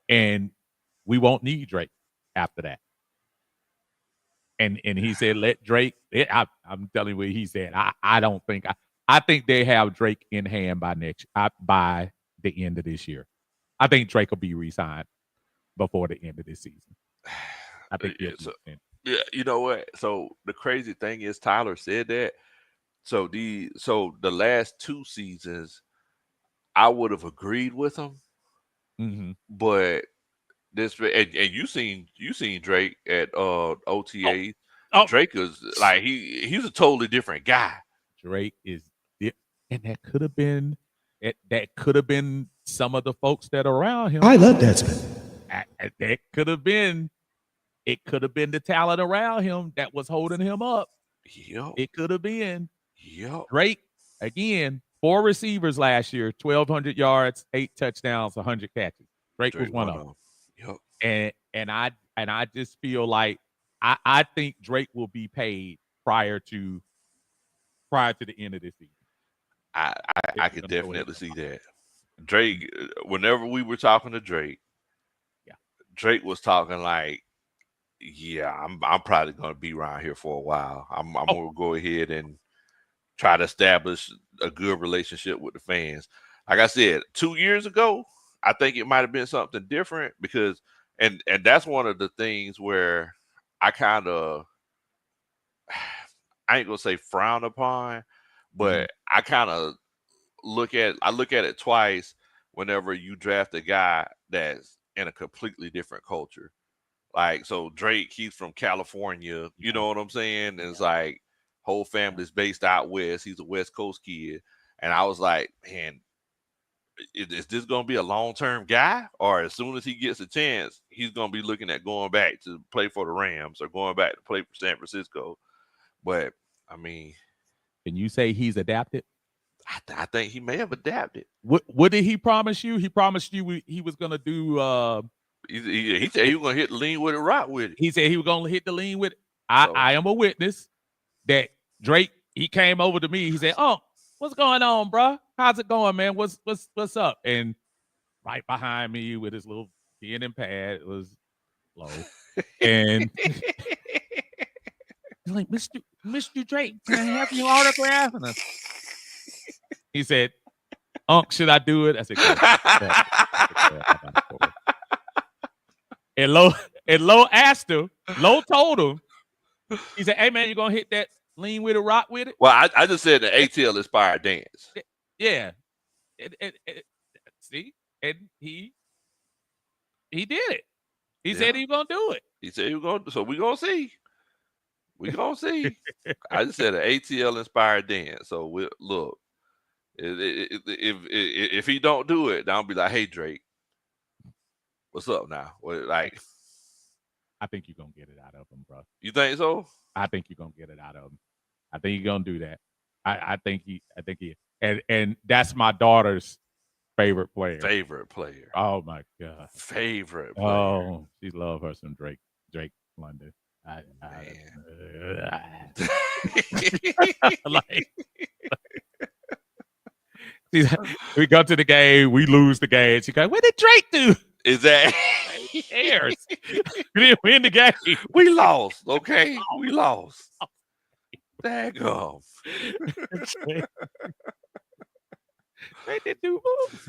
and we won't need Drake after that. And he said let Drake. I'm telling you what he said. I don't think I think they have Drake in hand by the end of this year. I think Drake will be re-signed before the end of this season. I think he'll be
So
extended.
yeah, you know what? So the crazy thing is Tyler said that. So the last 2 seasons, I would have agreed with him,
Mm-hmm.
but and you seen Drake at
Oh,
OTA.
oh,
Drake is like he's a totally different guy.
Drake is, and that could have been some of the folks that are around him.
I love that spin.
That could have been it. Could have been the talent around him that was holding him up.
Yep,
It could have been
yep.
Drake again. 4 receivers last year, 1,200 yards, 8 touchdowns, 100 catches. Drake was
Drake
one
one
of them.
of them. Yep.
And I just feel like I think Drake will be paid prior to the end of this season.
I
If
I
we're
could
gonna go
definitely
into
see that.
Mhm.
Drake, whenever we were talking to Drake,
Yeah.
Drake was talking like, yeah, I'm probably gonna be around here for a while. I'm
Oh,
gonna go ahead and try to establish a good relationship with the fans. Like I said, 2 years ago, I think it might have been something different, because and that's one of the things where I kind of I ain't gonna say frown upon,
mhm.
but I kind of look at it twice whenever you draft a guy that's in a completely different culture. Like, so Drake, he's from California, you
Yeah,
know what I'm saying? And it's
yeah,
like whole
yeah.
family's based out west. He's a West Coast kid. And I was like, man, is this gonna be a long term guy? Or as soon as he gets a chance, he's gonna be looking at going back to play for the Rams or going back to play for San Francisco. But I mean,
Can you say he's adapted?
I think he may have adapted.
What did he promise you? He promised you he was gonna do.
He said he was gonna hit the lean with it, rock with it.
He said he was gonna hit the lean with.
So
I am a witness that Drake. He came over to me. He said, "Oh, what's going on, bro? How's it going, man? What's up?" And right behind me with his little pen and pad was low, and he's like, "Mr. Drake, can I have your autograph?" And he said, "Unc, should I do it?" I said, "Go ahead." Go ahead. I said, "Go ahead, Papa, go ahead." And Lo asked him, Lo told him, He said, "Hey man, you gonna hit that lean with it, rock with it?"
Well, I just said the ATL inspired dance.
Yeah. See, and he did it. He said he was gonna do it.
He said he was going. So we gonna see. We gonna see. I just said an ATL inspired dance. So we look. If he don't do it, then I'll be like, hey Drake, what's up now? Like,
I think you're gonna get it out of him, bro.
you think so?
I think you're gonna get it out of him. I think you're gonna do that. I think he and that's my daughter's favorite player.
Favorite player.
Oh my god.
Favorite player.
Oh, she love her some Drake London. Like, we go to the game, we lose the game. She goes, "What did Drake do?"
Is that
He cares? We didn't win the game.
we lost? Okay, we lost. Daggum.
Drake did do moves.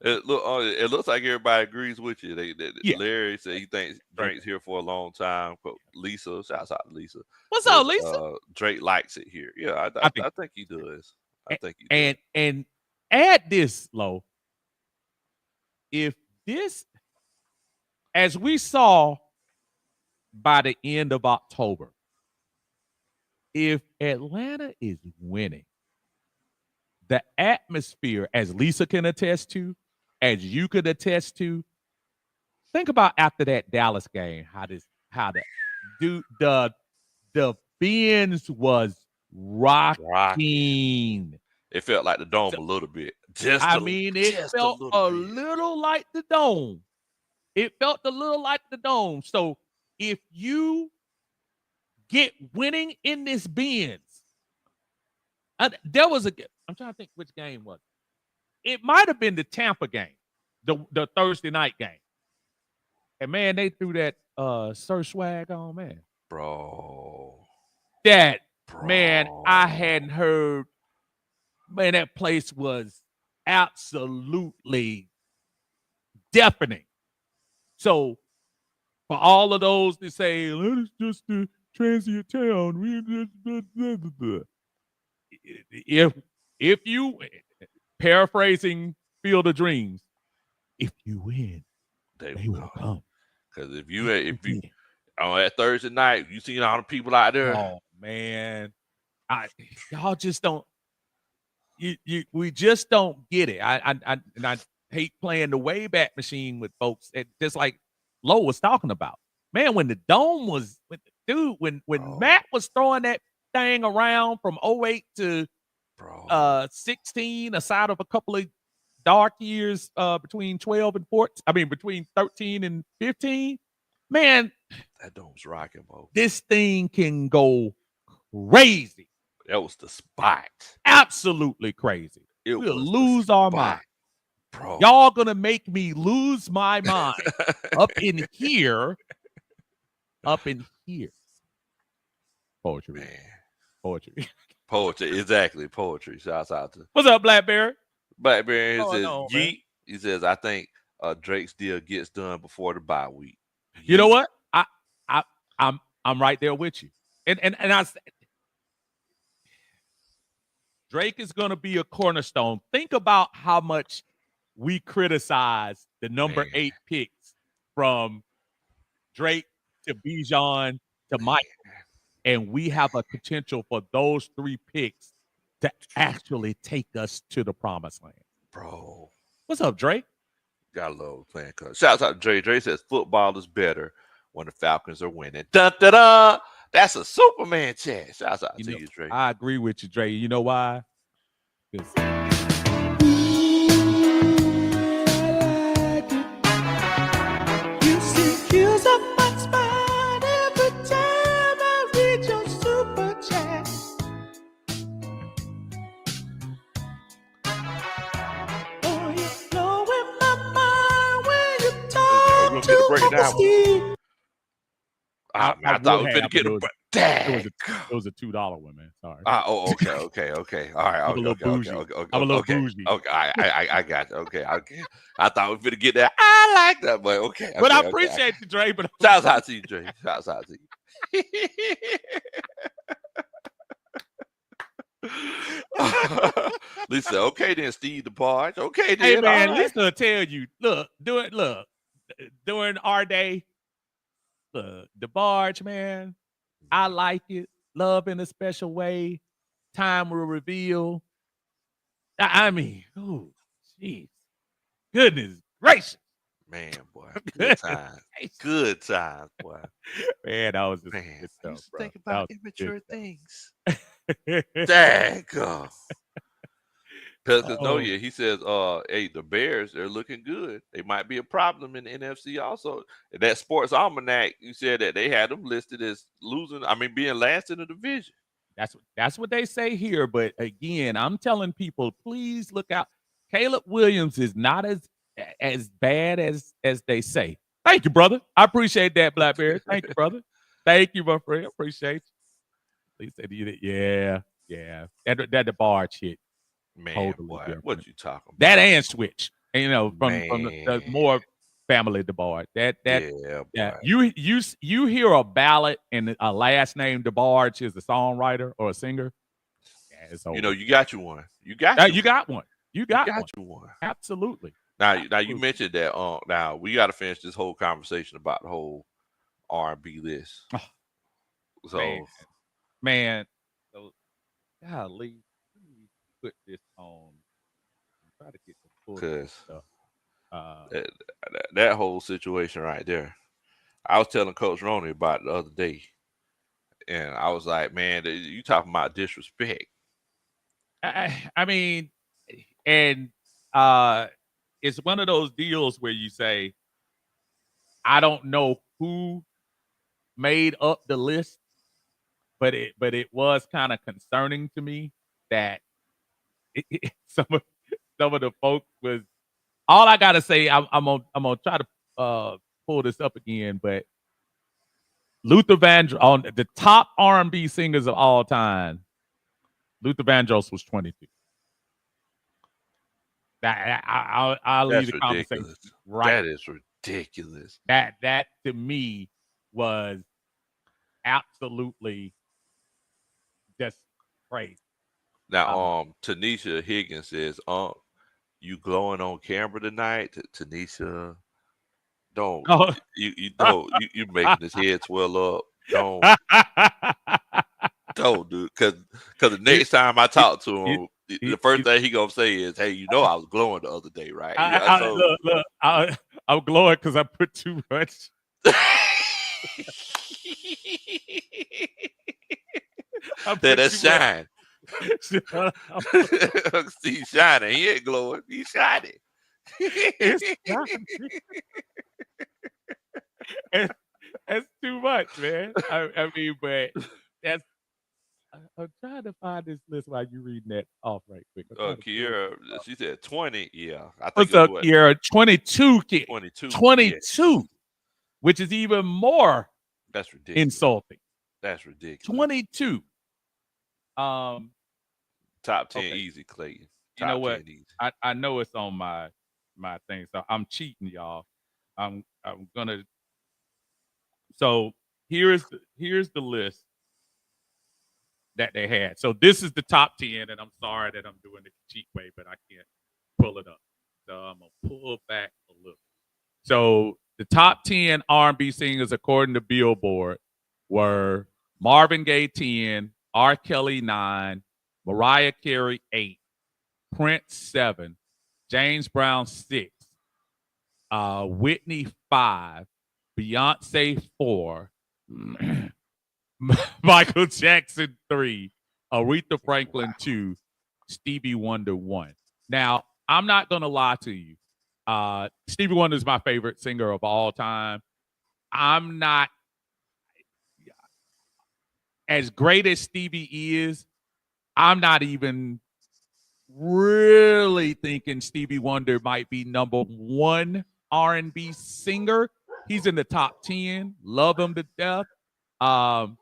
It looks like everybody agrees with you.
Yeah.
Larry said he thinks Drake's here for a long time. Lisa, shouts out to Lisa.
What's up, Lisa?
Drake likes it here. Yeah, I think he does. I think he does.
And add this, Lo. If this, as we saw by the end of October, if Atlanta is winning, the atmosphere, as Lisa can attest to, as you could attest to, think about after that Dallas game, how the Benz was rocking.
It felt like the dome a little bit.
It felt a little like the dome. It felt a little like the dome. So if you get winning in this Benz, there was I'm trying to think which game was it. It might have been the Tampa game, the Thursday night game. And man, they threw that Sir Swag on, man.
Bro.
Man, I hadn't heard. Man, that place was absolutely deafening. So for all of those that say, it's just a transient town. If you, paraphrasing Field of Dreams, if you win, they will come.
Because if you on that Thursday night, you seen all the people out there.
Oh man, y'all just don't. We just don't get it. I hate playing the Wayback Machine with folks. Just like Lo was talking about. Man, when the dome was, when Matt was throwing that thing around from 08 to 16, aside of a couple of dark years between 12 and 14. I mean, between 13 and 15. Man,
that dome's rocking, bro.
This thing can go crazy.
That was the spot.
Absolutely crazy. We'll lose our mind.
Bro.
Y'all gonna make me lose my mind up in here. Up in here. Poetry.
Man.
Poetry.
Poetry. Exactly. Poetry. Shouts out to.
What's up, Blackberry?
Blackberry says, yeet. He says, I think Drake's deal gets done before the bye week. Yeet.
You know what? I'm right there with you. And I Drake is going to be a cornerstone. Think about how much we criticize the number 8 picks from Drake to Bijan to Mike. And we have a potential for those 3 picks to actually take us to the promised land.
Bro.
What's up, Drake?
Gotta love playing colors. Shouts out to Dre. Dre says football is better when the Falcons are winning. Dun, dun, dun. That's a Superman chat. Shouts out to you, Dre.
I agree with you, Dre. You know why? Because
you see kills up my spine every time I read your super chat. Oh, you know in my mind when you talk to Steve.
I thought we were going to get it, but
it was a $2 one, man. Sorry.
Okay. All right.
I'm a little bougie. I'm a little bougie.
Okay, I got you. Okay. I thought we were going to get that. I like that, but okay.
But I appreciate you, Dre. But
shouts out to you, Dre. Shouts out to you. Lisa, okay then, Steve DeBarge. Okay
Hey
then, all
man,
right.
Lisa will tell you, during our day, the barge, man, I like it. Love in a special way. Time will reveal. I mean, oh, jeez. Goodness gracious.
Man, boy, good
Goodness
times.
gracious.
Good times, boy.
Man, that was just
Man,
good
I
stuff,
used to
bro.
think
That
about
was good
immature things.
stuff.
Daggone. Because no,
Oh,
yeah, he says, hey, the Bears, they're looking good. They might be a problem in the NFC also. That sports almanac, you said that they had them listed as losing, I mean, being last in the division.
that's what they say here. But again, I'm telling people, please look out. Caleb Williams is not as bad as they say. Thank you, brother. I appreciate that, Blackberry. Thank you, brother. Thank you, my friend. Appreciate you. Please say that. Yeah, yeah. That the bar shit
Man,
totally
boy,
different.
what you talking
That
about?
and switch. And, from the
Man,
more family DeBard. That
yeah,
yeah.
boy.
You hear a ballad and a last name DeBarge is a songwriter or a singer. Yeah, it's
You know,
over.
you got you one. You got you
You
one.
got one. You
You
got
got
one.
you one.
Absolutely.
Now you
Absolutely.
mentioned that. Now we got to finish this whole conversation about the whole R&B list.
Oh, man,
So,
man. So golly, let me put this on and try to get the full
cause
stuff. Uh,
that, that whole situation right there, I was telling Coach Roney about it the other day, and I was like, man, you talking about disrespect?
I mean, and uh, it's one of those deals where you say, I don't know who made up the list, but it was kind of concerning to me that some of the folks was all I gotta say. I'm gonna try to pull this up again, but Luther Vandross on the top R&B singers of all time. Luther Vandross was 22. I'll leave
That's
the conversation
ridiculous.
right.
That is ridiculous.
That to me was absolutely just crazy.
Now,
Uh,
Tanisha Higgins says, you glowing on camera tonight, Tanisha? Don't
oh,
you don't you making his head swell up? Don't do because the
it,
next time I
it,
talk to
it,
him, the
it,
first
it,
thing he gonna say is, "Hey, you know I was glowing the other day, right?" Yeah, I told.
look, I'm glowing because I put too much. I
That
put
that
too much.
shine. He's shining. He ain't glowing. He's shining.
It's it's, it's too much, man. I mean, but that's. I'm trying to find this list while you reading that off right quick. I'm trying to pull this
Kiera,
up.
she said 20. Yeah, I think
What's
it was
up,
what
Kiera? 22 kid.
22. Yes,
22, which is even more
that's ridiculous.
insulting.
That's ridiculous.
22. Um,
Top 10
okay.
easy, Clayton.
You know
Top
what?
10 easy.
I know it's on my thing, so I'm cheating, y'all. I'm gonna. So here's the list that they had. So this is the top 10, and I'm sorry that I'm doing it the cheap way, but I can't pull it up. So I'm gonna pull back a little. So the top 10 R&B singers according to Billboard were Marvin Gaye 10, R. Kelly 9, Mariah Carey 8, Prince 7, James Brown 6, Whitney 5, Beyonce 4, Michael Jackson 3, Aretha
Wow.
Franklin 2, Stevie Wonder 1. Now, I'm not going to lie to you. Stevie Wonder is my favorite singer of all time. I'm not as great as Stevie is. I'm not even really thinking Stevie Wonder might be number one R&B singer. He's in the top 10. Love him to death. Um,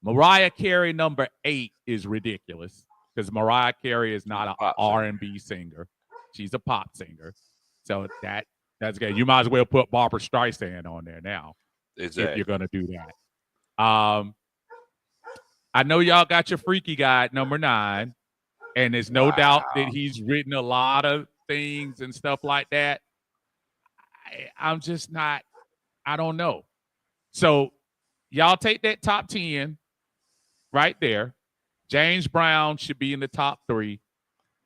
Mariah Carey number 8 is ridiculous because Mariah Carey is
She's
not
a
an
pop singer.
R&B singer. She's a pop singer. So that's good. You might as well put Barbara Streisand on there now. if you're
Exactly.
gonna do that. I know y'all got your freaky guy at number 9, and there's no doubt that
Wow.
he's written a lot of things and stuff like that. I'm just not. I don't know. So y'all take that top 10 right there. James Brown should be in the top 3.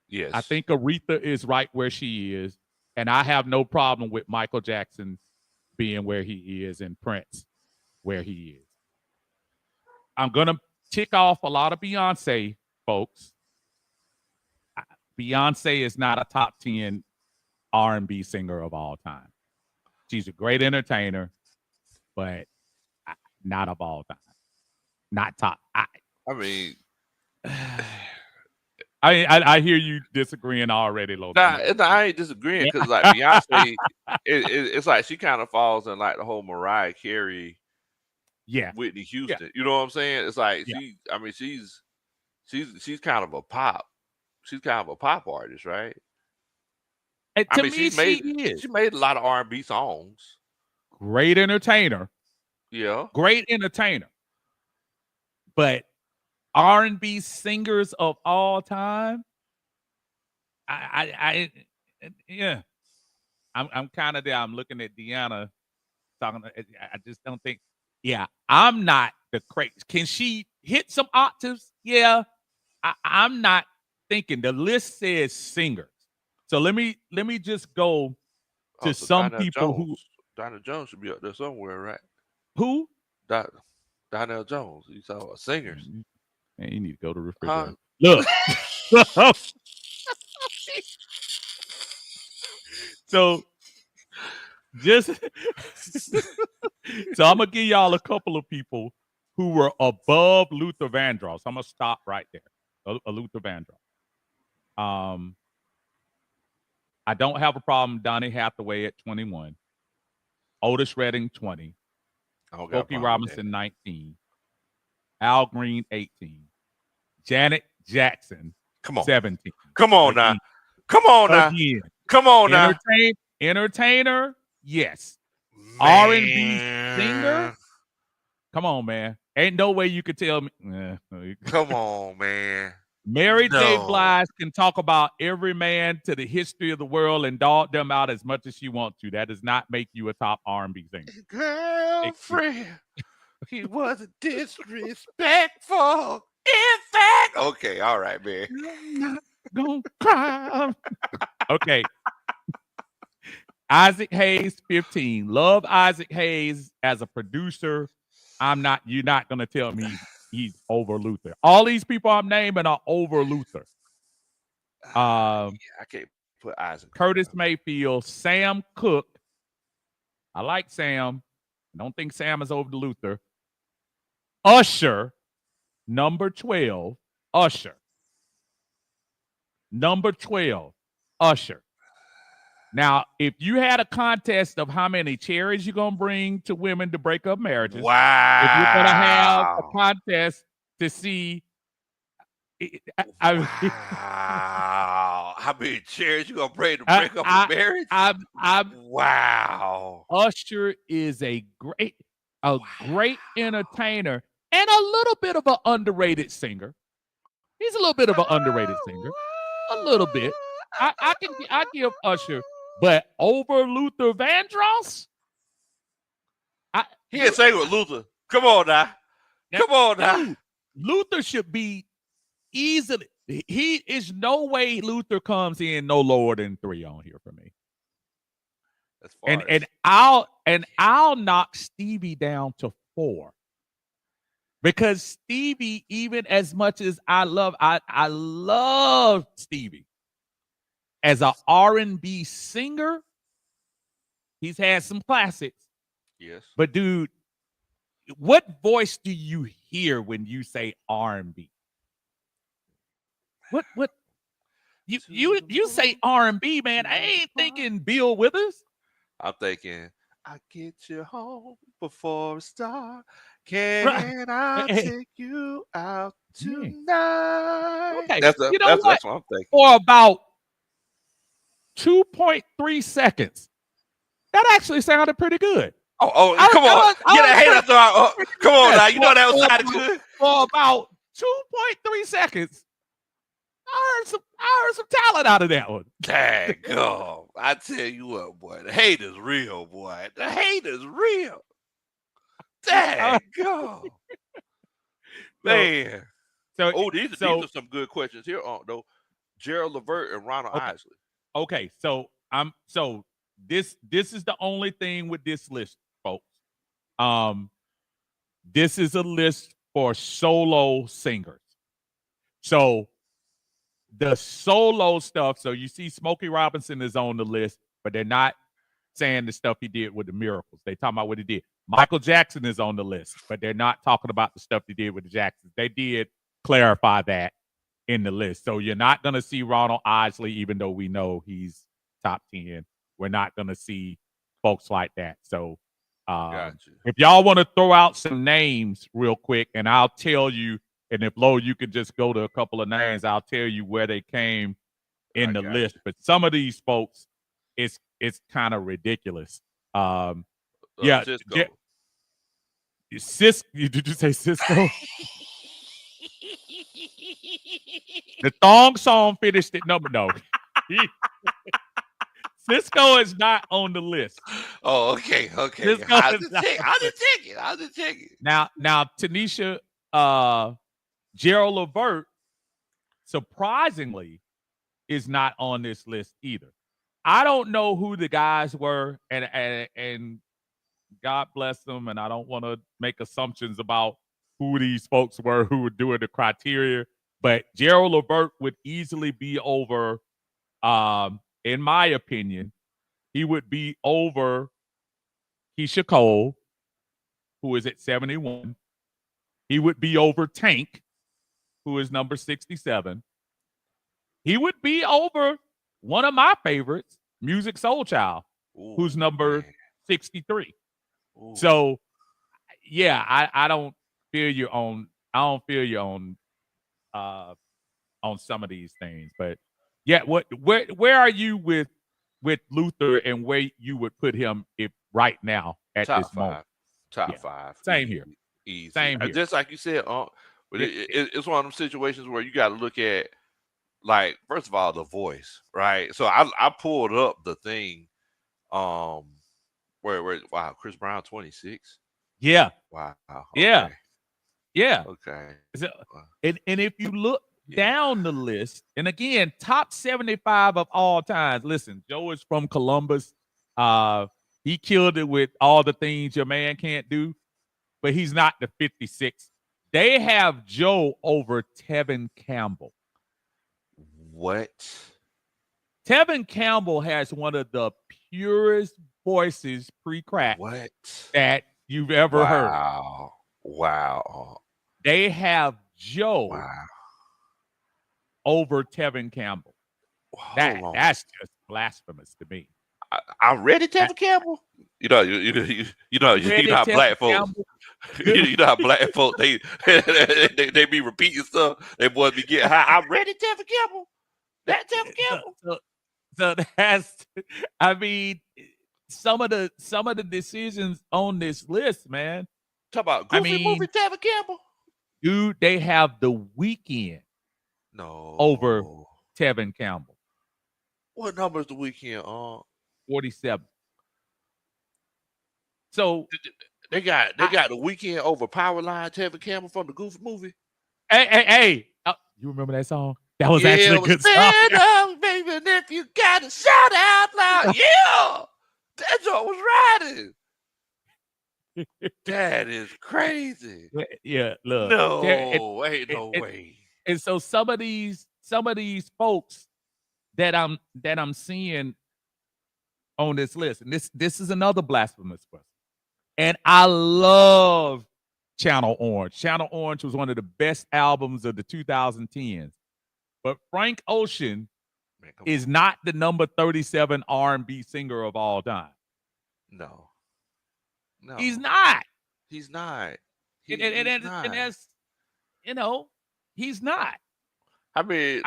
Yes.
I think Aretha is right where she is, and I have no problem with Michael Jackson being where he is and Prince where he is. I'm gonna tick off a lot of Beyonce folks. Beyonce is not a top 10 R&B singer of all time. She's a great entertainer, but not of all time. Not top.
I mean,
I hear you disagreeing already, Logan.
I ain't disagreeing because like Beyonce, it's like she kind of falls in like the whole Mariah Carey,
Yeah,
Whitney
yeah,
Houston. You know what I'm saying? It's like
yeah.
she's kind of a pop. She's kind of a pop artist, right?
And
I
to
mean,
me, she is
she made a lot of R&B songs.
great entertainer,
Yeah.
great entertainer. But R&B singers of all time, yeah, I'm kind of there. I'm looking at Deanna talking. I just don't think. Yeah, I'm not the crazy. Can she hit some octaves? Yeah, I'm not thinking. The list says singers, so let me just go
Oh,
to
so
some people
Donnell Jones should be up there somewhere, right?
who
Don, Donnell Jones. You saw singers,
man, you need to go to the
huh?
refrigerator. Look, so just so I'm gonna give y'all a couple of people who were above Luther Vandross. I'm gonna stop right there. A Luther Vandross. I don't have a problem. Donny Hathaway at 21, Otis Redding 20,
I don't got a
Smokey
problem with that.
Robinson 19, Al Green 18, Janet Jackson
Come on,
17.
come on now, come on now,
Again,
come on now.
entertainer, yes.
Man.
R&B singer, come on, man. Ain't no way you could tell me.
Come on, man.
Mary J.
No.
Blige can talk about every man to the history of the world and dog them out as much as she wants to. That does not make you a top R&B singer.
Girlfriend, he wasn't disrespectful. In fact, okay, all right, man.
I'm not gonna cry. Okay. Isaac Hayes, 15. Love Isaac Hayes as a producer. You're not gonna tell me he's over Luther. All these people I'm naming are over Luther.
I can't put Isaac.
Curtis Mayfield, Sam Cooke. I like Sam. I don't think Sam is over Luther. Usher, number 12. Usher. Number 12. Usher. Now, if you had a contest of how many cherries you're gonna bring to women to break up marriages,
Wow.
if you're gonna have a contest to see,
Wow. How many chairs you gonna bring to break up a marriage? Wow.
Usher is a great entertainer and a little bit of an underrated singer. He's a little bit of an underrated singer. A little bit. I give Usher. But over Luther Vandross?
He ain't saying with Luther. Come on now. Come on now.
Luther should be easily. He is no way Luther comes in no lower than 3 on here for me.
That's far.
And I'll knock Stevie down to 4. Because Stevie, even as much as I love Stevie. As an R&B singer, he's had some classics.
Yes.
But dude, what voice do you hear when you say R&B? What you say R&B, man? I ain't thinking Bill Withers.
I'm thinking, I get you home before it's dark. Can I take you out tonight?
Okay.
That's what I'm thinking.
For about 2.3 seconds. That actually sounded pretty good.
Come on. Get that hater thought. Come on now. You know that was sounding good.
For about 2.3 seconds, I heard some talent out of that one.
Dang, go. I tell you what, boy. The hate is real, boy. The hate is real. Dang, go. Man.
So
these are some good questions here, though. Gerald Levert and Ronald Isley.
Okay, so this is the only thing with this list, folks. This is a list for solo singers. So the solo stuff, so you see Smokey Robinson is on the list, but they're not saying the stuff he did with the Miracles. They talking about what he did. Michael Jackson is on the list, but they're not talking about the stuff he did with the Jacksons. They did clarify that in the list. So you're not going to see Ronald Isley, even though we know he's top 10. We're not going to see folks like that. So if y'all want to throw out some names real quick, and I'll tell you, and if Lo, you could just go to a couple of names, I'll tell you where they came in the list. But some of these folks, it's kind of ridiculous.
Cisco.
Did you say Cisco? The thong song finished at number no. Cisco is not on the list.
Oh, okay. How's the ticket?
Now, Tanisha, Gerald Levert, surprisingly, is not on this list either. I don't know who the guys were, and God bless them, and I don't want to make assumptions about who these folks were who were doing the criteria, but Gerald Levert would easily be over, in my opinion, he would be over Keisha Cole, who is at 71. He would be over Tank, who is number 67. He would be over one of my favorites, Music Soul Child, who's number 63. Ooh. So, yeah, I don't feel you on some of these things, but yeah, where are you with Luther, and where you would put him if right now at
top
this moment?
Top five.
Same here.
Easy.
Same here.
Just like you said, but it's one of them situations where you got to look at, like, first of all, the voice, right? So I pulled up the thing, where Chris Brown 26.
Yeah.
Wow.
Okay. Yeah.
Okay.
So, and if you look down the list, and again, top 75 of all times. Listen, Joe is from Columbus. He killed it with All the Things Your Man Can't Do, but he's not the 56th. They have Joe over Tevin Campbell.
What?
Tevin Campbell has one of the purest voices pre-crack that you've ever heard.
Wow.
They have Joe over Tevin Campbell. That's just blasphemous to me.
I'm ready, Tevin Campbell. You know how black folks. You know how black folks they be repeating stuff. They boys be getting high. I'm ready, Tevin Campbell. That Tevin Campbell.
So that's, I mean, some of the decisions on this list, man.
Talk about goofy movie Tevin Campbell.
Dude, they have The Weeknd over Tevin Campbell.
What number is The Weeknd?
47. So
they got The Weeknd over Powerline Tevin Campbell from the Goofy movie.
Hey! You remember that song? That was actually a good song.
Baby, and if you got to shout out loud, yeah, that joint was riding. That is crazy.
Yeah, look.
Ain't no way.
And so some of these folks that I'm seeing on this list, and this is another blasphemous question. And I love Channel Orange. Channel Orange was one of the best albums of the 2010s. But Frank Ocean is not the number 37 R&B singer of all time.
No.
He's not.
He's not.
And that's, he's not.
I mean,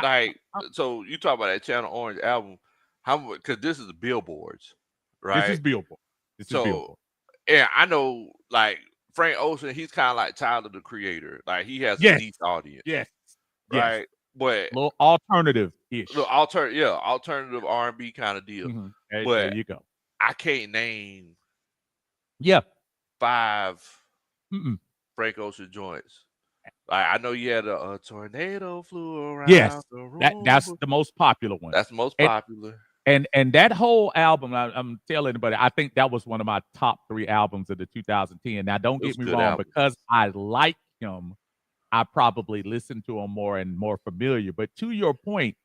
so you talk about that Channel Orange album, how much? Because this is the Billboards, right?
This is Billboard.
and I know like Frank Ocean, he's kind of like Tyler the Creator. Like he has a
Yes,
niche audience,
yes, yes.
right? But
A little alternative
the
ish.
alternative R&B kind of deal.
There
But
you go.
I can't name
Yeah.
5
Mm-mm.
Frank Ocean joints. Like I know you had a tornado flew around
Yes,
the
that's
room.
the most popular one.
That's the most
And
popular.
and that whole album, I'm telling anybody, I think that was one of my top 3 albums of the 2010. Now, don't
It was
get
a
me
good
wrong,
album.
because I like him, I probably listen to him more and more familiar. But to your point,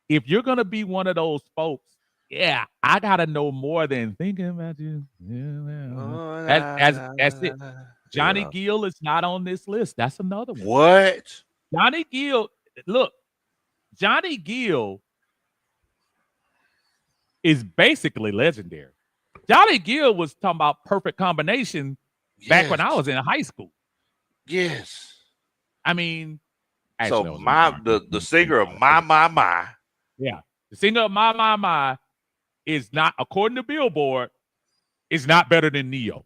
if you're gonna be one of those folks, yeah, I gotta know more than thinking about you. Yeah,
Oh,
that's it. Johnny
yeah.
Gill is not on this list. That's another one.
What?
Johnny Gill, look, Johnny Gill is basically legendary. Johnny Gill was talking about perfect combination back when I
Yes.
was in high school.
Yes.
I mean,
So
actually, I was in
the singer of My.
Yeah, the singer of My is not, according to Billboard, is not better than Neo.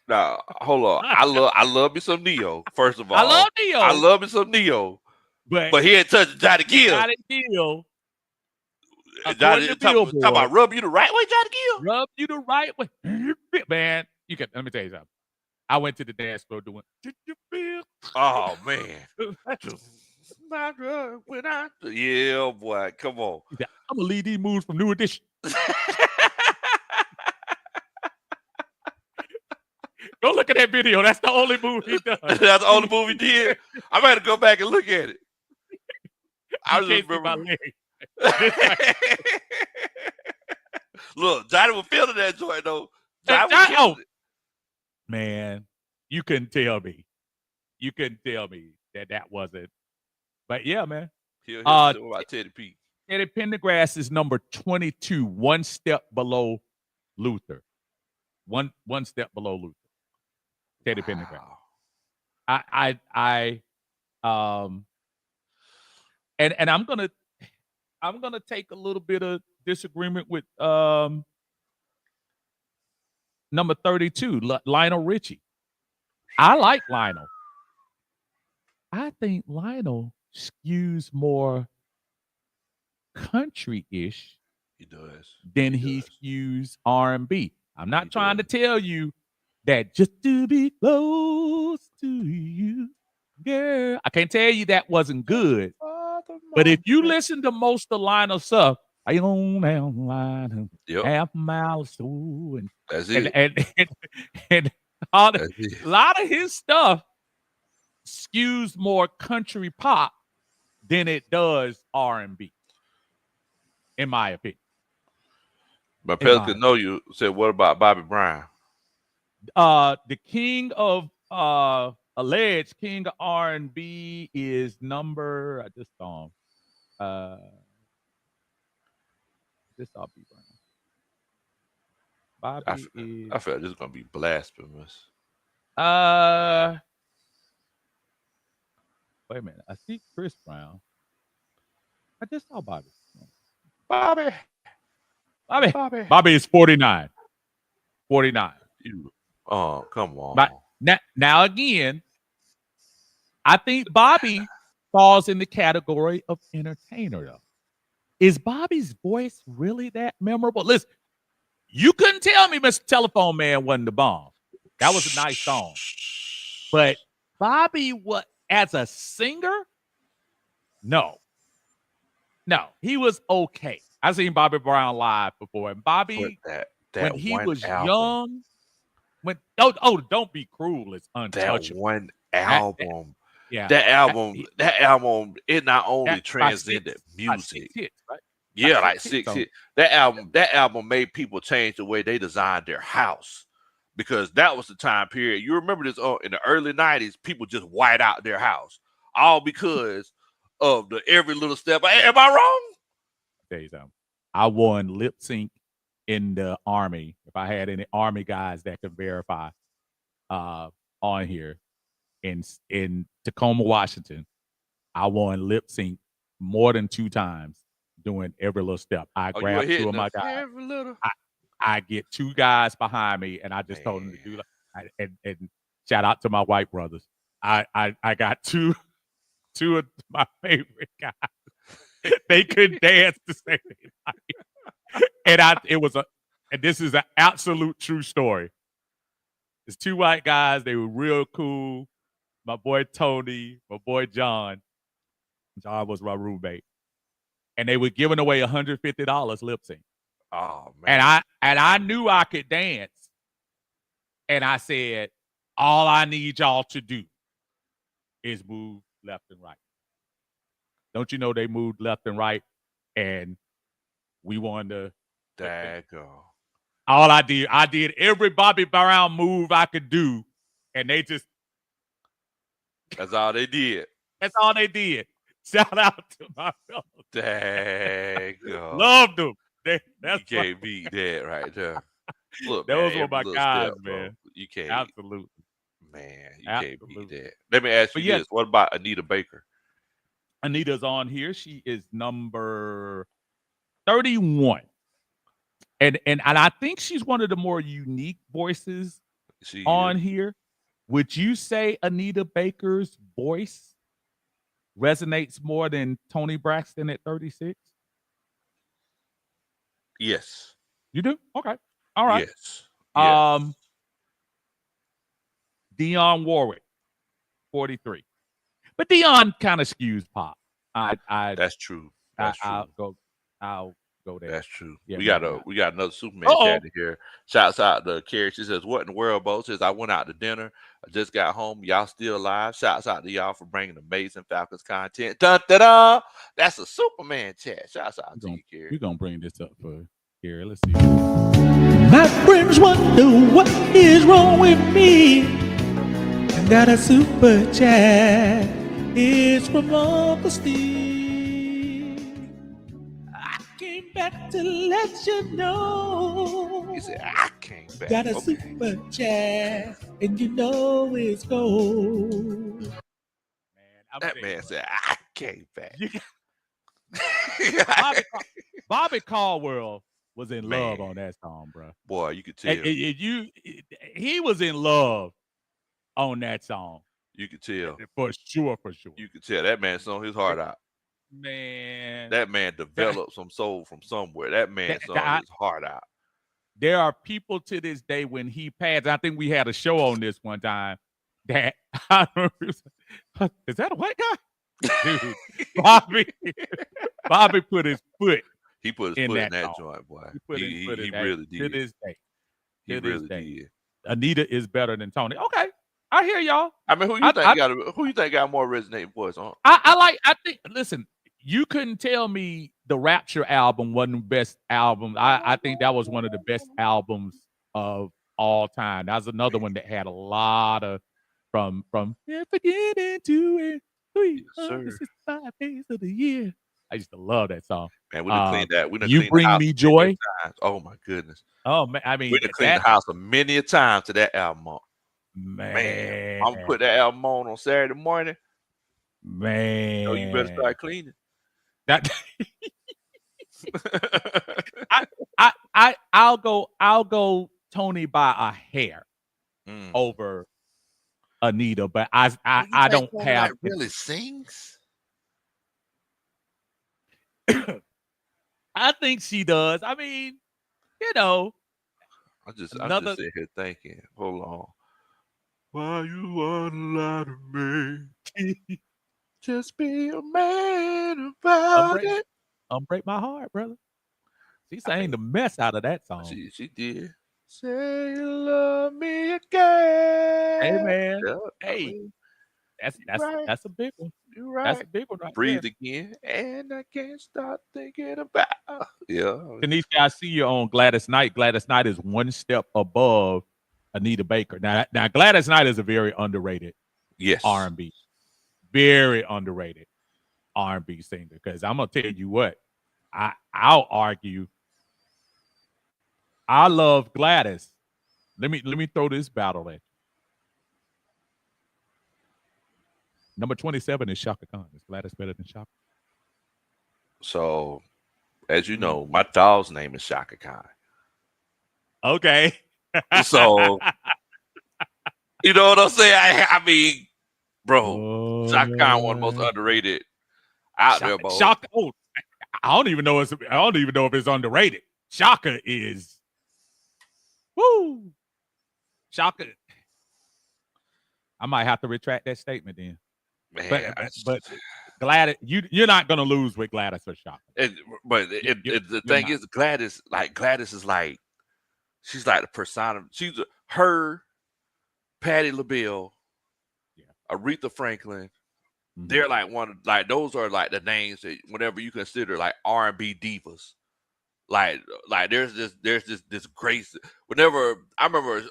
Now, hold on. I love me some Neo. First of
I love
all, I
Neo,
love me some Neo,
but
but he ain't touching Johnny Gill.
Johnny Gill, according
Johnny
to
talk
Billboard,
about rub you the right way, Johnny Gill.
rub you the right way. Man, you can, let me tell you something. I went to the dance floor doing, did you feel?
Oh man. My drug when I yeah, boy, come on.
He said, I'm gonna lead these moves from New Edition. Go look at that video. That's the only move he does.
That's the only movie he did. I might have to go back and look at it. I
You
just
can't see my
remember.
leg.
Look, Johnny was feeling that joint though. Johnny was killing it.
Man, you couldn't tell me. You couldn't tell me that wasn't. But yeah, man.
He'll about Teddy P.
Teddy Pendergrass is number 22, one step below Luther. One step below Luther. Teddy Pendergrass. I and I'm gonna take a little bit of disagreement with number 32, Lionel Richie. I like Lionel. I think Lionel skews more country-ish
He does.
than he skews R&B. I'm not trying to tell you that just to be close to you, girl. I can't tell you that wasn't good. But if you listen to most of Lionel's stuff, I on down the line, half a mile or so, and
that's it.
And all a lot of his stuff skews more country pop than it does R&B, in my opinion.
But Pelican know you said, what about Bobby Brown?
The king of alleged king of R&B is number, I just saw him. This I'll be Brown. Bobby is.
I felt this is gonna be blasphemous.
Wait a minute. I see Chris Brown. I just saw Bobby. Bobby is 49. 49.
Oh, come on.
But now again, I think Bobby falls in the category of entertainer, though. Is Bobby's voice really that memorable? Listen, you couldn't tell me Mr. Telephone Man wasn't the bomb. That was a nice song. But Bobby, as a singer? No. He was okay. I've seen Bobby Brown live before. And Bobby, when he was young, don't be cruel. It's untouchable.
That one album.
That
album, it not only transcended music.
Hits, right?
Yeah, like 6 hits. That album made people change the way they designed their house. Because that was the time period. You remember this in the early 90s, people just white out their house. All because of the every little step. Am I wrong?
Tell you something. I won lip sync in the Army. If I had any Army guys that could verify on here in Tacoma, Washington, I won lip sync more than 2 times doing every little step. I grabbed 2 of my guys.
Every little.
I get two guys behind me, and I just told them to
Man.
do and shout out to my white brothers. I got two of my favorite guys. They couldn't dance to save their life, and and this is an absolute true story. It's two white guys. They were real cool. My boy Tony, my boy John. John was my roommate, and they were giving away $150 lip sync.
Oh
And
man.
I knew I could dance. And I said, all I need y'all to do is move left and right. Don't you know they moved left and right? And we won the
Daggone.
all I did every Bobby Brown move I could do. And they just
That's all they did.
that's all they did. Shout out to my fellow.
Daggone.
Loved them.
You
That's
can't beat that right there. Look, man,
those were
every
my
little
guys,
step, bro.
man.
You can't,
Absolutely.
man. You can't beat
Absolutely.
that. Let me ask
But
you
yes,
this: what about Anita Baker?
Anita's on here. She is number 31. And I think she's one of the more unique voices
She
on
is.
here. Would you say Anita Baker's voice resonates more than Tony Braxton at 36?
Yes.
You do? Okay. All right.
Yes. Yes.
Dionne Warwick, 43. But Dionne kind of skews pop.
That's true. That's true.
I'll go there.
That's true.
Yeah,
we
maybe
got
not.
another Superman chat in here. Shouts out to Carrie. She says, "What in the world, Bo?" Says, "I went out to dinner. I just got home. Y'all still alive." Shouts out to y'all for bringing amazing Falcons content. Dun, dun, dun. That's a Superman chat. Shouts out to you, Carrie.
We're gonna bring this up for Carrie. Let's see.
My friends wonder what is wrong with me. I got a super chat. It's from Uncle Steve. I came back to let you know.
He said, "I came back."
Got a
Okay.
super chat, and you know it's gold.
Man,
That man said, "I came back."
Bobby Caldwell was in
Man.
love on that song, bro.
Boy, you could tell.
He was in love on that song.
You could tell.
For sure.
You could tell that man sung his heart out.
Man.
That man developed some soul from somewhere. That man sung his heart out.
There are people to this day when he passed. I think we had a show on this one time that is that a white guy? Dude, Bobby put his foot.
He put his foot in that
song.
joint, boy.
He put his foot in that
really
to
did.
this day.
He really did.
Anita is better than Tony. Okay, I hear y'all.
I mean, who you think got more resonating voice on?
I think. Listen, you couldn't tell me the Rapture album wasn't the best album. I think that was one of the best albums of all time. That was another one that had a lot of from if I get into it. 365 days of the year. I used to love that song.
Man, we done cleaned that. We done
You
cleaned
Bring
the house
Me Joy.
Oh my goodness.
Oh man, I mean,
we done cleaned the house a many a time to that album.
Man,
I'm gonna put that album on Saturday morning.
Man,
so you better start cleaning.
That I'll go Tony by a hair over Anita, but I don't have
like really sings.
I think she does. I mean, I'm
just sitting here thinking, hold on. Why you wanna lie to me? Just be a man about it.
Unbreak my heart, brother. She sang the mess out of that song.
She did. Say you love me again.
Hey man.
Yeah,
hey. That's a big one.
You're right.
That's a big one right
Breathe
there.
again, and I can't stop thinking about. Yeah.
Tanisha, I see you on Gladys Knight. Gladys Knight is one step above Anita Baker. Now Gladys Knight is a very underrated R&B. Very underrated R&B singer. Because I'm gonna tell you what, I'll argue. I love Gladys. Let me throw this battle at you. Number 27 is Shaka Khan. Is Gladys better than Shaka?
So, as you know, my dog's name is Shaka Khan.
Okay.
So you know what I'm saying? I mean, bro, Shaka Khan one of the most underrated out there, bro.
Shaka. Oh, I don't even know if it's underrated. Shaka is. Woo. Shaka. I might have to retract that statement then.
Man,
But Gladys, you're not gonna lose with Gladys or Shaka.
The thing is, Gladys is like, she's like the persona. She's her, Patti LaBelle, Aretha Franklin. Mm-hmm. They're like those are like the names that whenever you consider like R&B divas. Like there's this grace. Whenever I remember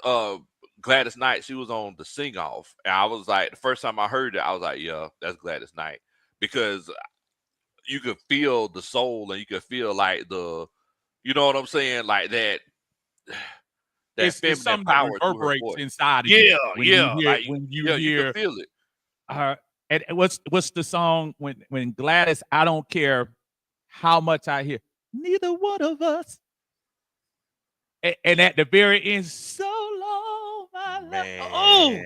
Gladys Knight, she was on the Sing Off, and I was like, the first time I heard it, I was like, yeah, that's Gladys Knight, because you could feel the soul and you could feel like you know what I'm saying, like that feminine power
that reverberates inside of
you.
When you hear,
you can feel it.
And what's the song when Gladys? I don't care how much I hear, neither one of us. And at the very end, so long, my
man.
Oh,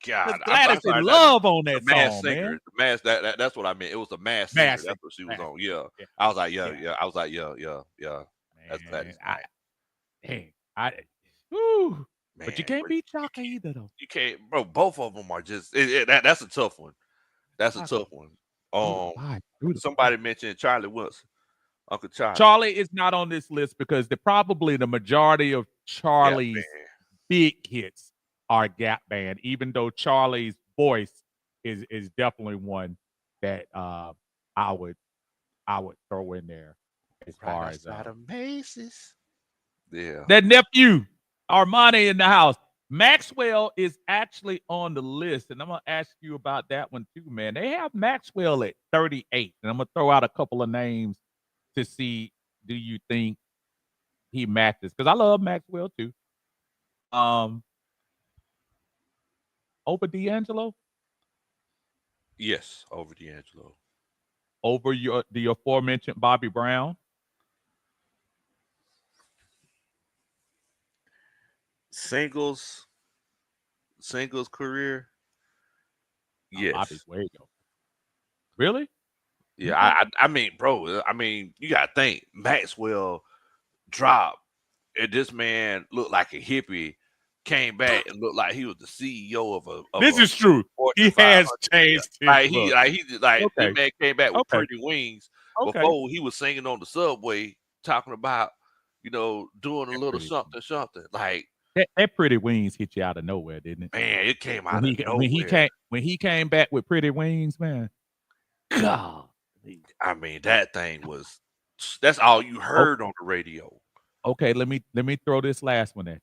God,
Gladys in love on that
Mass
song,
singer.
man.
The mass that's what I meant. It was a mass singer. That's what she was on. Yeah. I was like, yeah. I was like, yeah. Man, that's Gladys Knight.
Whew. Man, but you can't beat Shaka either, though.
You can't, bro. Both of them are just that's a tough one. That's a tough one. Somebody mentioned Charlie Wilson, Uncle Charlie.
Charlie is not on this list because probably the majority of Charlie's big hits are Gap Band. Even though Charlie's voice is definitely one that I would throw in there as far as
Macy's. Yeah,
that nephew Armani in the house. Maxwell is actually on the list, and I'm gonna ask you about that one too, man. They have Maxwell at 38, and I'm gonna throw out a couple of names to see, do you think he matches? Because I love Maxwell too. Over D'Angelo?
Yes, over D'Angelo.
Over the aforementioned Bobby Brown?
Singles career. Yes.
Bobby's way go. Really?
Yeah, I mean, bro. I mean, you gotta think Maxwell dropped, and this man looked like a hippie, came back and looked like he was the CEO of
this is true. He has changed his
look. This man came back with Pretty Wings before he was singing on the subway, talking about, doing a little something like.
That Pretty Wings hit you out of nowhere, didn't it?
Man, it came out of nowhere.
When he came back with Pretty Wings, man. God.
I mean, that's all you heard on the radio.
Okay, let me throw this last one at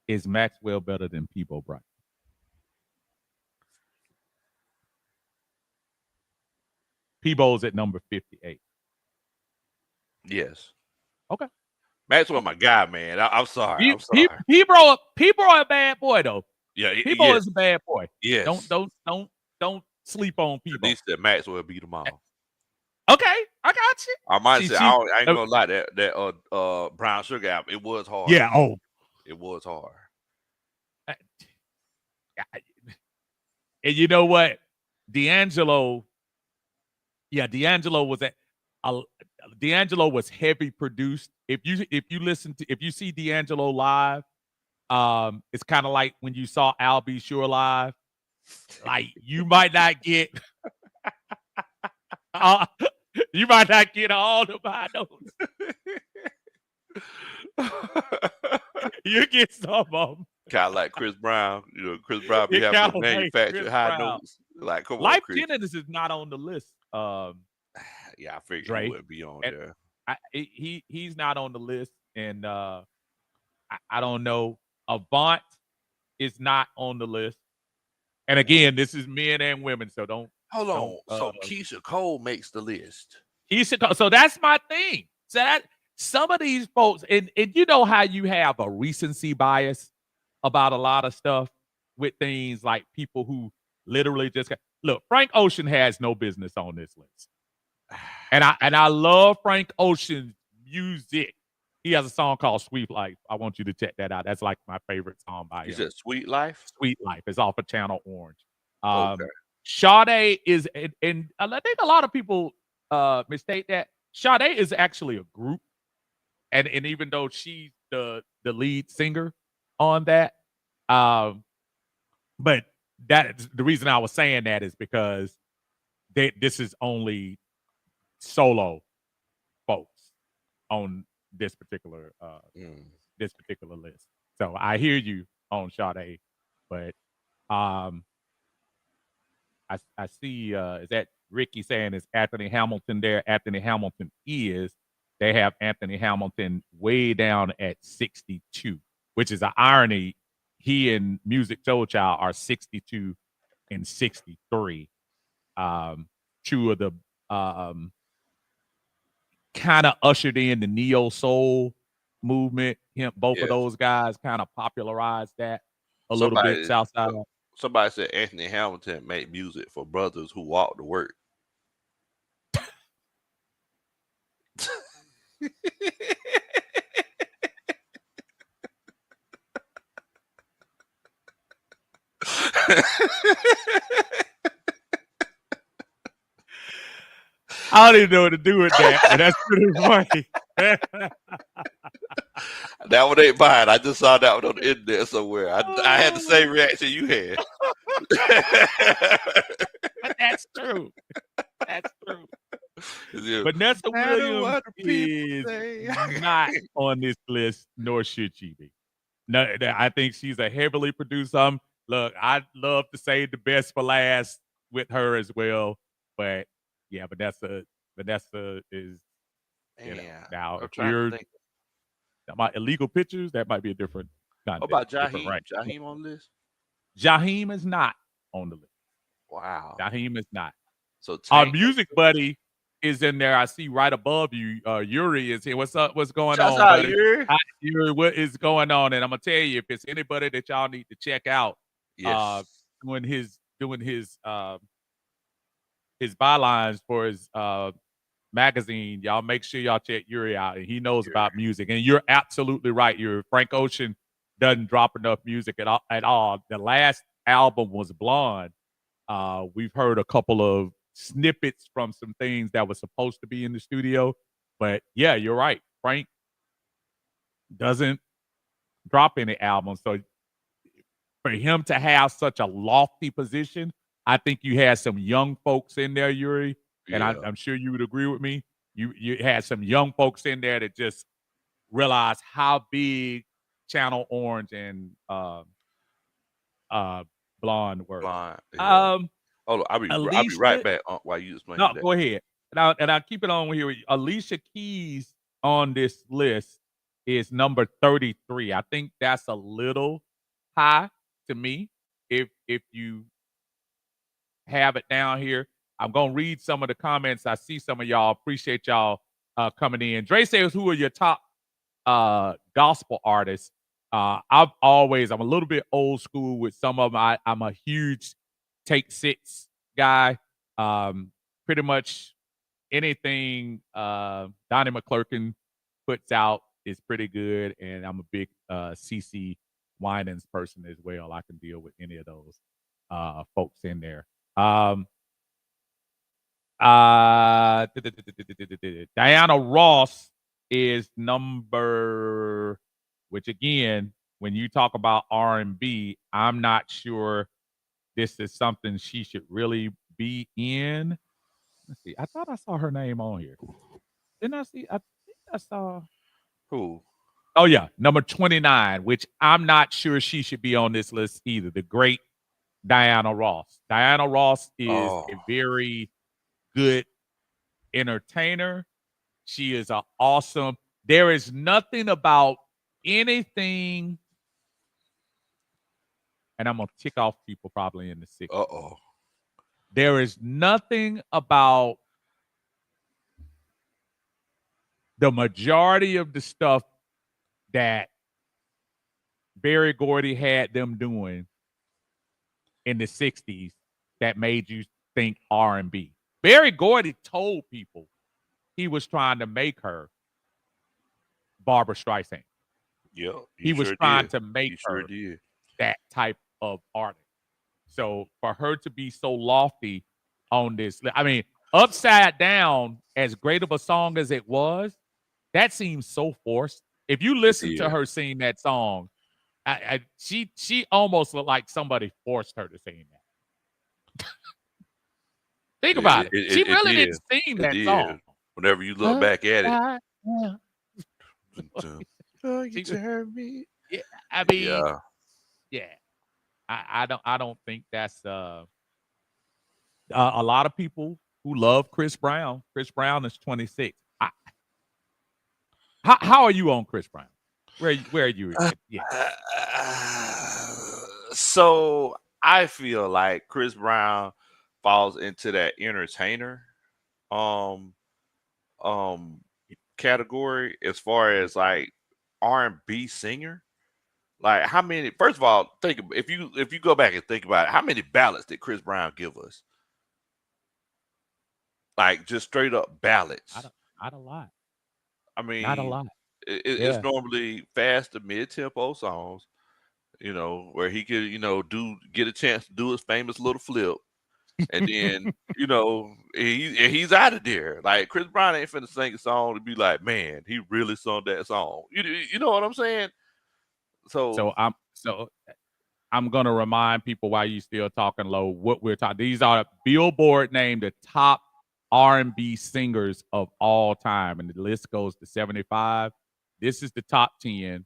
you. Is Maxwell better than Peabo Bryson? Peebo's at number 58.
Yes.
Okay.
Maxwell, my guy, man. I'm sorry. I'm sorry.
Peabo a bad boy though.
Yeah,
Peabo is a bad boy.
Yes.
Don't sleep on Peabo.
At least that Maxwell beat them all.
Okay, I got you.
I might say I ain't gonna lie, that Brown Sugar album, it was hard.
Yeah. Oh,
it was hard.
And you know what, D'Angelo was D'Angelo was heavy produced. If you see D'Angelo live, it's kind of like when you saw Al B. Sure live. Like you might not get all the high notes. You get some of them.
Kind of like Chris Brown. Chris Brown be having to manufacture high notes. Like, come
Life
on, Chris.
Jennings is not on the list.
Yeah, I figured he wouldn't be on there.
He's not on the list, and I don't know. Avant is not on the list. And again, this is men and women, so don't.
Hold on. So Keisha Cole makes the list.
So that's my thing. So that some of these folks, and you know how you have a recency bias about a lot of stuff with things like people who literally just look. Frank Ocean has no business on this list, and I love Frank Ocean's music, He has a song called Sweet Life. I want you to check that out. That's like my favorite song by
You
him.
said Sweet Life?
Sweet Life. It's off of Channel Orange.
Okay.
Sade is, and I think a lot of people mistake that. Sade is actually a group, and even though she's the lead singer on that, um, but that the reason I was saying that is because this is only solo folks on this particular
Mm.
list. So I hear you on Sade, but um, I see is that Ricky saying is Anthony Hamilton there? Anthony Hamilton is. They have Anthony Hamilton way down at 62, which is an irony. He and Music Soul Child are 62 and 63. Two of the kind of ushered in the neo soul movement. Both of
Yes.
those guys kind of popularized that a little bit.
Somebody
Southside.
somebody said Anthony Hamilton made music for brothers who walk to work.
I don't even know what to do with that, but that's pretty funny.
That one ain't mine. I just saw that one on the internet somewhere. I had the same reaction you had.
But that's true. That's true.
Yeah.
Vanessa
Matter
Williams
what the people
is
say.
not on this list, nor should she be. No, I think she's a heavily produced. Look, I'd love to say the best for last with her as well, but yeah, Vanessa is
Yeah.
now
I'm
if
trying to
we're
think.
about illegal pictures, that might be a different
What
context.
about
Different,
Jaheim?
right?
Jaheim on this?
Jaheim is not on the list.
Wow.
Jaheim is not.
So
Our
Tank.
music buddy is in there. I see right above you. Yuri is here. What's up? What's going
Shouts
on,
out,
buddy?
Yuri.
Hi, Yuri, what is going on? And I'm gonna tell you, if it's anybody that y'all need to check out,
Yes.
doing his bylines for his magazine, y'all make sure y'all check Yuri out. And he knows about music. And you're absolutely right. Frank Ocean doesn't drop enough music at all. The last album was Blonde. We've heard a couple of snippets from some things that were supposed to be in the studio. But yeah, you're right. Frank doesn't drop any albums. So for him to have such a lofty position, I think you had some young folks in there, Yuri, and
Yeah.
I'm sure you would agree with me. You had some young folks in there that just realized how big Channel Orange and Blonde were.
Fine. Yeah. Hold on. I'll be
Alicia,
right back while you explain
no,
that.
go ahead. And I'll keep it on here with you. Alicia Keys on this list is number 33. I think that's a little high to me. If you have it down here, I'm gonna read some of the comments. I see some of y'all. Appreciate y'all coming in. Dre says, "Who are your top gospel artists?" I'm a little bit old school with some of them. I'm a huge Take Six guy. Pretty much anything Donnie McClurkin puts out is pretty good, and I'm a big CC Winans person as well. I can deal with any of those folks in there. Diana Ross is number, which again, when you talk about R&B, I'm not sure this is something she should really be in. Let's see. I thought I saw her name on here. Didn't I see? I think I saw.
Who?
Oh yeah, number 29, which I'm not sure she should be on this list either. The great Diana Ross. Diana Ross is a very good entertainer. She is an awesome. There is nothing about anything, and I'm gonna tick off people probably in the 60s. There is nothing about the majority of the stuff that Berry Gordy had them doing in the 60s that made you think R&B. Berry Gordy told people he was trying to make her Barbara Streisand.
Yeah,
He
he
was
sure
trying
did.
to make
He sure
her
did.
that type of artist. So for her to be so lofty on this, I mean, Upside Down, as great of a song as it was, that seems so forced. If you
It
listen to
did.
her sing that song, she almost looked like somebody forced her to sing that. Think about it. She
It
really
did.
didn't sing
It
that song.
did. Whenever you look back at it,
Upside down.
oh, you
She was,
turn me.
yeah, I mean,
Yeah,
yeah. I don't think that's a lot of people who love Chris Brown. Chris Brown is 26. How are you on Chris Brown? Where are you? Yeah,
so I feel like Chris Brown falls into that entertainer um um category as far
yeah.
as like R&B singer. Like how many? First of all, if you go back and think about it, how many ballads did Chris Brown give us? Like just straight up
Not
ballads.
a, not a lot.
I
Not a
mean,
lot.
it's
Yeah.
normally fast to mid tempo songs. Where he could do get a chance to do his famous little flip, and then he's out of there. Like Chris Brown ain't finna sing a song to be like, man, he really sung that song. You know what I'm saying? So
So I'm gonna remind people while you still talking low what we're talking. These are Billboard named the top R&B singers of all time, and the list goes to 75. This is the top 10.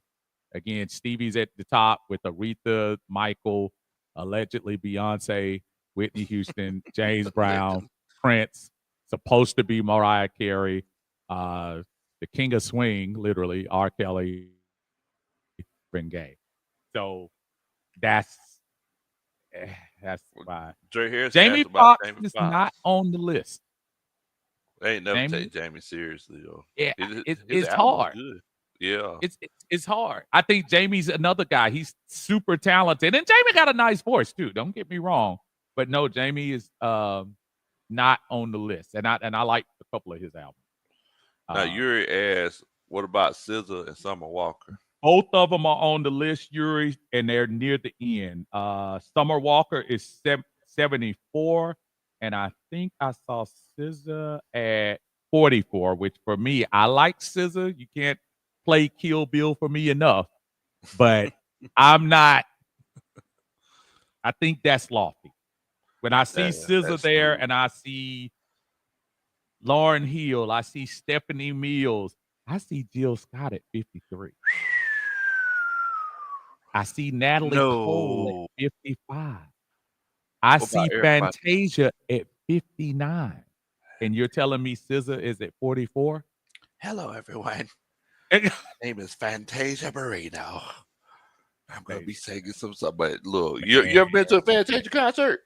Again, Stevie's at the top with Aretha, Michael, allegedly Beyonce, Whitney Houston, James Brown,
legend.
Prince, supposed to be Mariah Carey, the King of Swing, literally R. Kelly, Marvin Gaye. So that's that's why
Dre Harris
Jamie
asked about
Foxx
Jamie
is not
Foxx.
on the list.
They ain't never
Jamie,
take Jamie seriously though.
yeah,
His
it's
albums
hard.
are good. Yeah.
It's hard. I think Jamie's another guy. He's super talented, and Jamie got a nice voice too. Don't get me wrong, but no, Jamie is not on the list, and I like a couple of his albums.
Now
Uh,
Yuri asked, what about SZA and Summer Walker?
both of them are on the list, Yuri, and they're near the end. Summer Walker is 74, and I think I saw SZA at 44, which for me, I like SZA. You can't play Kill Bill for me enough, but I'm not. I think that's lofty. When I see SZA
That's
there,
smooth.
and I see Lauryn Hill, I see Stephanie Mills, I see Jill Scott at 53. I see Natalie Cole
No.
at 55. I
What about
see
everybody?
Fantasia at 59. And you're telling me SZA is at 44?
Hello, everyone. My name is Fantasia Marino. I'm gonna be singing some stuff. But look, you
Man,
ever been to a Fantasia concert?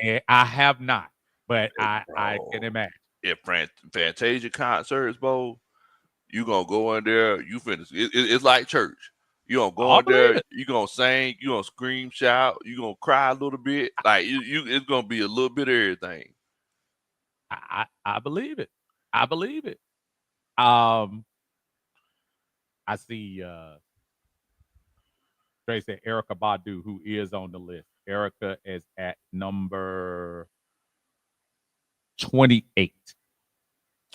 man, I have not, but I can
Bro,
imagine.
if Fantasia concerts, bro, you gonna go in there. It's like church. You gonna go
I
in
believe
there.
it.
You gonna sing. You gonna scream, shout. You gonna cry a little bit. Like it's gonna be a little bit of everything.
I believe it. I believe it. Um, I see Trey said Erica Badu, who is on the list. Erica is at number 28.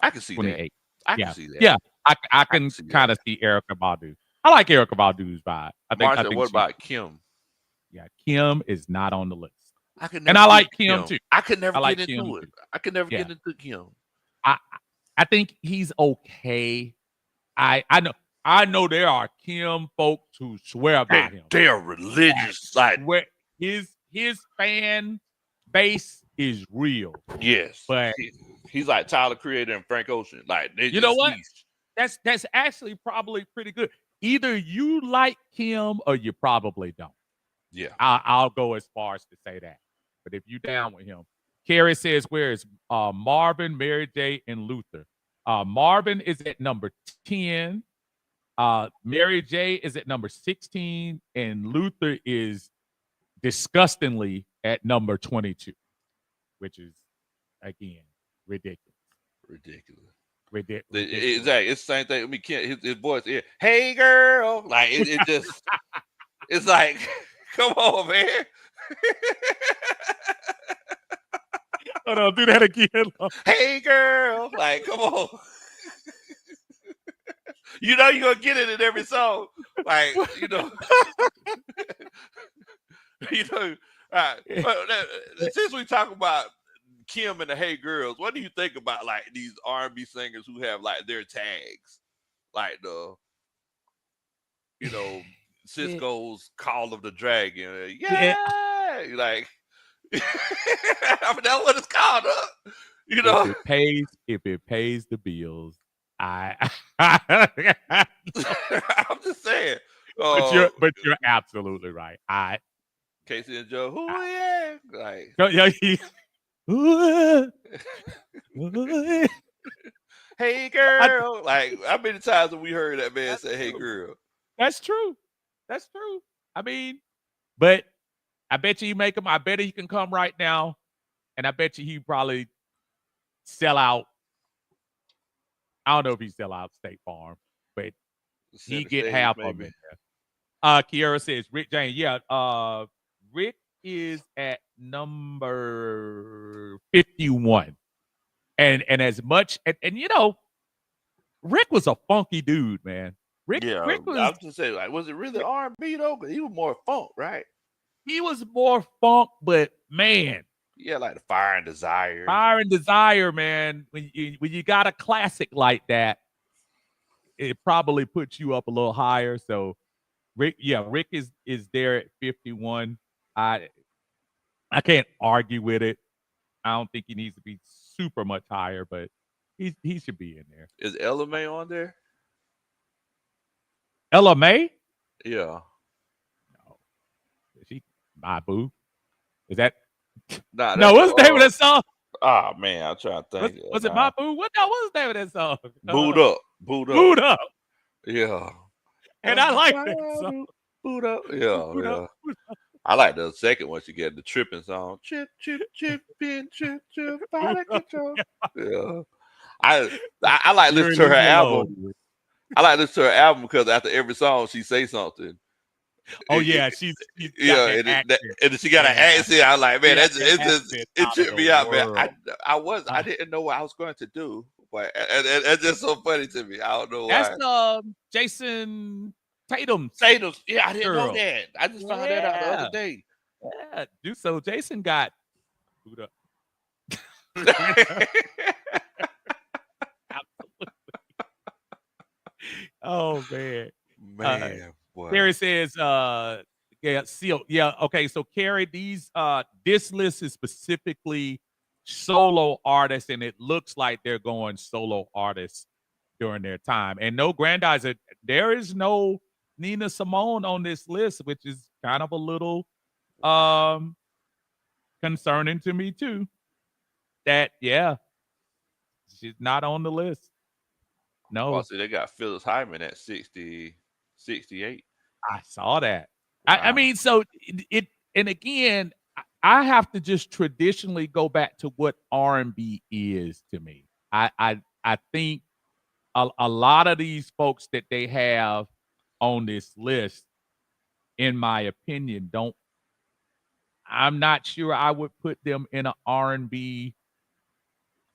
I can see that.
28.
I can
Yeah.
see that.
Yeah. I
I can
can
see
kind
that.
of see Erica Badu. I like Erica Badu's vibe. I
Marsha,
think
what
she
about Kim?
yeah, Kim is not on the list.
I could
And
never
I
get
like Kim
Kim.
too.
I could never
I
get
like Kim
into it.
too.
I could never
Yeah.
get into Kim.
I I think he's okay. I know there are Kim folks who swear by him.
They are religious. Like
Swear his fan base is real.
yes,
But
he's like Tyler Creator and Frank Ocean. Like
you know
it's
what?
niche.
That's actually probably pretty good. Either you like Kim or you probably don't.
Yeah.
I'll go as far as to say that. But if you down with him, Carrie says, where is Marvin, Mary J, and Luther? Marvin is at number 10. Mary J is at number 16, and Luther is disgustingly at number 22, which is again ridiculous.
Ridiculous.
Ridiculous.
Exactly. It's the same thing. I mean, his voice. Yeah. Hey, girl. Like it just. It's like, come on, man.
Hold on, do that again.
Hey, girl. Like, come on. You know you're gonna get it in every song. Like, you know. you know. Since we talk about Kim and the Hey Girls, what do you think about like these R&B singers who have like their tags, like Cisco's Call of the Dragon? Yeah, like I mean that's what it's called, huh? You know,
If it pays the bills, I
I'm just saying.
but you're absolutely right.
Casey and Joe, who yeah, like hey girl, like how many times have we heard that man say hey girl?
That's true. That's true. I mean, but I bet you make him. I bet he can come right now, and I bet you he probably sell out. I don't know if he sell out State Farm, but he get half of it. Kiara says Rick James. Yeah, Rick is at number 51, and as much and you know, Rick was a funky dude, man. Rick was.
I was just saying, like, was it really R&B though? Because he was more funk, right?
He was more funk, but man,
yeah, like the Fire and Desire.
Fire and Desire, man. When you got a classic like that, it probably puts you up a little higher. So Rick is there at 51. I can't argue with it. I don't think he needs to be super much higher, but he should be in there.
Is Ella May on there?
Ella May?
Yeah.
No. Is she my boo? Is that
nah,
no, what's the name of that song?
Oh man, I'm trying to think.
Was it my boo? What was the name of that song?
Boot up.
Boot up.
Yeah.
And I like that song.
Boot up. Yeah, boot up. I like the second one she get the tripping song. Chip, chip, chip, chip, chip, chip, out of control. Yeah. I like listening to her album. I like listening to her album because after every song she say something.
Oh yeah, she's
and she got an accent. I was like, man, it tripped me out, man. I didn't know what I was going to do, but it's just so funny to me. I don't know why.
That's Jason Tatum.
Yeah, I didn't know that. I just found that out the other day.
Yeah, dude. So Jason got boot up. Absolutely. Oh man. Carrie says, Seal. Yeah, okay. So Carrie, this list is specifically solo artists, and it looks like they're going solo artists during their time. And no Grandizer, there is no Nina Simone on this list, which is kind of a little concerning to me too. That she's not on the list. No.
Well, see, they got Phyllis Hyman at 68.
I saw that. Wow. I mean, so it and again, I have to just traditionally go back to what R&B is to me. I think a lot of these folks that they have on this list, in my opinion, I'm not sure I would put them in an R&B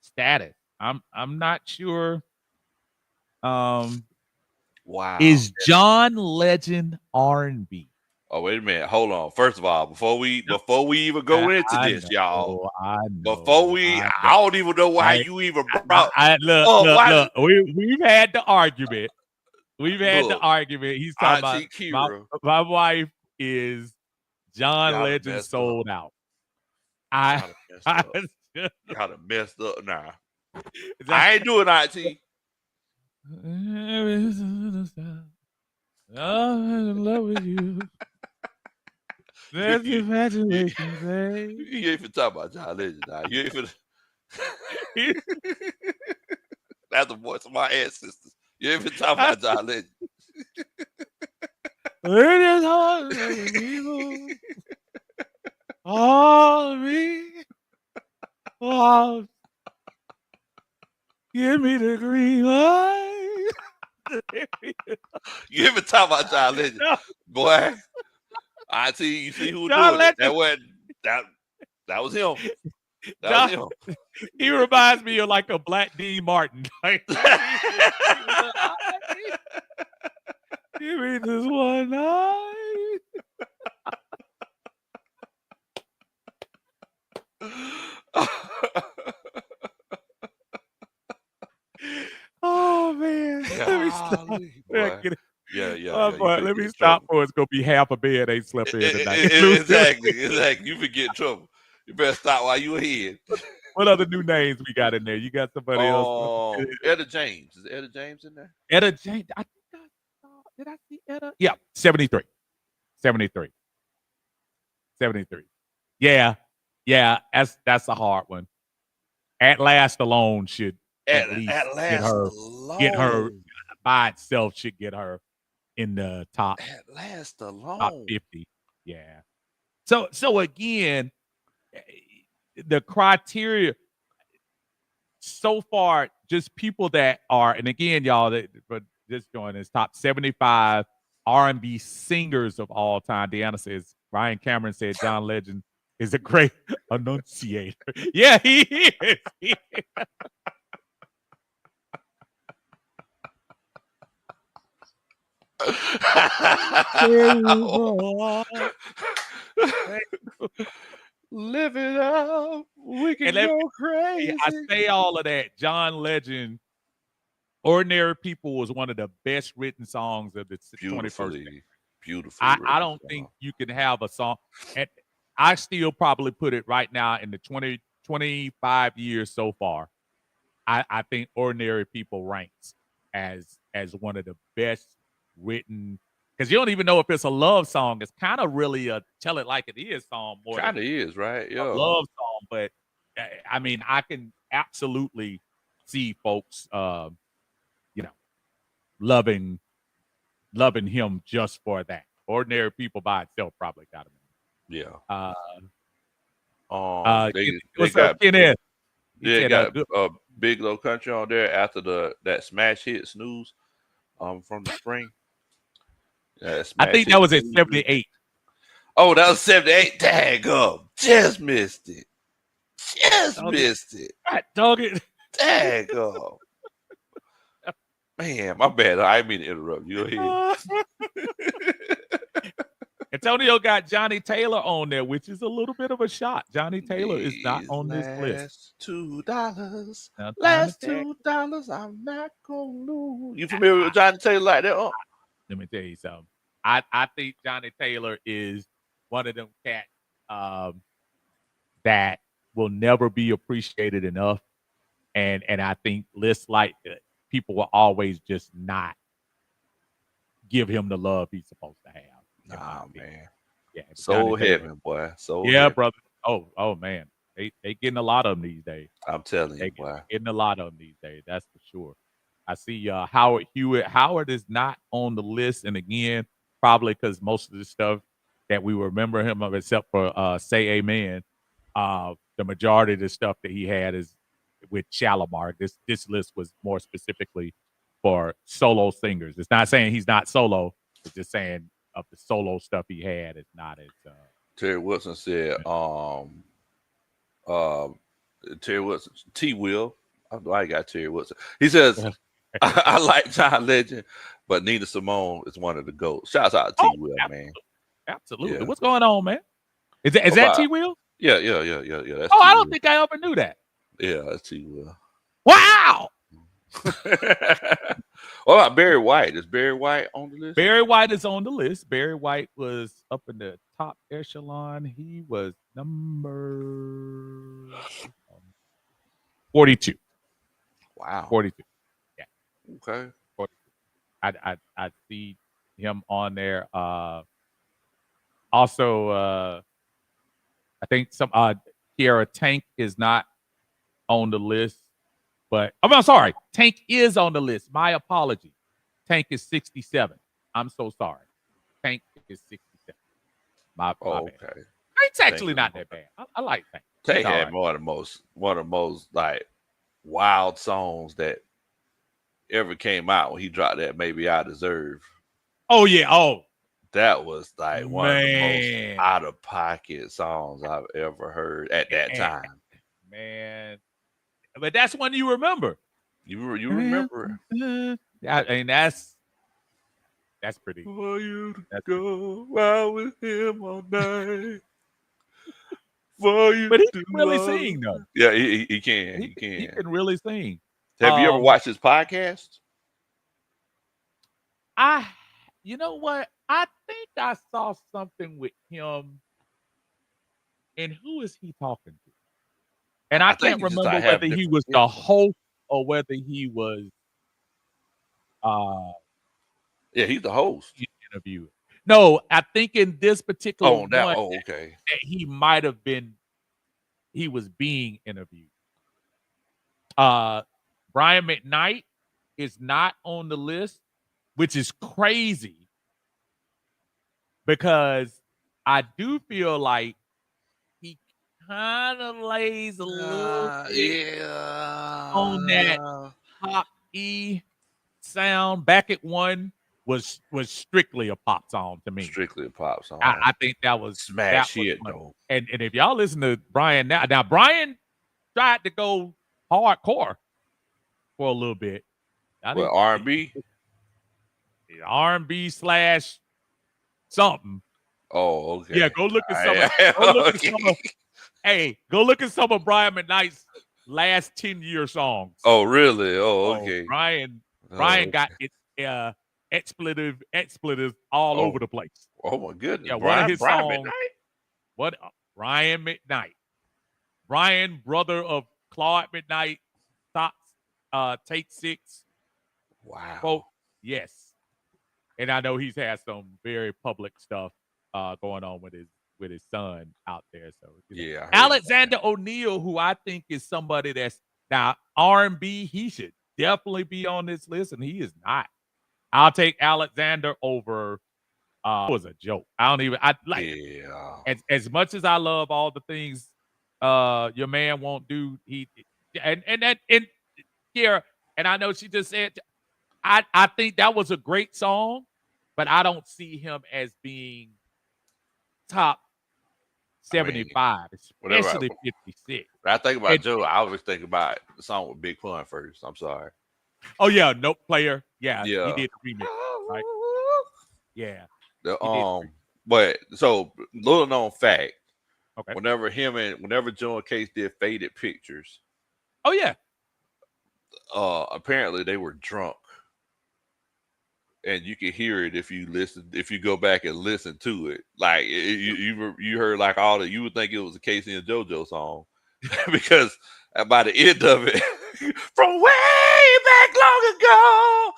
status. I'm not sure.
Wow.
Is John Legend R&B?
Oh, wait a minute. Hold on. First of all, before we even go into this, y'all. I don't even know why you even brought.
Look. We've had the argument. He's talking about my wife is John Legend sold out.
Y'all have messed up now. I ain't doing IT.
I'm in love with you. That's imagination, babe.
You ain't even talking about John Legend now. You ain't even. That's the voice of my ancestors. You ain't even talking about John Legend.
It is hard to people. All me. Oh. Give me the green light.
You hear me talk about John Legend,
No,
boy? I see. You see who
John
doing it?
Legend.
That that was him. That was
John,
him.
he reminds me of like a black Dean Martin. Like, give me this one night. Oh man. Let me stop.
Golly,
Yeah,
boy.
get it.
Yeah, yeah,
Oh
yeah. You
boy,
finna
let
get
me
in
stop
trouble.
or it's gonna be half a bed ain't slept in tonight. Lose it.
Exactly, exactly. You finna get in trouble. You better stop while you ahead.
What other new names we got in there? You got somebody else?
Etta James. Is Etta James in there?
Etta James. I think I saw, did I see Etta? Yeah, 73. 73. 73. Yeah. Yeah, that's a hard one. At Last alone should at least
At
get
last
her
alone.
by itself should get her in the
At last
top
alone.
50. Yeah. So again, eh, the criteria so far, just people that are, and again, y'all, but just join us, top 75 R&B singers of all time. Deanna says, Ryan Cameron said John Legend is a great enunciator. Yeah, he is. He is.
Live it up. We can
And let me
go
tell you, I
crazy.
say all of that. John Legend, Ordinary People was one of the best written songs of the 21st century.
Beautifully
I
written
don't think
song.
you can have a song. And I still probably put it right now in the 25 years so far. I think Ordinary People ranks as one of the best written because you don't even know if it's a love song. It's kind of really a tell it like it is song more than
Kind of is, right?
a
Yeah.
love song. But I mean, I can absolutely see folks, you know, loving him just for that. Ordinary People by itself probably got him.
Yeah.
Uh,
They
what's up,
got
Kenneth? He
they
said,
got
good.
Big Low Country on there after that smash hit snooze from the spring. Yeah,
I
smash
think
hit
that was at
snooze.
78.
Oh, that was 78. Dang up. Just missed it. Just
Dog it.
missed it.
God dog it.
Dang up. Man, my bad. I didn't mean to interrupt you. Go ahead.
Antonio got Johnny Taylor on there, which is a little bit of a shot. Johnny Taylor is not
These
on this list.
last $2.
Now, time to
Last
check.
$2. I'm not gonna lose. You familiar with Johnny Taylor like that? Oh.
Let me tell you something. I think Johnny Taylor is one of them cats that will never be appreciated enough. And I think lists like people will always just not give him the love he's supposed to have.
Nah, man.
Yeah,
So heaven, boy. So
yeah,
heaven.
brother. Oh man. They getting a lot of them these days.
I'm telling
They
you, boy.
getting a lot of them these days. That's for sure. I see Howard Hewitt. Howard is not on the list, and again, probably because most of the stuff that we remember him of, except for "Say Amen," the majority of the stuff that he had is with Shalimar. This list was more specifically for solo singers. It's not saying he's not solo. It's just saying of the solo stuff he had is not as.
Terry Wilson said, Terry Wilson, T. Will. I got Terry Wilson. He says, I like John Legend, but Nina Simone is one of the GOATs. Shouts out to T. Will, man.
Absolutely.
Yeah.
What's going on, man? Is that T. Will?
Yeah. That's
I don't think I ever knew that.
Yeah, that's T. Will.
Wow.
What about Barry White? Is Barry White on the list?
Barry White is on the list. Barry White was up in the top echelon. He was number 42.
Wow.
42. Yeah.
Okay.
42. I see him on there. Also, I think some Kiara Tank is not on the list, but I'm sorry. Tank is on the list. My apology. Tank is 67. I'm so sorry. Tank is 67. My bad.
Okay.
Tank's actually not that bad. I like Tank.
Tank had one of the most like wild songs that ever came out when he dropped that Maybe I Deserve.
Oh yeah. Oh
That was like one of the most
man,
out of pocket songs I've ever heard at that
man,
time.
man. But that's one you remember.
You remember
Yeah, and that's pretty.
for you to
That's pretty.
go out with him all night. For you
But he
to
can really
love.
sing though.
Yeah, he can.
He
He
he
can.
can really sing.
Have you ever
Um,
watched his podcast?
I, you know what? I think I saw something with him, and who is he talking to? And I
I think
can't
he just
remember
started
whether
having
he
different
was the
guests.
host or whether he was uh
Yeah, he's the host.
the interviewer. No, I think in this particular
Oh, now,
one
oh, okay.
that he might have been he was being interviewed. Uh Brian McKnight is not on the list, which is crazy because I do feel like he kind of lays a little bit on that
Yeah.
pop E sound. Back at One was strictly a pop song to me.
Strictly a pop
I
song.
think that was
Smash hit
one.
though.
And if y'all listen to Brian now Brian tried to go hardcore for a little bit. I
Well,
think
R&B.
R&B slash something.
Oh, okay.
Yeah, go look at some of
Alright.
go look at
Okay.
some of hey, go look at some of Brian McKnight's last 10-year songs.
Oh, really? Oh,
Oh,
okay.
Brian
Oh,
got its expletives all
oh,
over the place.
oh my goodness.
Yeah, one of his
Brian
songs.
McKnight.
What Brian McKnight, Brian, brother of Claude McKnight, top Take Six,
Wow.
quote, yes. And I know he's had some very public stuff going on with his son out there. So
Yeah. I heard
Alexander O'Neal, who I think is somebody that's now R&B, he should definitely be on this list, and he is not. I'll take Alexander over. It was a joke. I don't even. I like
yeah.
as much as I love all the things your man won't do. He and that and here and I know she just said. I think that was a great song, but I don't see him as being top
I mean,
75,
whatever.
especially 56.
When I think about
And,
Joe, I always think about the song with Big Pun first. I'm sorry.
oh yeah, Note Player. Yeah, he
Yeah.
did the remix, right? Yeah,
The
he did.
but so little known fact.
Okay.
Whenever Joe and Case did Faded Pictures,
Oh yeah.
apparently they were drunk. And you can hear it if you go back and listen to it. Like you heard like all that, you would think it was a Casey and JoJo song because by the end of it, from way back long ago,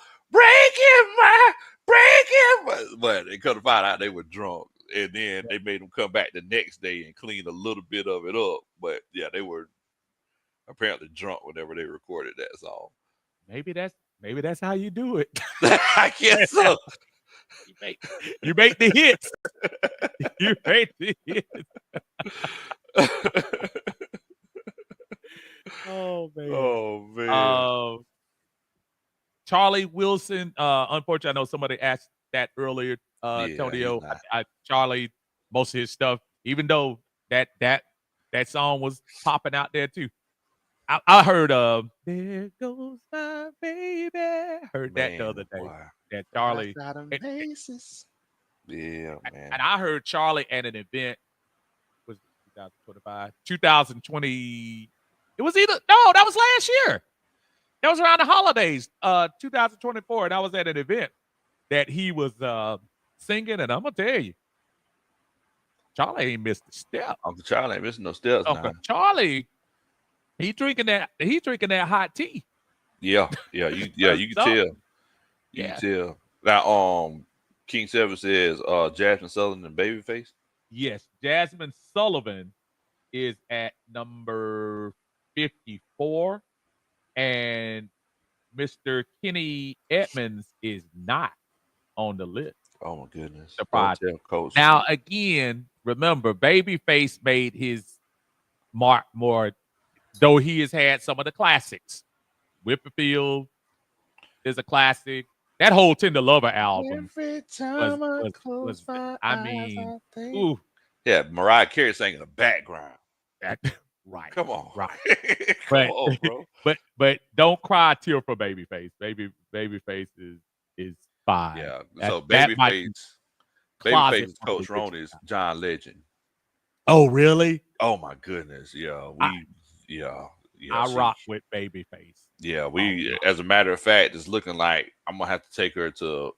but they could have found out they were drunk, and then they made them come back the next day and clean a little bit of it up. But yeah, they were apparently drunk whenever they recorded that song.
Maybe that's how you do it.
I guess so.
You make the hits. You make the hits. Oh man.
Oh man.
Charlie Wilson. Unfortunately, I know somebody asked that earlier.
Yeah,
Tonio,
he's not.
Charlie, most of his stuff, even though that song was popping out there too. I heard "There Goes My Baby." Heard that the other day.
Boy.
That Charlie.
Outside of bases. Yeah, man.
And I heard Charlie at an event was 2025, 2020. It was either that was last year. That was around the holidays, 2024, and I was at an event that he was singing, and I'm gonna tell you, Charlie ain't missed a step.
Uncle Charlie ain't missing no steps
Uncle
now.
Charlie, he drinking that hot tea.
Yeah, you can tell. You can tell. Now, King Seven says Jasmine Sullivan and Babyface.
Yes, Jasmine Sullivan is at number 54, and Mr. Kenny Edmonds is not on the list.
Oh my goodness!
Surprise.
Coach.
Now again, remember, Babyface made his mark more though he has had some of the classics. Whipperfield is a classic. That whole Tender Lover album
Every
was
time I
was
close
was.
my
I
eyes,
mean,
I think.
ooh,
Yeah, Mariah Carey sang in the background.
that, right,
Come on.
right.
Come
But
on, bro.
but don't cry a tear for Babyface. Babyface is fine.
Yeah.
That
So
that might be closet
Babyface's
for me
Coach
with
Ron
you.
is John Legend.
Oh, really?
Oh my goodness. Yeah.
I
Yeah. Yeah.
I
She
rock with Babyface.
Yeah,
A
we
lot.
as a matter of fact, it's looking like I'm gonna have to take her to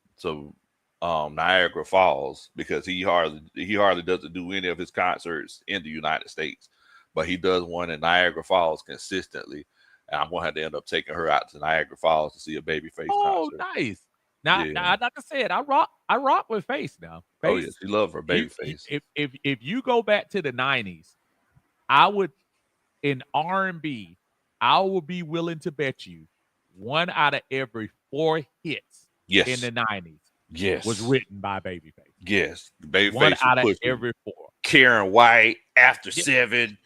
Niagara Falls because he hardly doesn't do any of his concerts in the United States, but he does one in Niagara Falls consistently. And I'm gonna have to end up taking her out to Niagara Falls to see a Babyface
Oh,
concert.
nice. Now,
Yeah.
like I said, I rock with Face now.
Oh yeah,
Face,
she love her Babyface.
if you go back to the '90s, I would in R&B, I would be willing to bet you one out of every four hits in
Yes,
the '90s was
yes,
written by Babyface.
yes.
One
Babyface was
out of
pushing
every four.
Karen White, After
Yeah.
7,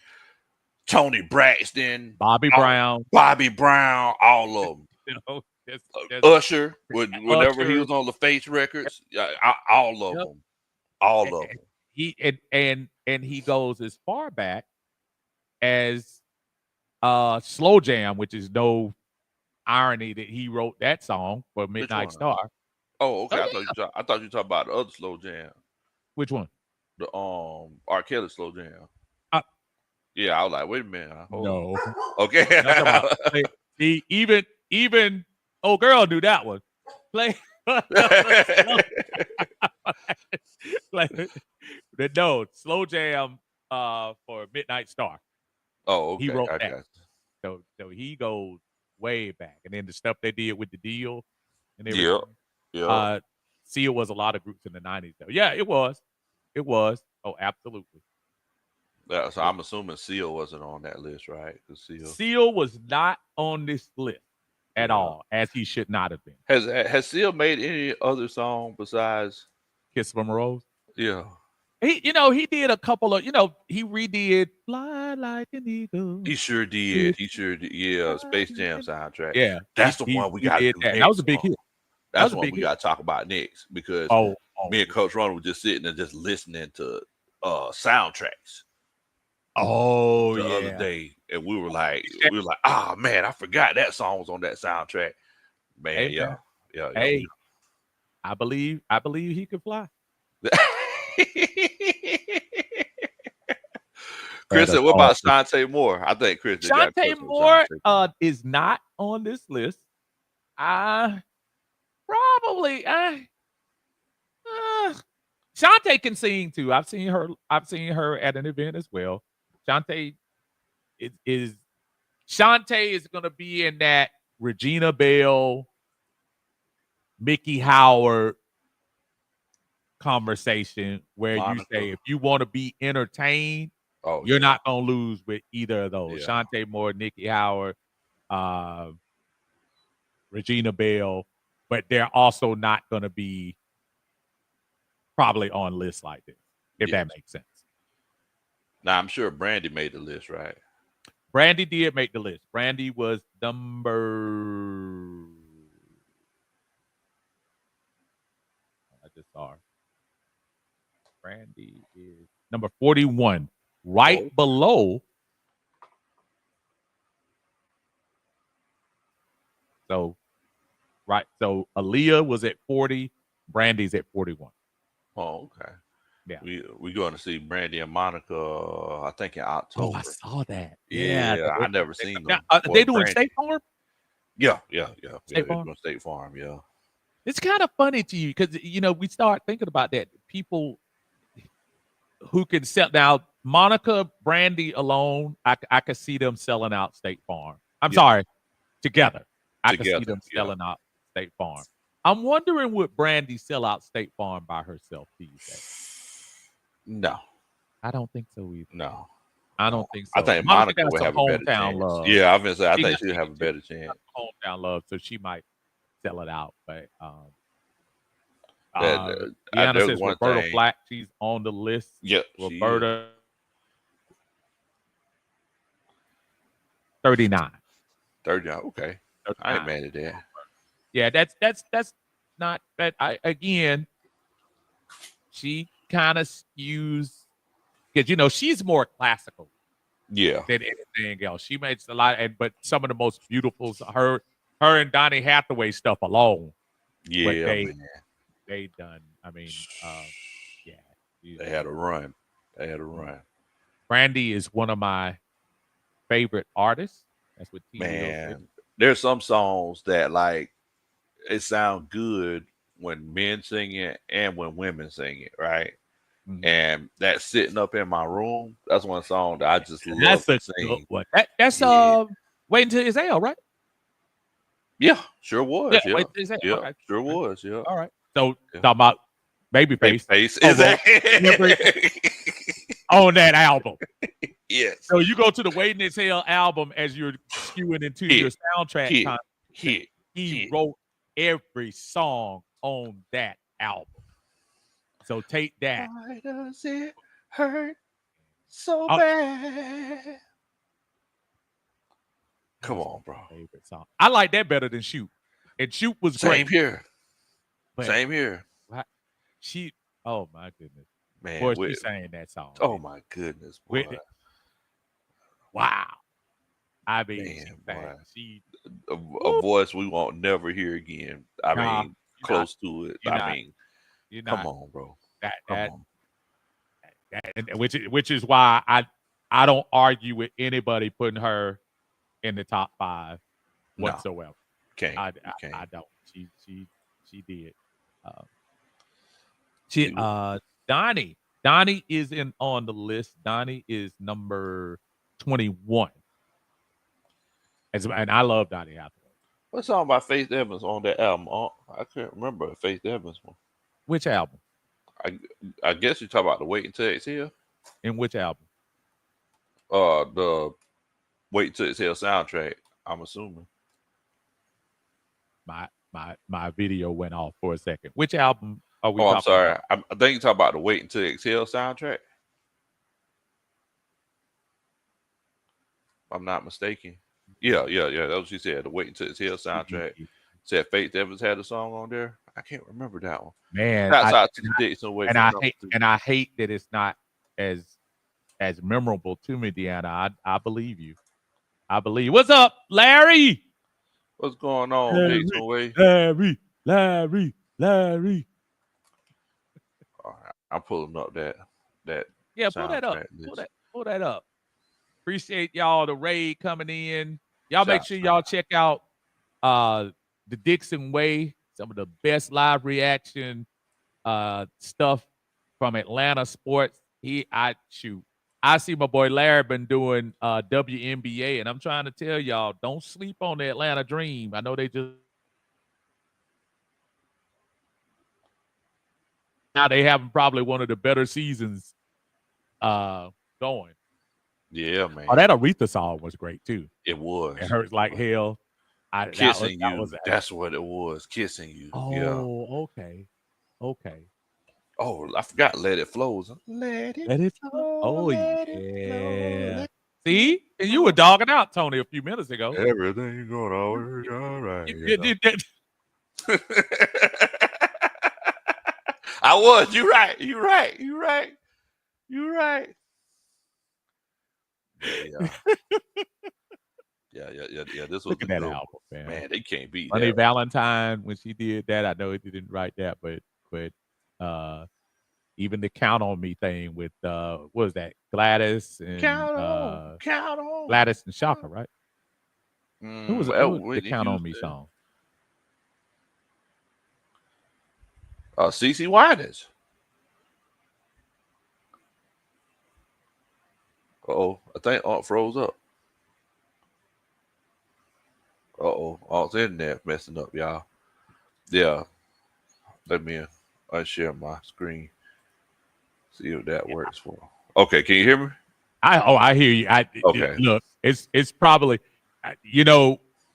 Tony Braxton,
Bobby Brown,
Bobby Brown, all of them.
you know, just
Usher, whenever he
Usher.
was on the Face Records, all of
Yep.
them, all
a-
of
a-
them.
He and he goes as far back as Slow Jam, which is no irony that he wrote that song for
Which
Midnight
one?
Star.
Oh, okay.
Oh
I thought you talking about the other slow jam,
which one?
the R. Kelly slow jam.
Uh,
Yeah, I was like, wait a minute, hold
no.
on. Okay.
That's about see, even old girl knew that one. Play like, no Slow Jam for Midnight Star.
Oh,
He
okay.
wrote
I
that.
got
So he goes way back. And then the stuff they did with the deal and
you. Yeah,
everything.
yeah.
Seal was a lot of groups in the '90s though. Yeah, it was. It was. Oh, absolutely.
Yeah, so I'm assuming Seal wasn't on that list, right? 'Cause Seal.
Seal was not on this list at
Yeah.
all, as he should not have been.
Has Seal made any other song besides?
Kiss from a Rose.
Yeah.
He did a couple of, he redid "Fly Like an Eagle."
He sure did. He sure did. Yeah, Space Jam soundtrack.
Yeah,
That's the one we got to
did
do
that.
next.
That was a big hit. That
That's
was
the
a
one
big
we
hit.
got to talk about next because
Oh,
me and Coach Ron were just sitting and just listening to soundtracks
oh
the other
yeah.
day, and we were like, oh man, I forgot that song was on that soundtrack. Man,
Hey,
yeah, yeah.
Hey, I believe he could fly.
Chris said, "What about Shantae Moore?" I think Chris did got a
Shantae
question on
Moore
Shantae.
is not on this list. Probably Shantae can sing too. I've seen her at an event as well. Shantae is Shantae is gonna be in that Regina Bell, Mickey Howard conversation where
Monica.
you say if you want to be entertained,
Oh,
you're
yeah.
not gonna lose with either of those.
Yeah.
Shantae Moore, Nikki Howard, Regina Bell, but they're also not gonna be probably on lists like this, if that makes sense.
Now I'm sure Brandy made the list, right?
Brandy did make the list. Brandy was number. I just saw her. Brandy is number 41, right below. So, right. So Aaliyah was at 40. Brandy's at 41.
Oh, okay.
Yeah.
We going to see Brandy and Monica, I think in October.
Oh, I saw that.
Yeah, I never seen them.
Now, they doing
Brandy.
State Farm?
Yeah.
State Farm?
Doing State Farm, yeah.
It's kind of funny to you because we start thinking about that. People who can sell now, Monica, Brandy alone, I could see them selling out State Farm. I'm sorry, together. I could see them selling out State Farm. I'm wondering would Brandy sell out State Farm by herself these days?
No.
I don't think so either.
No.
I don't think so.
I think Monica
got
would
some
have a better
hometown
chance.
love.
Yeah, I was gonna say I think she'll have a better chance.
Hometown love, so she might sell it out. But
There's
Deanna says
one
Roberta
thing.
Flack, she's on the list.
Yeah, she is.
Roberta. 39.
30. Okay. I ain't
39.
mad at that.
Yeah, that's not that. I again, she kind of skews because she's more classical
Yeah.
than anything else. She makes a lot, but some of the most beautiful her and Donny Hathaway stuff alone. What
Yeah, man.
they done. I mean, yeah.
They had a run.
Mm. Brandy is one of my favorite artists. That's what T. Will said.
Man, there's some songs that like it sound good when men sing it and when women sing it, right?
Mhm.
And that sitting up in my room, that's one song that I just love
That's
to
a good
sing.
one. That's
Yeah.
Wait Until It's Hell, right?
Yeah, sure
Yeah,
was. Yeah.
Wait Until It's Hell.
Yeah,
Okay.
sure
Okay.
was. Yeah.
All right. So
Yeah.
talking about Babyface.
Face.
Oh,
Is that
every on that album.
yes.
So you go to the Waiting Until Hell album as you're skewing into your
Hit,
soundtrack
hit,
content.
hit,
He
hit.
wrote every song on that album. So take that.
Why does it hurt so
Oh,
bad? Come
that's
on, bro.
my favorite song. I like that better than Shoot. And Shoot was
Same
great.
here.
But
Same here.
she, oh my goodness.
Man,
Boy, she sang that song.
oh
man.
my goodness, boy.
Wow. I mean,
Man,
she
boy.
sang. She,
A voice we won't never hear again. I
Nah,
mean,
you're
close to it.
You're
I
not.
mean,
You're
come
not.
on, bro.
That
Come
that,
on.
and which is why I don't argue with anybody putting her in the top 5
No,
whatsoever.
can't.
I,
You can't.
I don't. She did. Uh,
See what-
Donnie is in on the list. Donnie is number 21. And I love Donnie Hathaway.
What song by Faith Evans on that album? Oh, I can't remember a Faith Evans one.
Which album?
I guess you talk about the Wait Until Exhale.
In which album?
The Wait Until Exhale soundtrack. I'm assuming.
My video went off for a second. Which album are we
Oh, I'm
talking
sorry.
about?
I think you talk about the Wait Until Exhale soundtrack. If I'm not mistaken. Yeah. That's what she said. The Wait Until Exhale soundtrack. Said Faith Evans had a song on there. I can't remember that one.
Man,
Shouts out to the Dixon away
and
from
I
number
hate
2.
and I hate that it's not as memorable to me, Deanna. I believe you. I believe. What's up, Larry?
What's going on, Dixon away?
Larry.
All right, I'm pulling up that
Yeah, pull that up.
soundtrack list.
Pull that up. Appreciate y'all the raid coming in. Y'all make
Shouts
sure
out.
y'all check out the Dixon Way, some of the best live reaction stuff from Atlanta sports. I see my boy Larry been doing WNBA, and I'm trying to tell y'all, don't sleep on the Atlanta Dream. I know they just now they having probably one of the better seasons going.
Yeah, man.
Oh, that Aretha song was great too.
It was.
It hurts like hell.
Kissing you. That's what it was. Kissing you. Yeah.
Oh, okay.
Oh, I forgot. Let It Flow. Let it flow.
Oh,
let it
yeah.
flow,
See? And you were dogging out Tony a few minutes ago.
everything gonna work all right. I was. You're right. Yeah. This was
Look
a
at that
good one.
album, man.
Man, they can't beat
Honey
that.
Valentine, when she did that, I know it didn't write that, but even the Count on Me thing with what was that? Gladys and
Count on.
Gladys and Shaka, right? Who was the
Whitney
Count on Me
Houston.
song?
CeCe Winans. I think Aunt froze up. Aunt's internet messing up, y'all. Yeah. Let me unshare my screen. See if that works for. Okay, can you hear me?
I hear you.
Okay.
Look, it's probably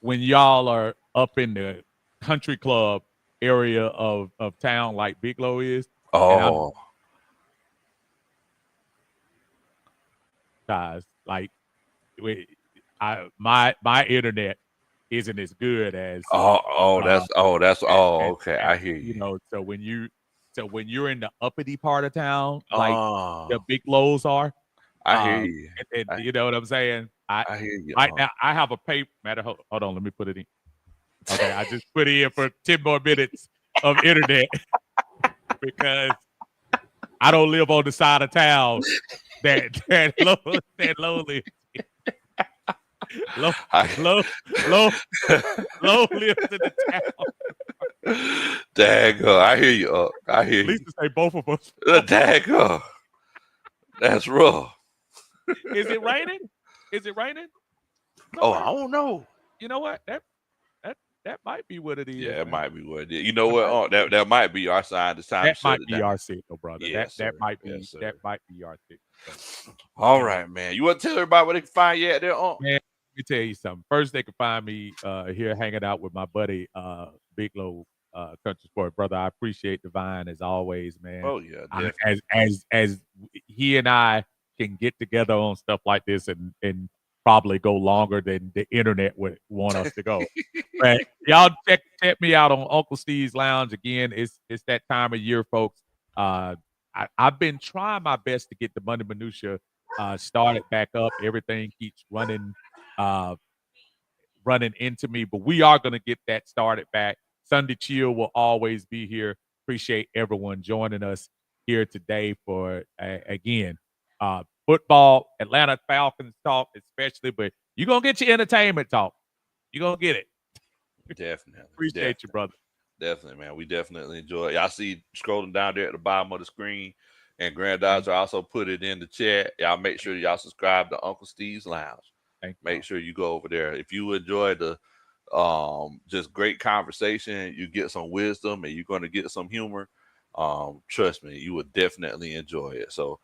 when y'all are up in the country club area of town like Bigelow is.
Oh,
Guys, like my internet isn't as good as uh
okay.
as,
I hear you.
so when you're in the uppity part of town, like the
Oh,
big lows are,
I hear
uh,
you.
and
I,
you know what I'm saying?
I hear you.
Right now I have a pay matter. Hold on, let me put it in. Okay, I just put in for 10 more minutes of internet because I don't live on the side of town that lowly low
I,
low low low lives in the town.
Dago, I hear you. I hear
At least
you.
to say both of us.
Dago, that's rough.
Is it raining? Is it raining
Oh, I
somewhere?
don't know.
You know what? That that might be what it is,
Yeah, it
man.
might be what it is. You know
That
what?
might
That might be our sign. It's time to
that
shut
might
it
be
down.
our signal, brother.
Yes, sir. Yes,
That
sir.
might be our signal. So,
All
you know,
right, man. You want to tell everybody where they can find you at there?
man, let me tell you something. First, they can find me here hanging out with my buddy Big Low Country Sport. Brother, I appreciate Divine as always, man.
Oh yeah,
I,
definitely.
as he and I can get together on stuff like this and probably go longer than the internet would want us to go. But y'all check me out on Uncle Steve's Lounge again. It's that time of year, folks. I've been trying my best to get the Monday Minutia started back up. Everything keeps uh, running into me, but we are going to get that started back. Sunday Chill will always be here. Appreciate everyone joining us here today for again football, Atlanta Falcons talk, especially. But you're gonna get your entertainment talk. You're gonna get it.
Definitely.
Appreciate you,
Definitely.
brother.
Definitely, man. We definitely enjoy it. Y'all see scrolling down there at the bottom of the screen. And
Thank,
Granddaughter also put it in the chat. Y'all make sure y'all subscribe to Uncle Steve's Lounge.
thank
Make
y'all.
sure you go over there. If you enjoy the just great conversation, you get some wisdom and you're gonna get some humor. Trust me, you would definitely enjoy it. So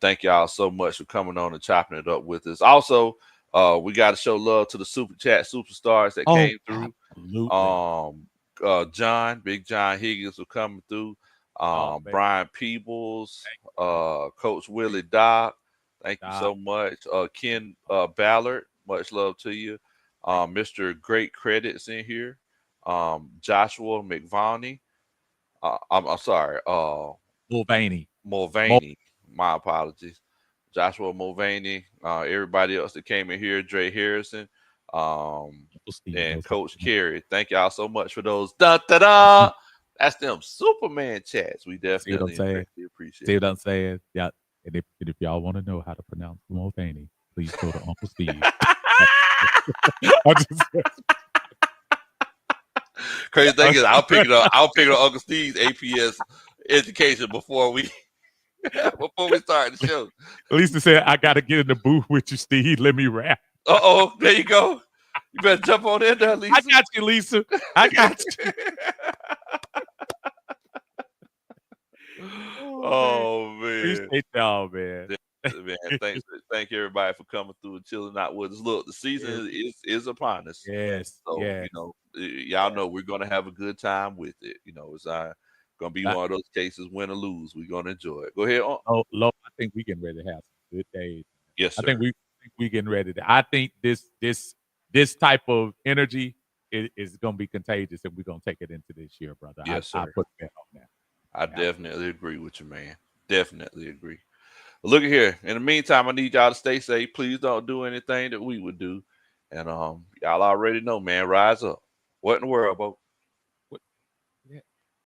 thank y'all so much for coming on and chopping it up with us. Also, we got to show love to the super chat superstars that
Oh,
came through.
absolutely.
Um, Big John Higgins will coming through.
Oh man,
Brian Peebles,
thank you, brother.
Coach Willie Doc, thank you
Stop.
so much. Ken Ballard, much love to you.
Thank
Mr. Great Credits in here. Joshua McVoney. I'm sorry.
you. Mulvaney. Mul-
Mulvaney. My apologies. Joshua Mulvaney. Everybody else that came in here. Dre Harrison. Um,
Steve
and
knows how
Coach
to
Carey. Thank y'all so much for those. Da da da. That's them Superman chats. We
see what I'm
definitely and
saying.
greatly
See
appreciate
what
it.
I'm saying? Yeah. And if y'all want to know how to pronounce Mulvaney, please go to Uncle Steve. I just,
Crazy thing
I
is, I'll pick
swear.
it up. I'll pick up Uncle Steve's APS education before we before we start the show.
Lisa said, I got to get in the booth with you, Steve. Let me rap.
Oh, there you go. You better jump on in there,
I
Lisa.
got you, Lisa. I got you. Oh, man.
Oh man.
Appreciate y'all, man.
Man, thank everybody for coming through and chilling out with us. Look, the
Yes,
season is upon us.
yes,
So,
yes.
y'all know we're gonna have a good time with it. It's gonna be
I,
one of those cases, win or lose. We're gonna enjoy it. Go ahead.
Lo, I think we getting ready to have some good days.
Yes,
I
sir.
think we getting ready to. I think this type of energy is going to be contagious, and we're going to take it into this year, brother.
Yes,
I
sir.
put that on that.
I
Yeah.
definitely agree with you, man. Definitely agree. But look at here. In the meantime, I need y'all to stay safe. Please don't do anything that we would do. And y'all already know, man. Rise up. What in the world, Bo?